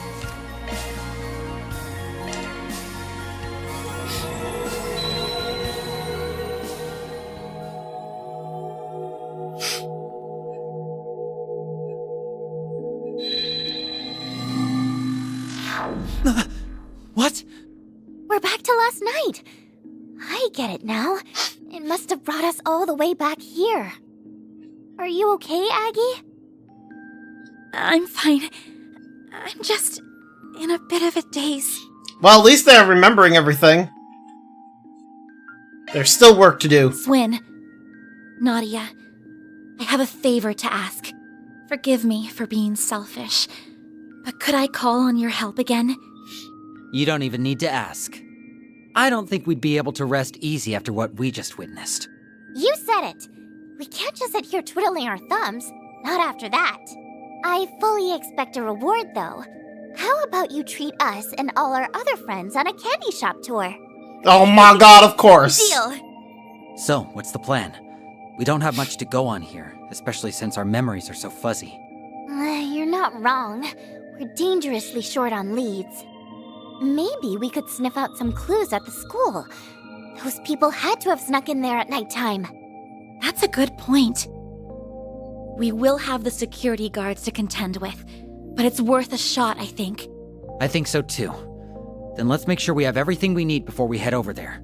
What? We're back to last night. I get it now. It must have brought us all the way back here. Are you okay, Aggie? I'm fine. I'm just in a bit of a daze. Well, at least they're remembering everything. There's still work to do. Swin. Nadia. I have a favor to ask. Forgive me for being selfish, but could I call on your help again? You don't even need to ask. I don't think we'd be able to rest easy after what we just witnessed. You said it. We can't just sit here twiddling our thumbs. Not after that. I fully expect a reward, though. How about you treat us and all our other friends on a candy shop tour? Oh my god, of course! Deal! So, what's the plan? We don't have much to go on here, especially since our memories are so fuzzy. You're not wrong. We're dangerously short on leads. Maybe we could sniff out some clues at the school. Those people had to have snuck in there at nighttime. That's a good point. We will have the security guards to contend with, but it's worth a shot, I think. I think so too. Then let's make sure we have everything we need before we head over there.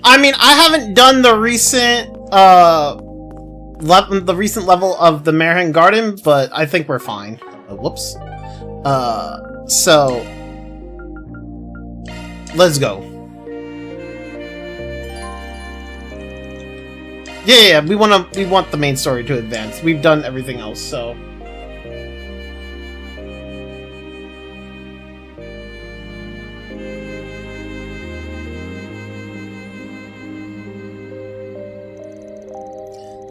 I mean, I haven't done the recent, level of the Merhen Garden, but I think we're fine. Oh, whoops. So... let's go. Yeah, we want the main story to advance. We've done everything else, so...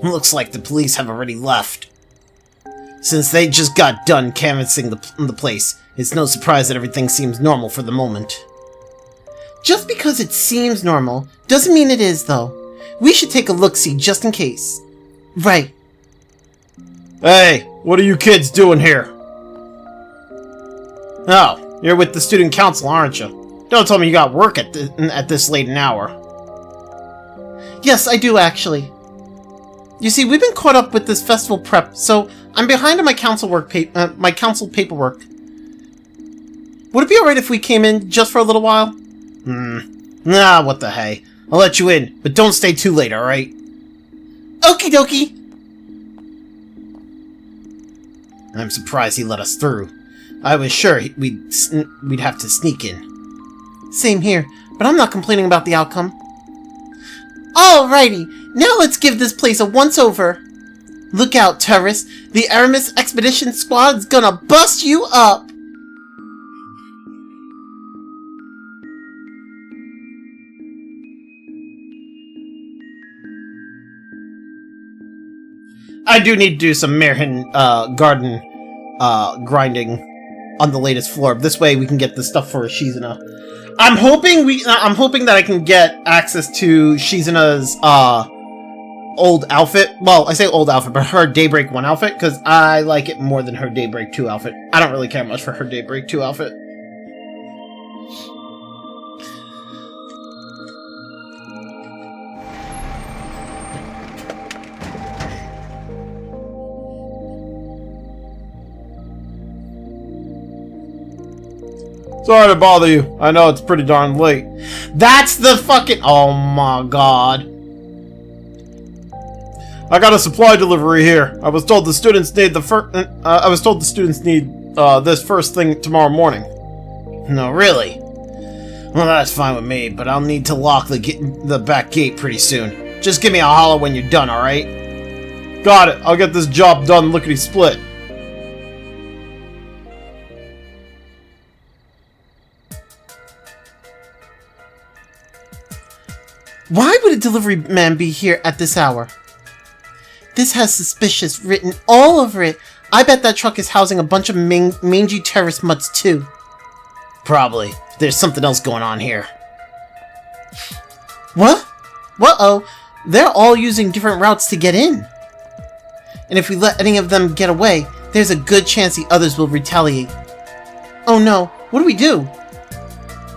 Looks like the police have already left. Since they just got done canvassing the place, it's no surprise that everything seems normal for the moment. Just because it seems normal doesn't mean it is, though. We should take a look-see just in case. Right. Hey, what are you kids doing here? Oh, you're with the student council, aren't you? Don't tell me you got work at this late an hour. Yes, I do, actually. You see, we've been caught up with this festival prep, so I'm behind on my council paperwork. Would it be alright if we came in just for a little while? Nah, what the hey. I'll let you in, but don't stay too late, alright? Okie dokie! I'm surprised he let us through. I was sure we'd have to sneak in. Same here, but I'm not complaining about the outcome. Alrighty, now let's give this place a once-over. Look out, terrorists! The Aramis Expedition Squad's gonna bust you up! I do need to do some Merhin garden grinding on the latest floor. This way we can get the stuff for Shizuna. I'm hoping that I can get access to Shizuna's old outfit. Well, I say old outfit, but her Daybreak 1 outfit, because I like it more than her Daybreak 2 outfit. I don't really care much for her Daybreak 2 outfit. Sorry to bother you. I know it's pretty darn late. That's the fucking... Oh my god. I got a supply delivery here. I was told the students need this first thing tomorrow morning. No, really? Well, that's fine with me, but I'll need to lock the back gate pretty soon. Just give me a holler when you're done, alright? Got it. I'll get this job done lickety-split. Why would a delivery man be here at this hour? This has suspicious written all over it. I bet that truck is housing a bunch of mangy terrorist mutts too. Probably. There's something else going on here. What? Uh-oh. They're all using different routes to get in. And if we let any of them get away, there's a good chance the others will retaliate. Oh no, what do we do?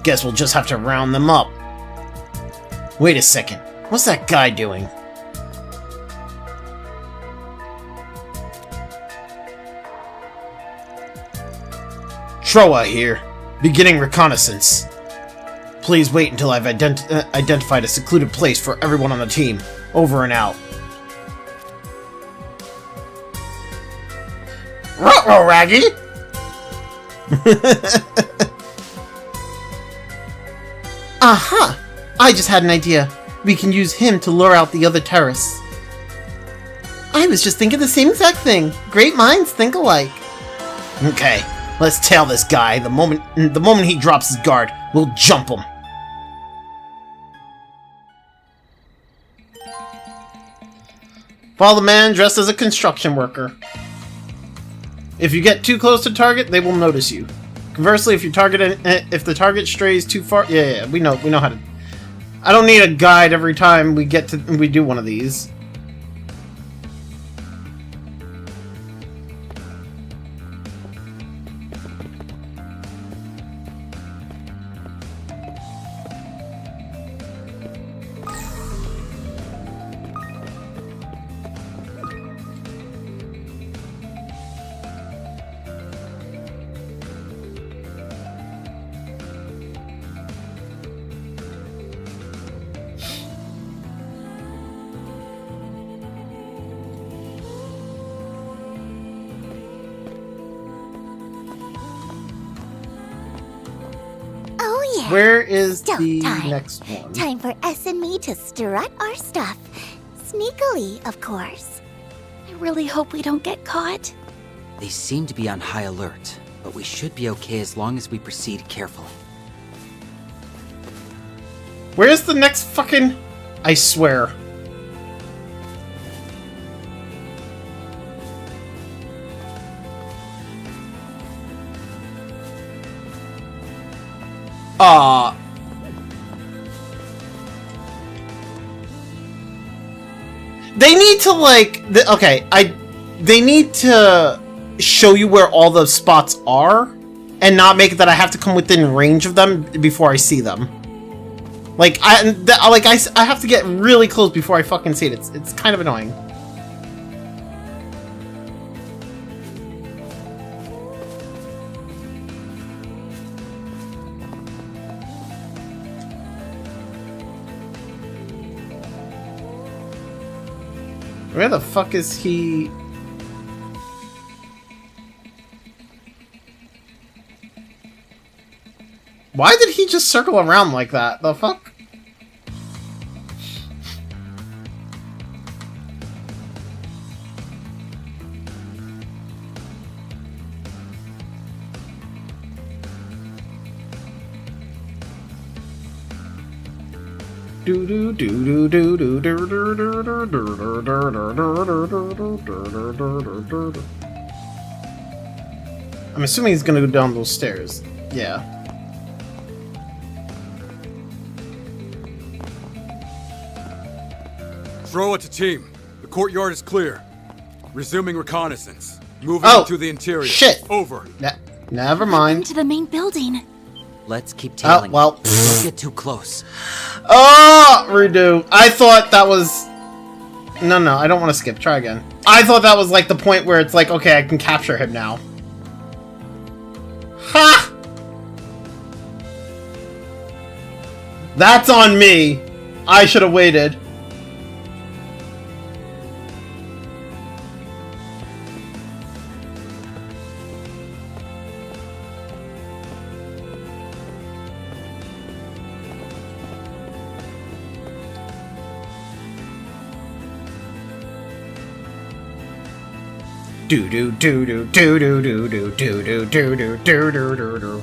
Guess we'll just have to round them up. Wait a second. What's that guy doing? Troa here. Beginning reconnaissance. Please wait until I've identified a secluded place for everyone on the team. Over and out. Ruh-roh, Raggy! Aha! I just had an idea. We can use him to lure out the other terrorists. I was just thinking the same exact thing. Great minds think alike. Okay, let's tail this guy. The moment he drops his guard, we'll jump him. Follow the man dressed as a construction worker. If you get too close to target, they will notice you. Conversely, if the target strays too far, yeah, we know how to. I don't need a guide every time we do one of these. Where is the next one? Time for us and me to strut our stuff. Sneakily, of course. I really hope we don't get caught. They seem to be on high alert, but we should be okay as long as we proceed carefully. Where's the next fucking... I swear. They need to, like... They need to show you where all the spots are, and not make it that I have to come within range of them before I see them. Like, I have to get really close before I fucking see it. It's kind of annoying. Where the fuck is he? Why did he just circle around like that? The fuck? I'm assuming he's gonna go down those stairs. Yeah. Throw it to team. The courtyard is clear. Resuming reconnaissance. Moving to the interior. Shit! Over. Never mind. Into the main building. Let's keep tailing. Well. Don't get too close. Oh! Redo. I thought that was... No, I don't want to skip. Try again. I thought that was like the point where it's like, okay, I can capture him now. Ha! That's on me. I should have waited. Do do do do do do do do do do do do do do do do.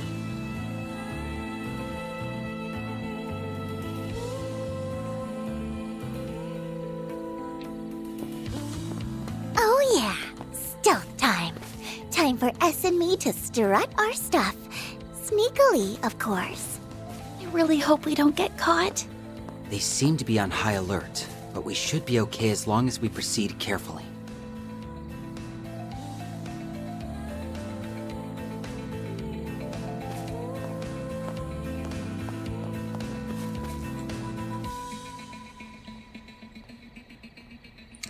Oh yeah, stealth time. Time for S and me to strut our stuff. Sneakily, of course. I really hope we don't get caught. They seem to be on high alert, but we should be okay as long as we proceed carefully.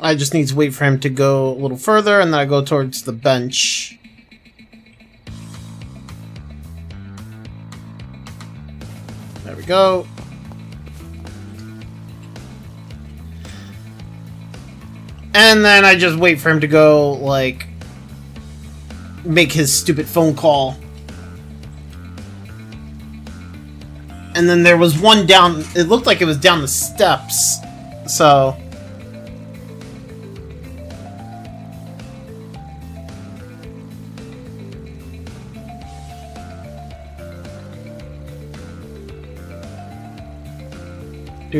I just need to wait for him to go a little further, and then I go towards the bench. There we go. And then I just wait for him to go, like, make his stupid phone call. And then there was one down, it looked like it was down the steps, so... We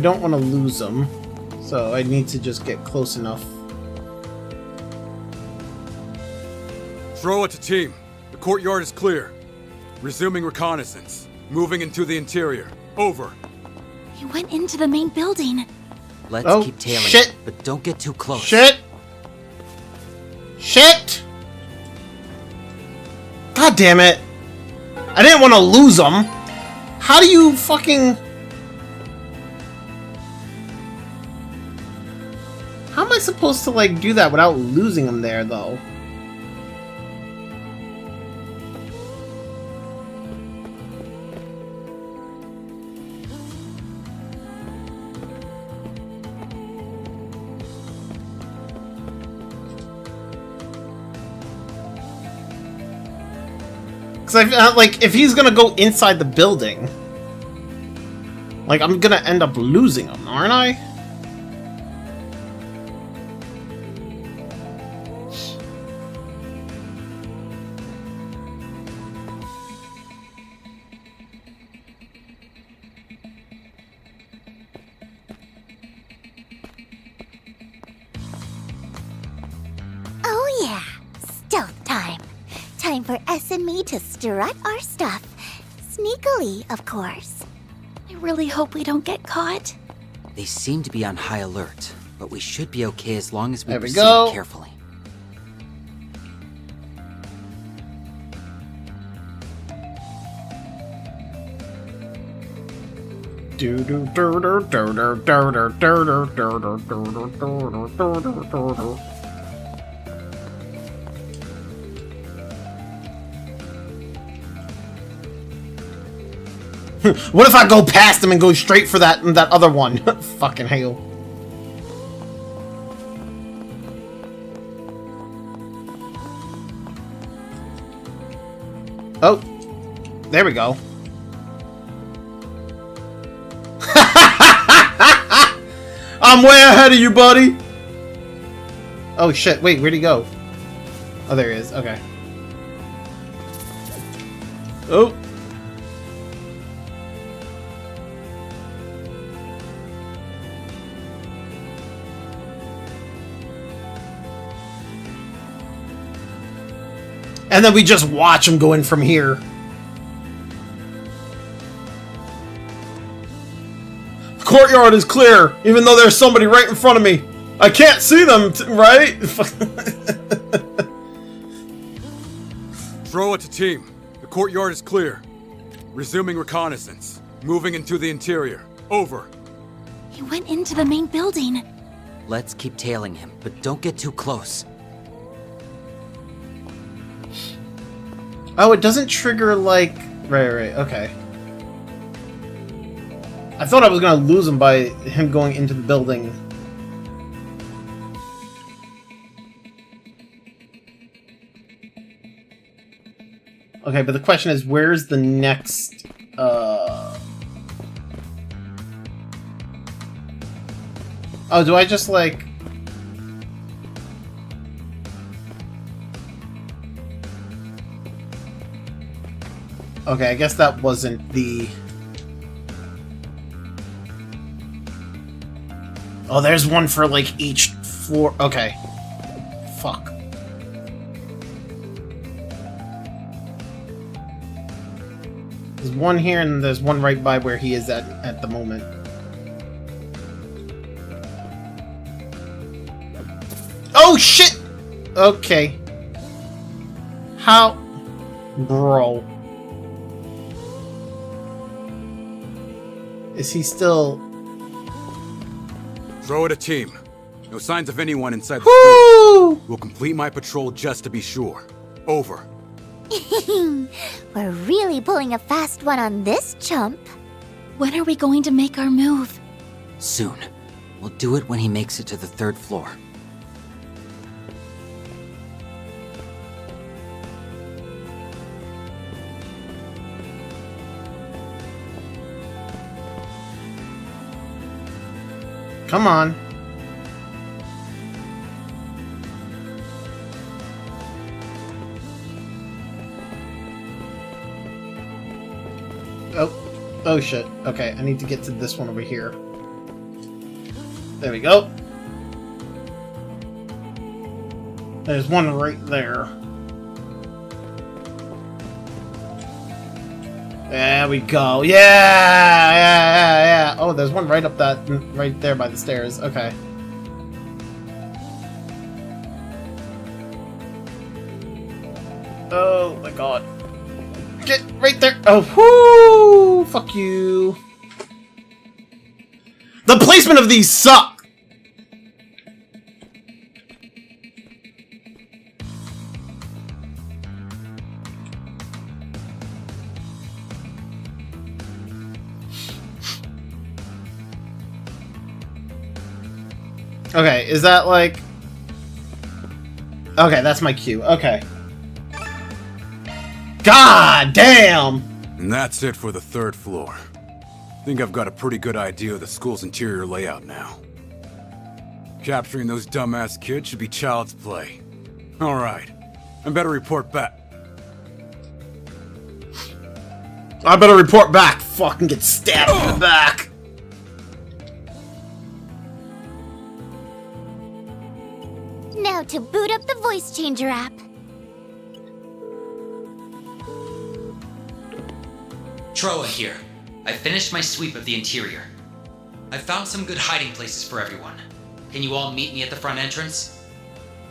don't want to lose them, so I need to just get close enough. Throw it to team. The courtyard is clear. Resuming reconnaissance. Moving into the interior. Over. He went into the main building. Let's keep tailing, shit. But don't get too close. Shit! Shit! God damn it! I didn't want to lose them. How do you fucking... How am I supposed to, like, do that without losing them there, though? Because I like, if he's gonna go inside the building, like, I'm gonna end up losing him, aren't I? Oh yeah, stealth time. Time for S and me to strut our stuff. Sneakily, of course. I really hope we don't get caught. They seem to be on high alert, but we should be okay as long as we There we proceed go. carefully. What if I go past him and go straight for that other one? Fucking hell. Oh, there we go. I'm way ahead of you, buddy! Oh shit, wait, where'd he go? Oh, there he is, okay. Oh. And then we just watch him go in from here. The courtyard is clear, even though there's somebody right in front of me. I can't see them, right? Throw it to team. The courtyard is clear. Resuming reconnaissance. Moving into the interior. Over. He went into the main building. Let's keep tailing him, but don't get too close. Oh, it doesn't trigger like... Right, okay. I thought I was gonna lose him by him going into the building. Okay, but the question is, where's the next... Oh, do I just, like... Okay, I guess that wasn't the... Oh, there's one for, like, each floor. Okay. Fuck. There's one here, and there's one right by where he is at the moment. Oh, shit! Okay. How? Bro. Is he still... Throw it a team. No signs of anyone inside the Woo! school. We'll complete my patrol just to be sure. Over. We're really pulling a fast one on this chump. When are we going to make our move? Soon. We'll do it when he makes it to the 3rd floor. Come on. Oh shit. Okay, I need to get to this one over here. There we go. There's one right there. There we go. Yeah. Oh, there's one right up right there by the stairs. Okay. Oh my god. Get right there. Oh, whoo! Fuck you. The placement of these suck. Okay, is that like... Okay, that's my cue. Okay. God damn! And that's it for the 3rd floor. Think I've got a pretty good idea of the school's interior layout now. Capturing those dumbass kids should be child's play. Alright, I better report back. I better report back. Fucking get stabbed in the back. Now to boot up the voice changer app. Troa here. I finished my sweep of the interior. I found some good hiding places for everyone. Can you all meet me at the front entrance?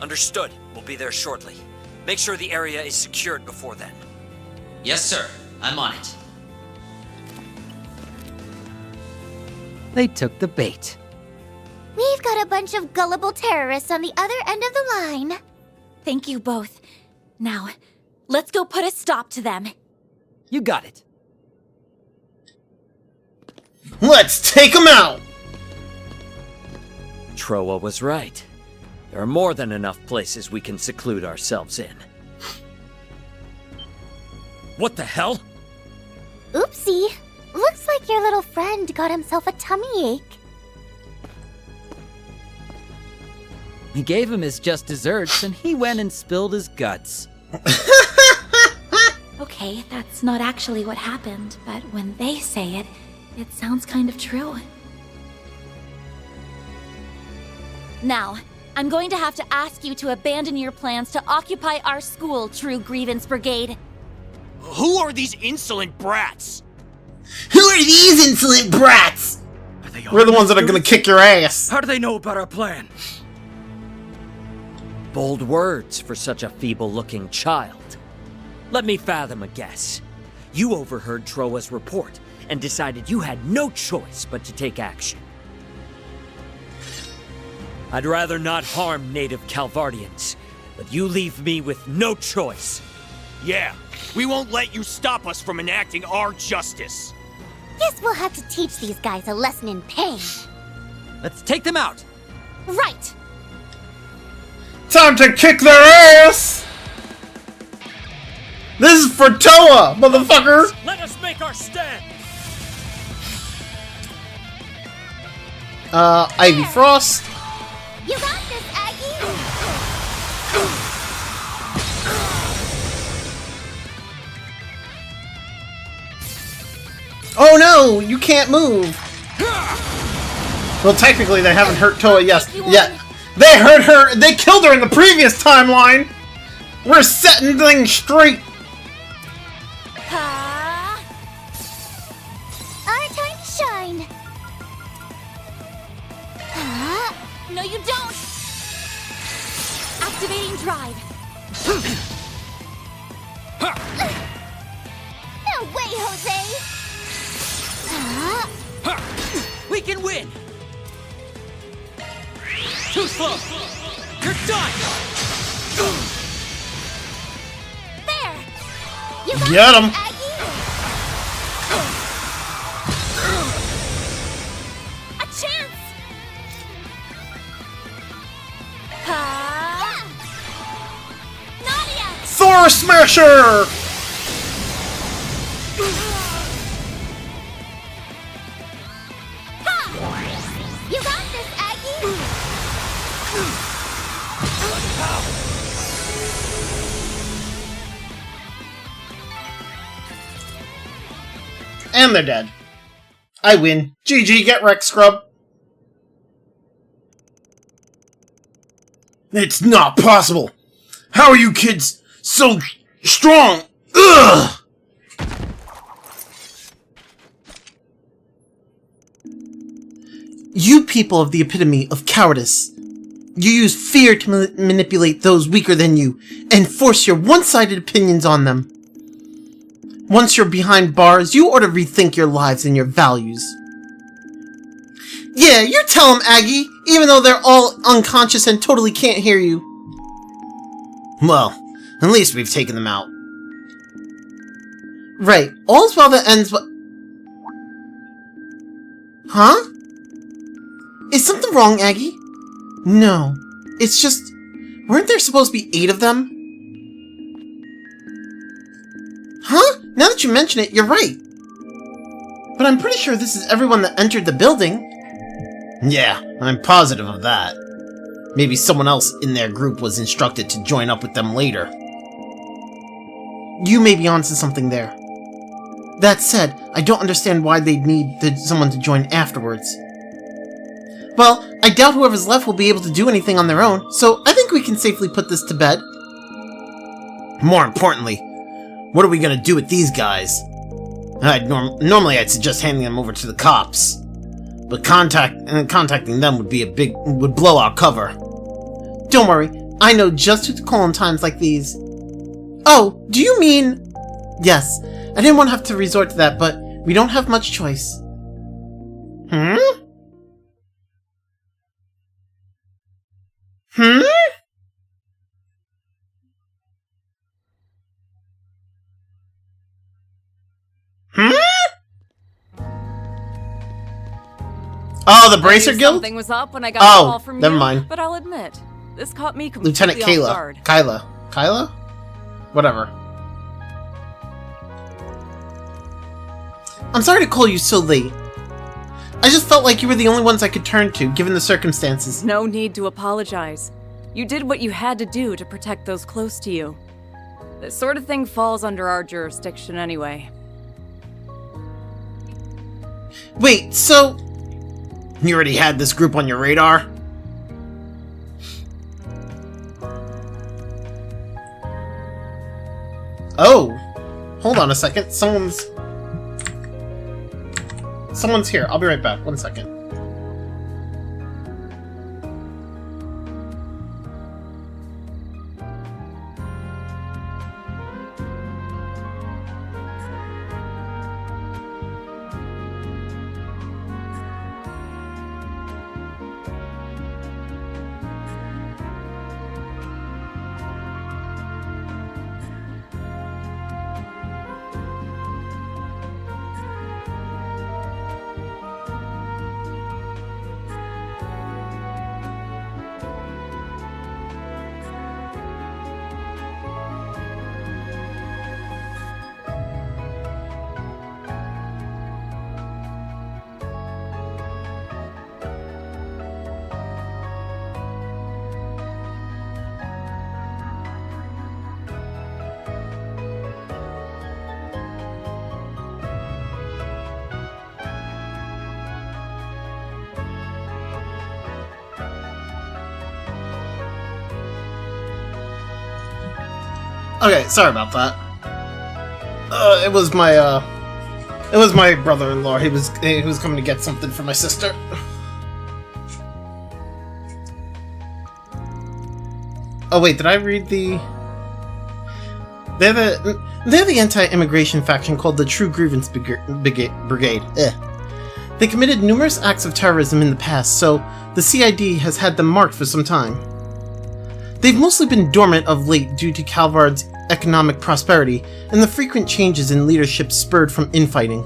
Understood. We'll be there shortly. Make sure the area is secured before then. Yes, sir. I'm on it. They took the bait. We've got a bunch of gullible terrorists on the other end of the line. Thank you both. Now, let's go put a stop to them. You got it. Let's take them out! Troa was right. There are more than enough places we can seclude ourselves in. What the hell? Oopsie. Looks like your little friend got himself a tummy ache. We gave him his just desserts, and he went and spilled his guts. Okay, that's not actually what happened, but when they say it, it sounds kind of true. Now, I'm going to have to ask you to abandon your plans to occupy our school, True Grievance Brigade. Who are these insolent brats? Who are these insolent brats? We're the ones that are gonna kick your ass. How do they know about our plan? Bold words for such a feeble-looking child. Let me fathom a guess. You overheard Troa's report and decided you had no choice but to take action. I'd rather not harm native Calvardians, but you leave me with no choice. Yeah, we won't let you stop us from enacting our justice. Guess we'll have to teach these guys a lesson in pain. Let's take them out. Right! Time to kick their ass! This is for Toa, motherfucker! Let us make our stand! Ivy Frost. You got this, Aggie! Oh no, you can't move! Well, technically they haven't hurt Toa yet. They hurt her! They killed her in the previous timeline! We're setting things straight! Our time to shine! No, you don't! Activating drive. No way, Jose! We can win! Too slow! You're done! There! You got Get him! this, Aggie! A chance! Nadia! Thor Smasher! You got this, Aggie! And they're dead. I win. GG, get wrecked, scrub. It's not possible! How are you kids so strong? Ugh! You people of the epitome of cowardice. You use fear to manipulate those weaker than you, and force your one-sided opinions on them. Once you're behind bars, you ought to rethink your lives and your values. Yeah, you tell them, Aggie, even though they're all unconscious and totally can't hear you. Well, at least we've taken them out. Right, all's well that ends well. Huh? Is something wrong, Aggie? No, it's just... Weren't there supposed to be 8 of them? Huh? Now that you mention it, you're right. But I'm pretty sure this is everyone that entered the building. Yeah, I'm positive of that. Maybe someone else in their group was instructed to join up with them later. You may be onto something there. That said, I don't understand why they'd need someone to join afterwards. Well, I doubt whoever's left will be able to do anything on their own, so I think we can safely put this to bed. More importantly, what are we gonna do with these guys? Normally I'd suggest handing them over to the cops, but contacting them would blow our cover. Don't worry, I know just who to call in times like these. Oh, do you mean... Yes, I didn't want to have to resort to that, but we don't have much choice. Hmm? Hmm? Hmm? Oh, the Bracer Guild? Something was up when I got a call from never you, mind. but I'll admit, this caught me completely Lieutenant off guard. Kyla? Whatever. I'm sorry to call you so late. I just felt like you were the only ones I could turn to, given the circumstances. No need to apologize. You did what you had to do to protect those close to you. This sort of thing falls under our jurisdiction anyway. Wait, so... You already had this group on your radar? Oh! Hold on a second, someone's here. I'll be right back. 1 second. Okay, sorry about that. It was my brother-in-law. He was coming to get something for my sister. Oh wait, did I read the... They're the anti-immigration faction called the True Grievance Brigade. They committed numerous acts of terrorism in the past, so the CID has had them marked for some time. They've mostly been dormant of late due to Calvard's economic prosperity and the frequent changes in leadership spurred from infighting.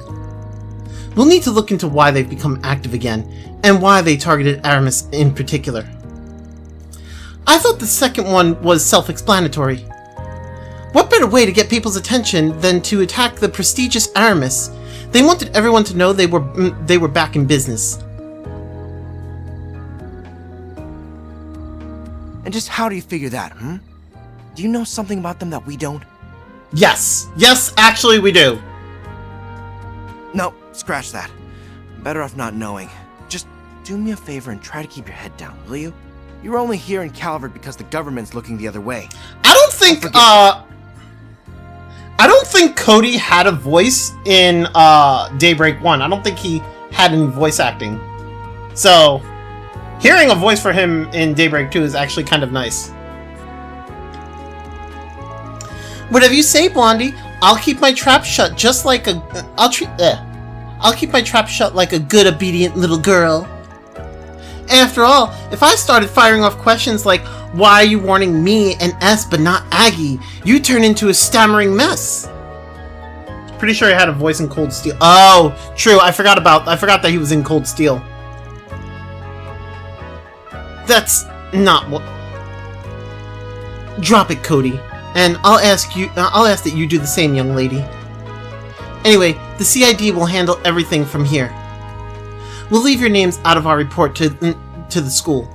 We'll need to look into why they've become active again, and why they targeted Aramis in particular. I thought the second one was self-explanatory. What better way to get people's attention than to attack the prestigious Aramis? They wanted everyone to know they were back in business. And just how do you figure that, Do you know something about them that we don't? Yes. Yes, actually we do. No, scratch that. Better off not knowing. Just do me a favor and try to keep your head down, will you? You're only here in Calvard because the government's looking the other way. I don't think Cody had a voice in Daybreak 1. I don't think he had any voice acting. So, hearing a voice for him in Daybreak 2 is actually kind of nice. Whatever you say, Blondie. I'll keep my trap shut just like a... I'll keep my trap shut like a good, obedient little girl. After all, if I started firing off questions like, why are you warning me and S but not Aggie, you turn into a stammering mess. Pretty sure he had a voice in Cold Steel. Oh, true. I forgot that he was in Cold Steel. That's not what... Drop it, Cody. And I'll ask that you do the same, young lady. Anyway, the CID will handle everything from here. We'll leave your names out of our report to the school.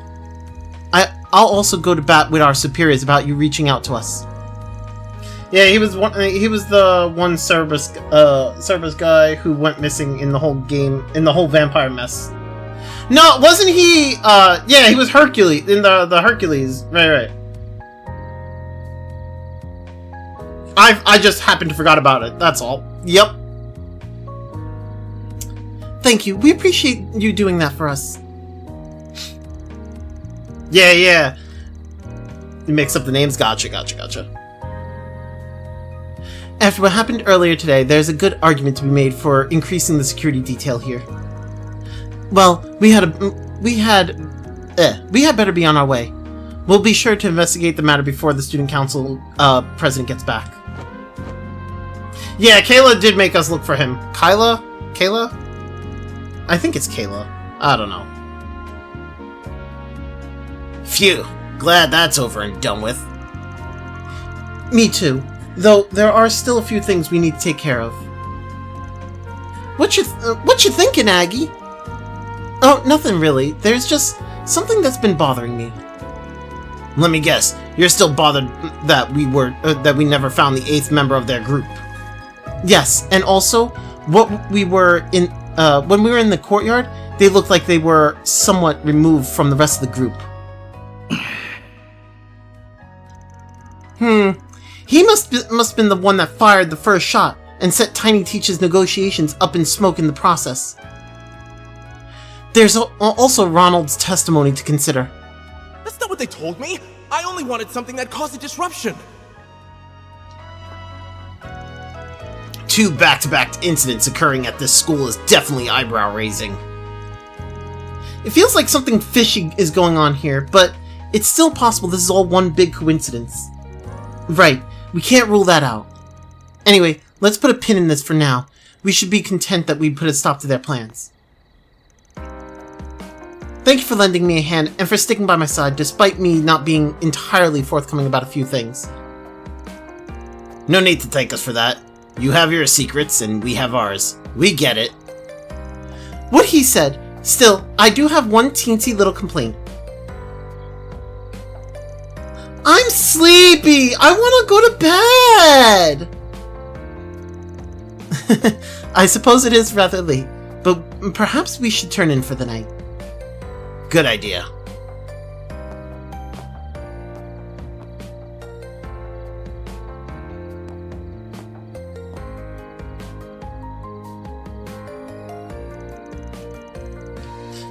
I'll also go to bat with our superiors about you reaching out to us. Yeah, he was the one Cerberus guy who went missing in the whole game, in the whole vampire mess. No, wasn't he? Yeah, he was Hercules in the Hercules. Right. I just happened to forgot about it. That's all. Yep. Thank you. We appreciate you doing that for us. Yeah. You mix up the names. Gotcha. After what happened earlier today, there's a good argument to be made for increasing the security detail here. Well, we had better be on our way. We'll be sure to investigate the matter before the student council president gets back. Yeah, Kayla did make us look for him. Kayla? I think it's Kayla. I don't know. Phew. Glad that's over and done with. Me too. Though there are still a few things we need to take care of. What you thinking, Aggie? Oh, nothing really. There's just something that's been bothering me. Let me guess, you're still bothered that we never found the 8th member of their group. Yes, and also, when we were in the courtyard, they looked like they were somewhat removed from the rest of the group. He must have been the one that fired the first shot and set Tiny Teach's negotiations up in smoke in the process. There's also Ronald's testimony to consider. That's not what they told me! I only wanted something that caused a disruption! 2 back-to-back incidents occurring at this school is definitely eyebrow-raising. It feels like something fishy is going on here, but it's still possible this is all one big coincidence. Right, we can't rule that out. Anyway, let's put a pin in this for now. We should be content that we put a stop to their plans. Thank you for lending me a hand and for sticking by my side despite me not being entirely forthcoming about a few things. No need to thank us for that. You have your secrets and we have ours. We get it. What he said. Still, I do have one teensy little complaint. I'm sleepy! I want to go to bed! I suppose it is rather late, but perhaps we should turn in for the night. Good idea.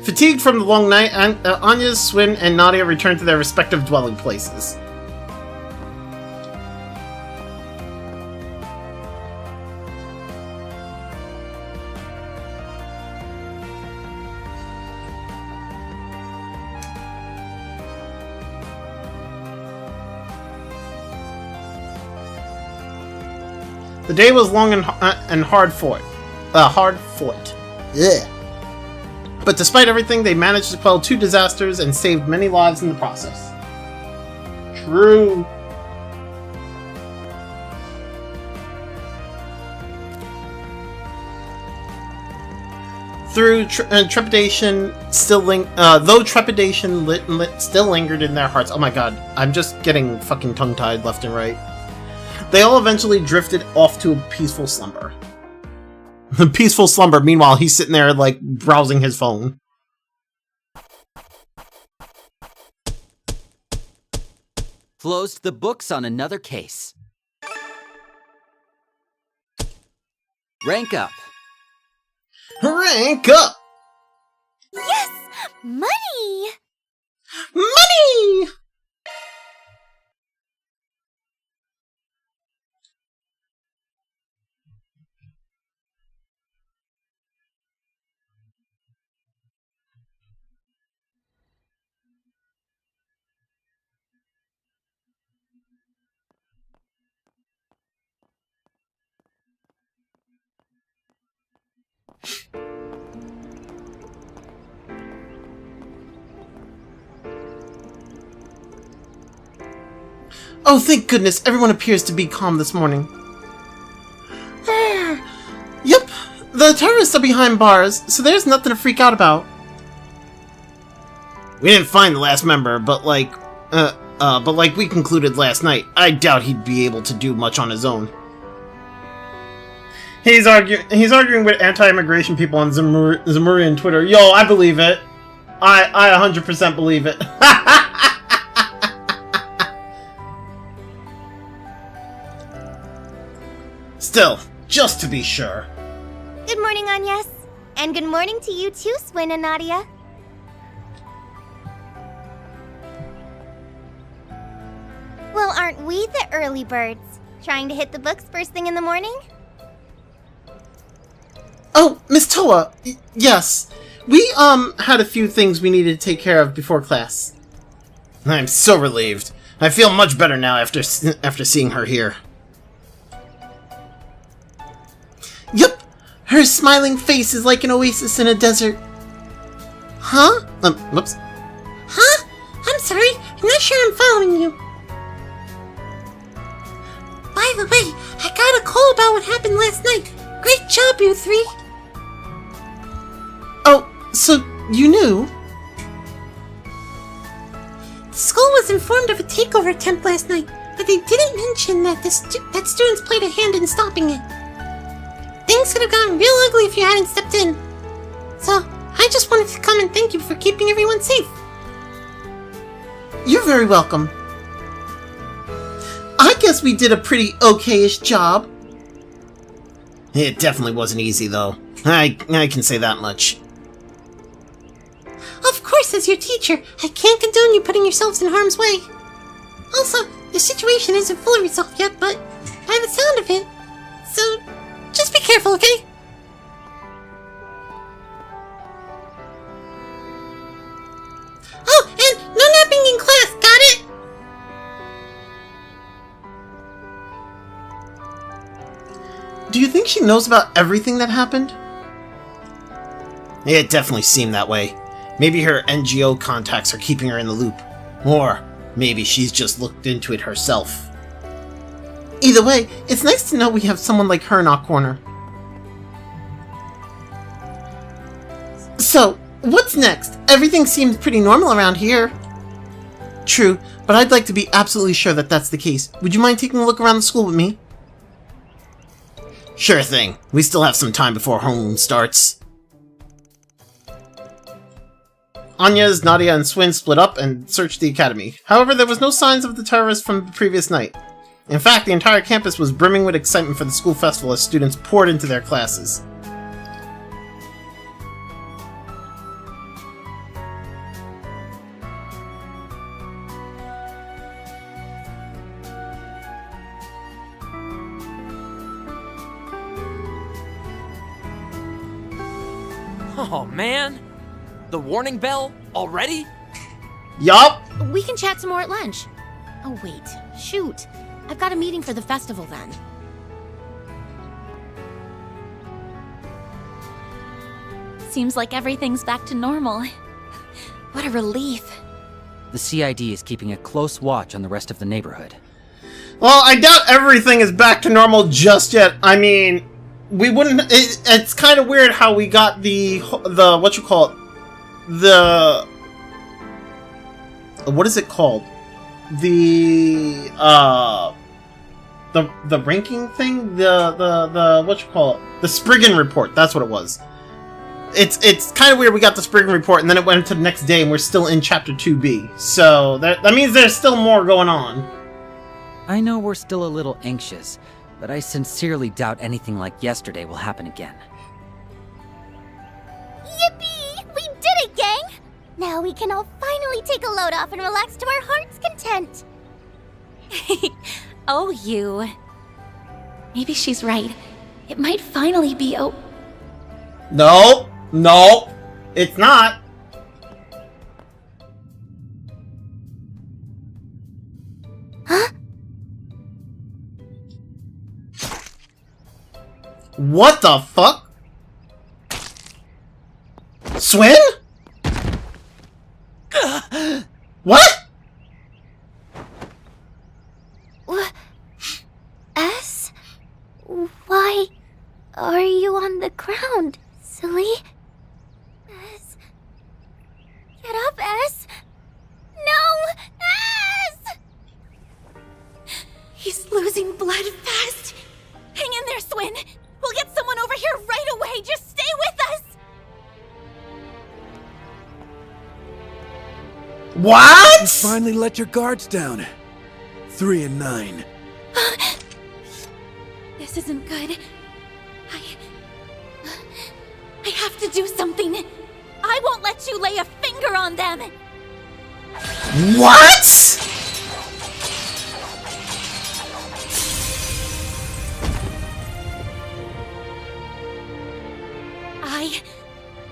Fatigued from the long night, Anya, Swin, and Nadia return to their respective dwelling places. The day was long and hard fought. Ugh. But despite everything, they managed to quell 2 disasters and saved many lives in the process. True. Though trepidation still lingered in their hearts. Oh my god, I'm just getting fucking tongue-tied left and right. They all eventually drifted off to a peaceful slumber. The peaceful slumber, meanwhile, he's sitting there, like, browsing his phone. Closed the books on another case. Rank up. Rank up! Yes! Money! Money! Oh, thank goodness, everyone appears to be calm this morning. Yep, the terrorists are behind bars, so there's nothing to freak out about. We didn't find the last member, but like we concluded last night, I doubt he'd be able to do much on his own. He's arguing with anti-immigration people on Zamurian Twitter. Yo, I believe it. I 100% believe it. Still, just to be sure. Good morning, Agnes. And good morning to you too, Swin and Nadia. Well, aren't we the early birds? Trying to hit the books first thing in the morning? Oh, Miss Toa, yes. We, had a few things we needed to take care of before class. I'm so relieved. I feel much better now after seeing her here. Yup! Her smiling face is like an oasis in a desert. Huh? Whoops. Huh? I'm sorry, I'm not sure I'm following you. By the way, I got a call about what happened last night. Great job, you 3. Oh, so you knew? The school was was informed of a takeover attempt last night, but they didn't mention that that students played a hand in stopping it. Things could have gotten real ugly if you hadn't stepped in. So, I just wanted to come and thank you for keeping everyone safe. You're very welcome. I guess we did a pretty okay-ish job. It definitely wasn't easy, though. I can say that much. Of course, as your teacher, I can't condone you putting yourselves in harm's way. Also, the situation isn't fully resolved yet, but by the sound of it, so just be careful, okay? Oh, and no napping in class, got it? Do you think she knows about everything that happened? It definitely seemed that way. Maybe her NGO contacts are keeping her in the loop. Or maybe she's just looked into it herself. Either way, it's nice to know we have someone like her in our corner. So, what's next? Everything seems pretty normal around here. True, but I'd like to be absolutely sure that that's the case. Would you mind taking a look around the school with me? Sure thing. We still have some time before homeroom starts. Agnes, Nadia, and Swin split up and searched the academy. However, there was no signs of the terrorists from the previous night. In fact, the entire campus was brimming with excitement for the school festival as students poured into their classes. Oh, man. The warning bell already? Yup! We can chat some more at lunch. Oh, wait. Shoot. I've got a meeting for the festival then. Seems like everything's back to normal. What a relief. The CID is keeping a close watch on the rest of the neighborhood. Well, I doubt everything is back to normal just yet. I mean, we wouldn't... It's kind of weird how we got the what you call it? What is it called? The ranking thing? The what you call it? The Spriggan report. That's what it was. It's kind of weird we got the Spriggan report and then it went into the next day and we're still in Chapter 2B. So that means there's still more going on. I know we're still a little anxious, but I sincerely doubt anything like yesterday will happen again. Yippee! We did it, gang! Now we can all finally take a load off and relax to our heart's content. Oh, you. Maybe she's right. It might finally be No, it's not. Huh? What the fuck? Swin? What? S? Why are you on the ground, silly? S? Get up, S! No! S! He's losing blood fast. Hang in there, Swin. We'll get someone over here right away. Just stay with us. What? You finally let your guards down. 3 and 9. This isn't good. I have to do something. I won't let you lay a finger on them. What?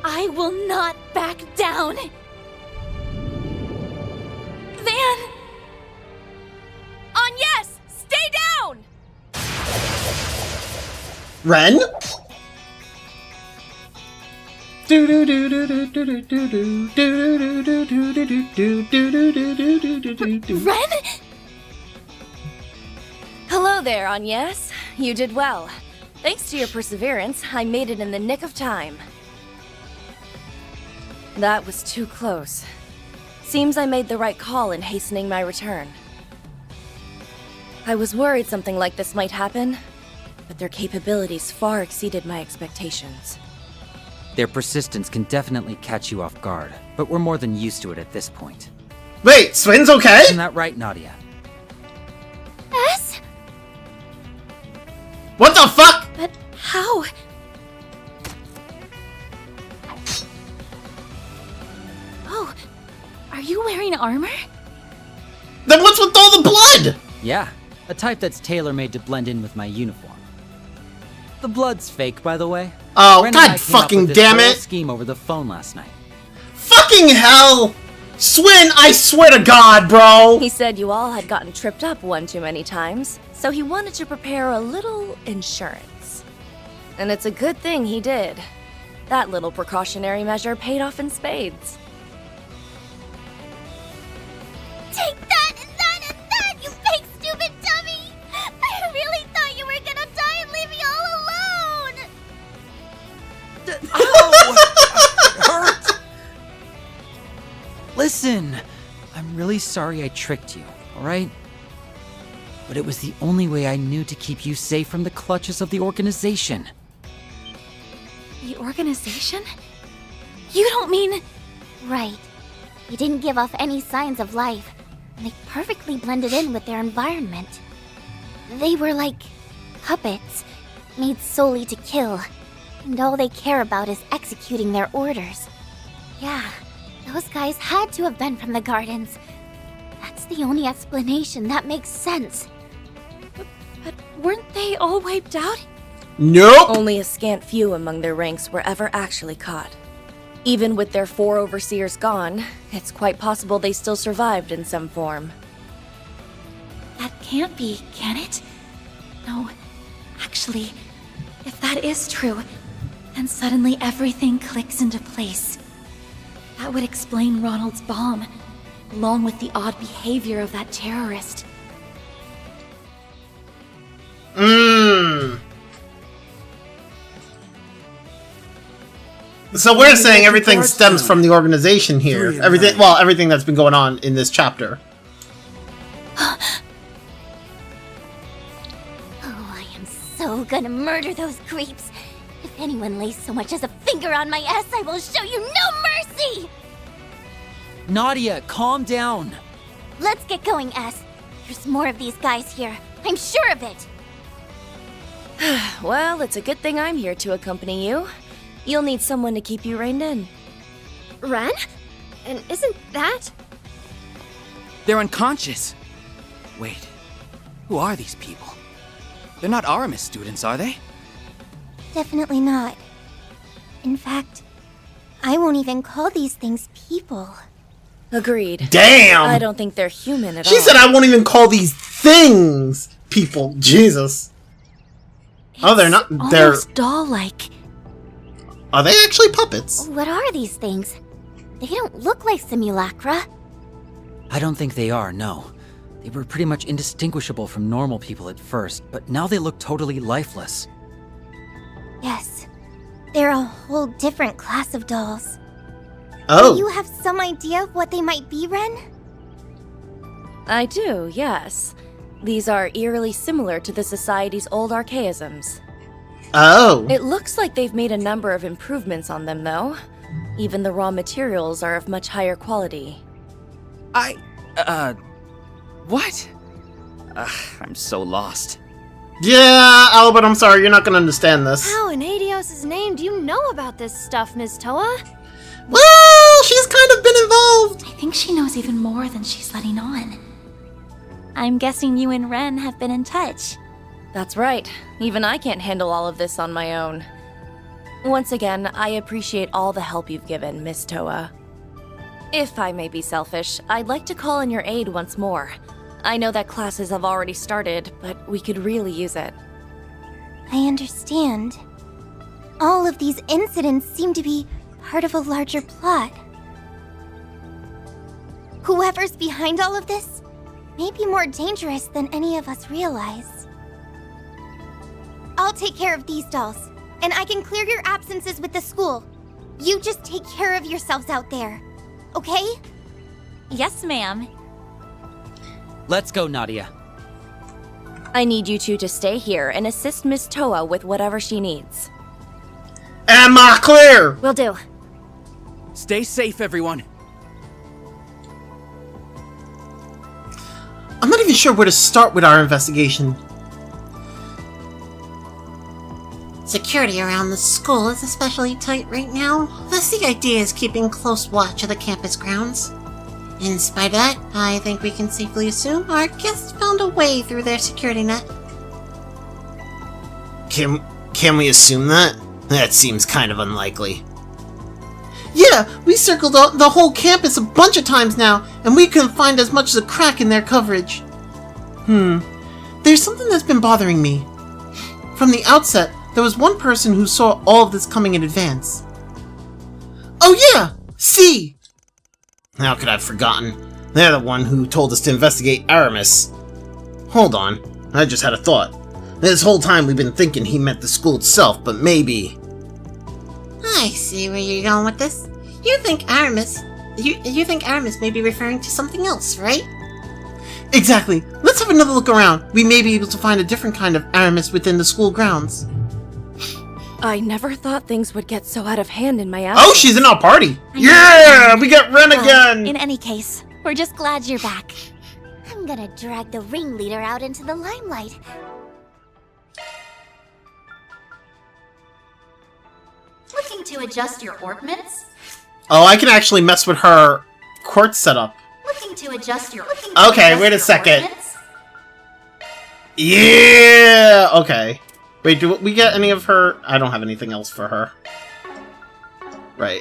I will not back down. Van! Agnes! Stay down! Ren? Ren? Hello there, Agnes. You did well. Thanks to your perseverance, I made it in the nick of time. That was too close. Seems I made the right call in hastening my return. I was worried something like this might happen, but their capabilities far exceeded my expectations. Their persistence can definitely catch you off guard, but we're more than used to it at this point. Wait, Swin's okay? Isn't that right, Nadia? Yes? What the fuck? But how? Oh, are you wearing armor? Then what's with all the blood? Yeah, a type that's tailor-made to blend in with my uniform. The blood's fake, by the way. Oh, Ren and I god came up fucking with this damn whole it! scheme over the phone last night. Fucking hell! Swin, I swear to God, bro! He said you all had gotten tripped up one too many times, so he wanted to prepare a little insurance. And it's a good thing he did. That little precautionary measure paid off in spades. Take that and that and that, you fake stupid dummy! I really thought you were gonna die and leave me all alone! Ow! It hurt! Listen, I'm really sorry I tricked you, alright? But it was the only way I knew to keep you safe from the clutches of the organization. The organization? You don't mean... Right. They didn't give off any signs of life, and they perfectly blended in with their environment. They were like puppets, made solely to kill, and all they care about is executing their orders. Yeah, those guys had to have been from the gardens. That's the only explanation that makes sense. But weren't they all wiped out? Nope! Only a scant few among their ranks were ever actually caught. Even with their 4 overseers gone, it's quite possible they still survived in some form. That can't be, can it? No. Actually, if that is true, then suddenly everything clicks into place. That would explain Ronald's bomb, along with the odd behavior of that terrorist. So we're saying everything stems from the organization here. Everything that's been going on in this chapter. Oh, I am so gonna murder those creeps. If anyone lays so much as a finger on my ass, I will show you no mercy! Nadia, calm down! Let's get going, S. There's more of these guys here. I'm sure of it. Well, it's a good thing I'm here to accompany you. You'll need someone to keep you reined in. Ren? And isn't that... They're unconscious. Wait, who are these people? They're not Aramis students, are they? Definitely not. In fact, I won't even call these things people. Agreed. Damn! I don't think they're human at all. She said I won't even call these things people. Jesus. Oh, they're not. They're almost doll-like. Are they actually puppets? What are these things? They don't look like simulacra. I don't think they are, no. They were pretty much indistinguishable from normal people at first, but now they look totally lifeless. Yes. They're a whole different class of dolls. Oh. Do you have some idea of what they might be, Ren? I do, yes. These are eerily similar to the Society's old archaisms. Oh. It looks like they've made a number of improvements on them, though. Even the raw materials are of much higher quality. What? I'm so lost. Yeah, Albert, I'm sorry, you're not gonna understand this. How in Adios' name do you know about this stuff, Ms. Toa? Well, she's kind of been involved. I think she knows even more than she's letting on. I'm guessing you and Ren have been in touch. That's right. Even I can't handle all of this on my own. Once again, I appreciate all the help you've given, Miss Toa. If I may be selfish, I'd like to call in your aid once more. I know that classes have already started, but we could really use it. I understand. All of these incidents seem to be part of a larger plot. Whoever's behind all of this may be more dangerous than any of us realize. I'll take care of these dolls, and I can clear your absences with the school. You just take care of yourselves out there, okay? Yes, ma'am. Let's go, Nadia. I need you two to stay here and assist Miss Toa with whatever she needs. Am I clear? Will do. Stay safe, everyone. I'm not even sure where to start with our investigation. Security around the school is especially tight right now. Thus, the idea is keeping close watch of the campus grounds. In spite of that, I think we can safely assume our guests found a way through their security net. Can we assume that? That seems kind of unlikely. Yeah, we circled the whole campus a bunch of times now, and we couldn't find as much as a crack in their coverage. There's something that's been bothering me. From the outset, there was one person who saw all of this coming in advance. Oh yeah! C! How could I have forgotten? They're the one who told us to investigate Aramis. Hold on, I just had a thought. This whole time we've been thinking he meant the school itself, but maybe... I see where you're going with this. You think Aramis... You think Aramis may be referring to something else, right? Exactly! Let's have another look around. We may be able to find a different kind of Aramis within the school grounds. I never thought things would get so out of hand in my absence. Oh, she's in our party! Yeah! We got Ren again! In any case, we're just glad you're back. I'm gonna drag the ringleader out into the limelight. Looking to adjust your orbments? Oh, I can actually mess with her court setup. Looking to adjust your... Okay, wait a second. Yeah! Okay. Wait, do we get any of her? I don't have anything else for her. Right.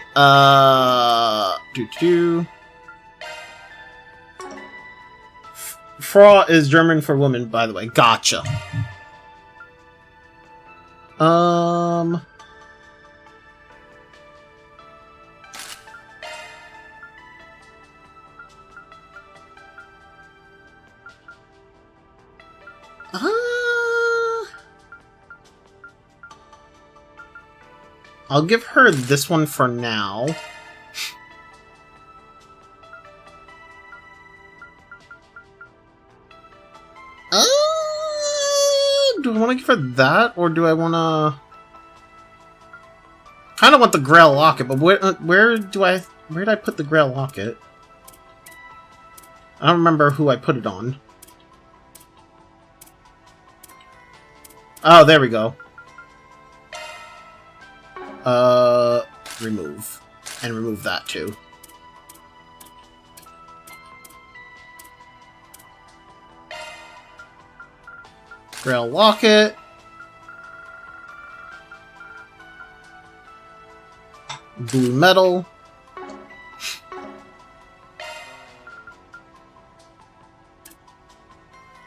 Frau is German for woman, by the way. Gotcha. I'll give her this one for now. Do I want to give her that, or do I want to... kind of want the Grail Locket, but where did I put the Grail Locket? I don't remember who I put it on. Oh, there we go. Remove. And remove that too. Grail Locket. Blue Metal.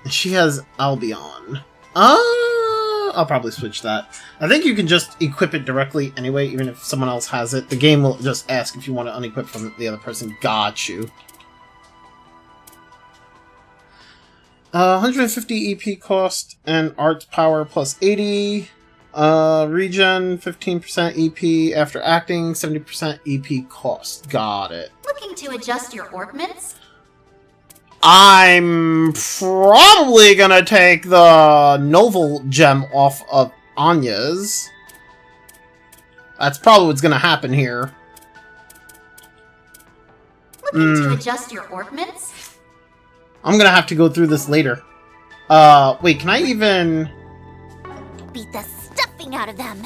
And she has Albion. I'll probably switch that. I think you can just equip it directly anyway, even if someone else has it. The game will just ask if you want to unequip from the other person. Got you. 150 EP cost and art power plus 80. Regen 15% EP after acting, 70% EP cost. Got it. Looking to adjust your orbments? I'm probably gonna take the Novel Gem off of Anya's. That's probably what's gonna happen here. Looking to adjust your orbments? I'm gonna have to go through this later. Wait, can I even... Beat the stuffing out of them.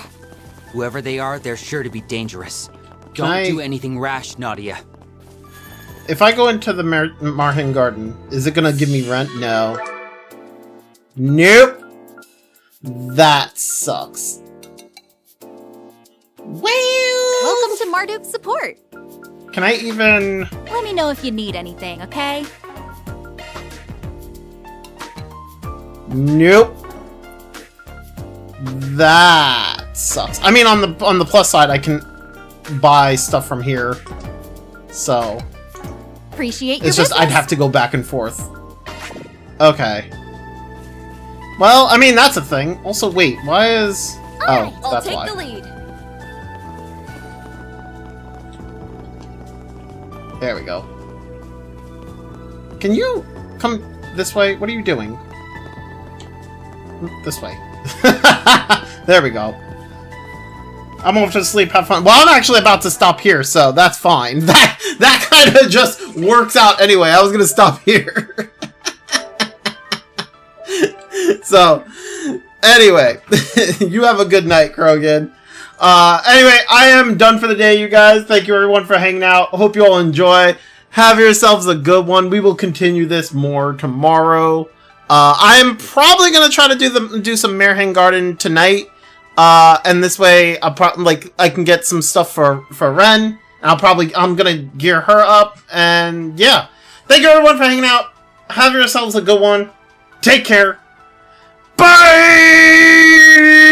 Whoever they are, they're sure to be dangerous. Don't do anything rash, Nadia. If I go into the Marhin Garden, is it gonna give me rent? No. Nope. That sucks. Well... Welcome to Marduk's support. Can I even... Let me know if you need anything, okay? Nope. That sucks. I mean, on the plus side, I can buy stuff from here. So... Appreciate your It's just business. I'd have to go back and forth. Okay. Well, I mean, that's a thing. Also, wait, why is... Alright, oh, that's I'll take why. the lead. There we go. Can you come this way? What are you doing? This way. There we go. I'm off to sleep, have fun. Well, I'm actually about to stop here, so that's fine. That kind of just works out anyway. I was gonna stop here. So, anyway, you have a good night, Krogan. Anyway, I am done for the day, you guys. Thank you, everyone, for hanging out. Hope you all enjoy. Have yourselves a good one. We will continue this more tomorrow. I'm probably gonna try to do some Marehan Garden tonight. And this way, I can get some stuff for Ren. And I'm gonna gear her up. And yeah, thank you, everyone, for hanging out. Have yourselves a good one. Take care. Bye!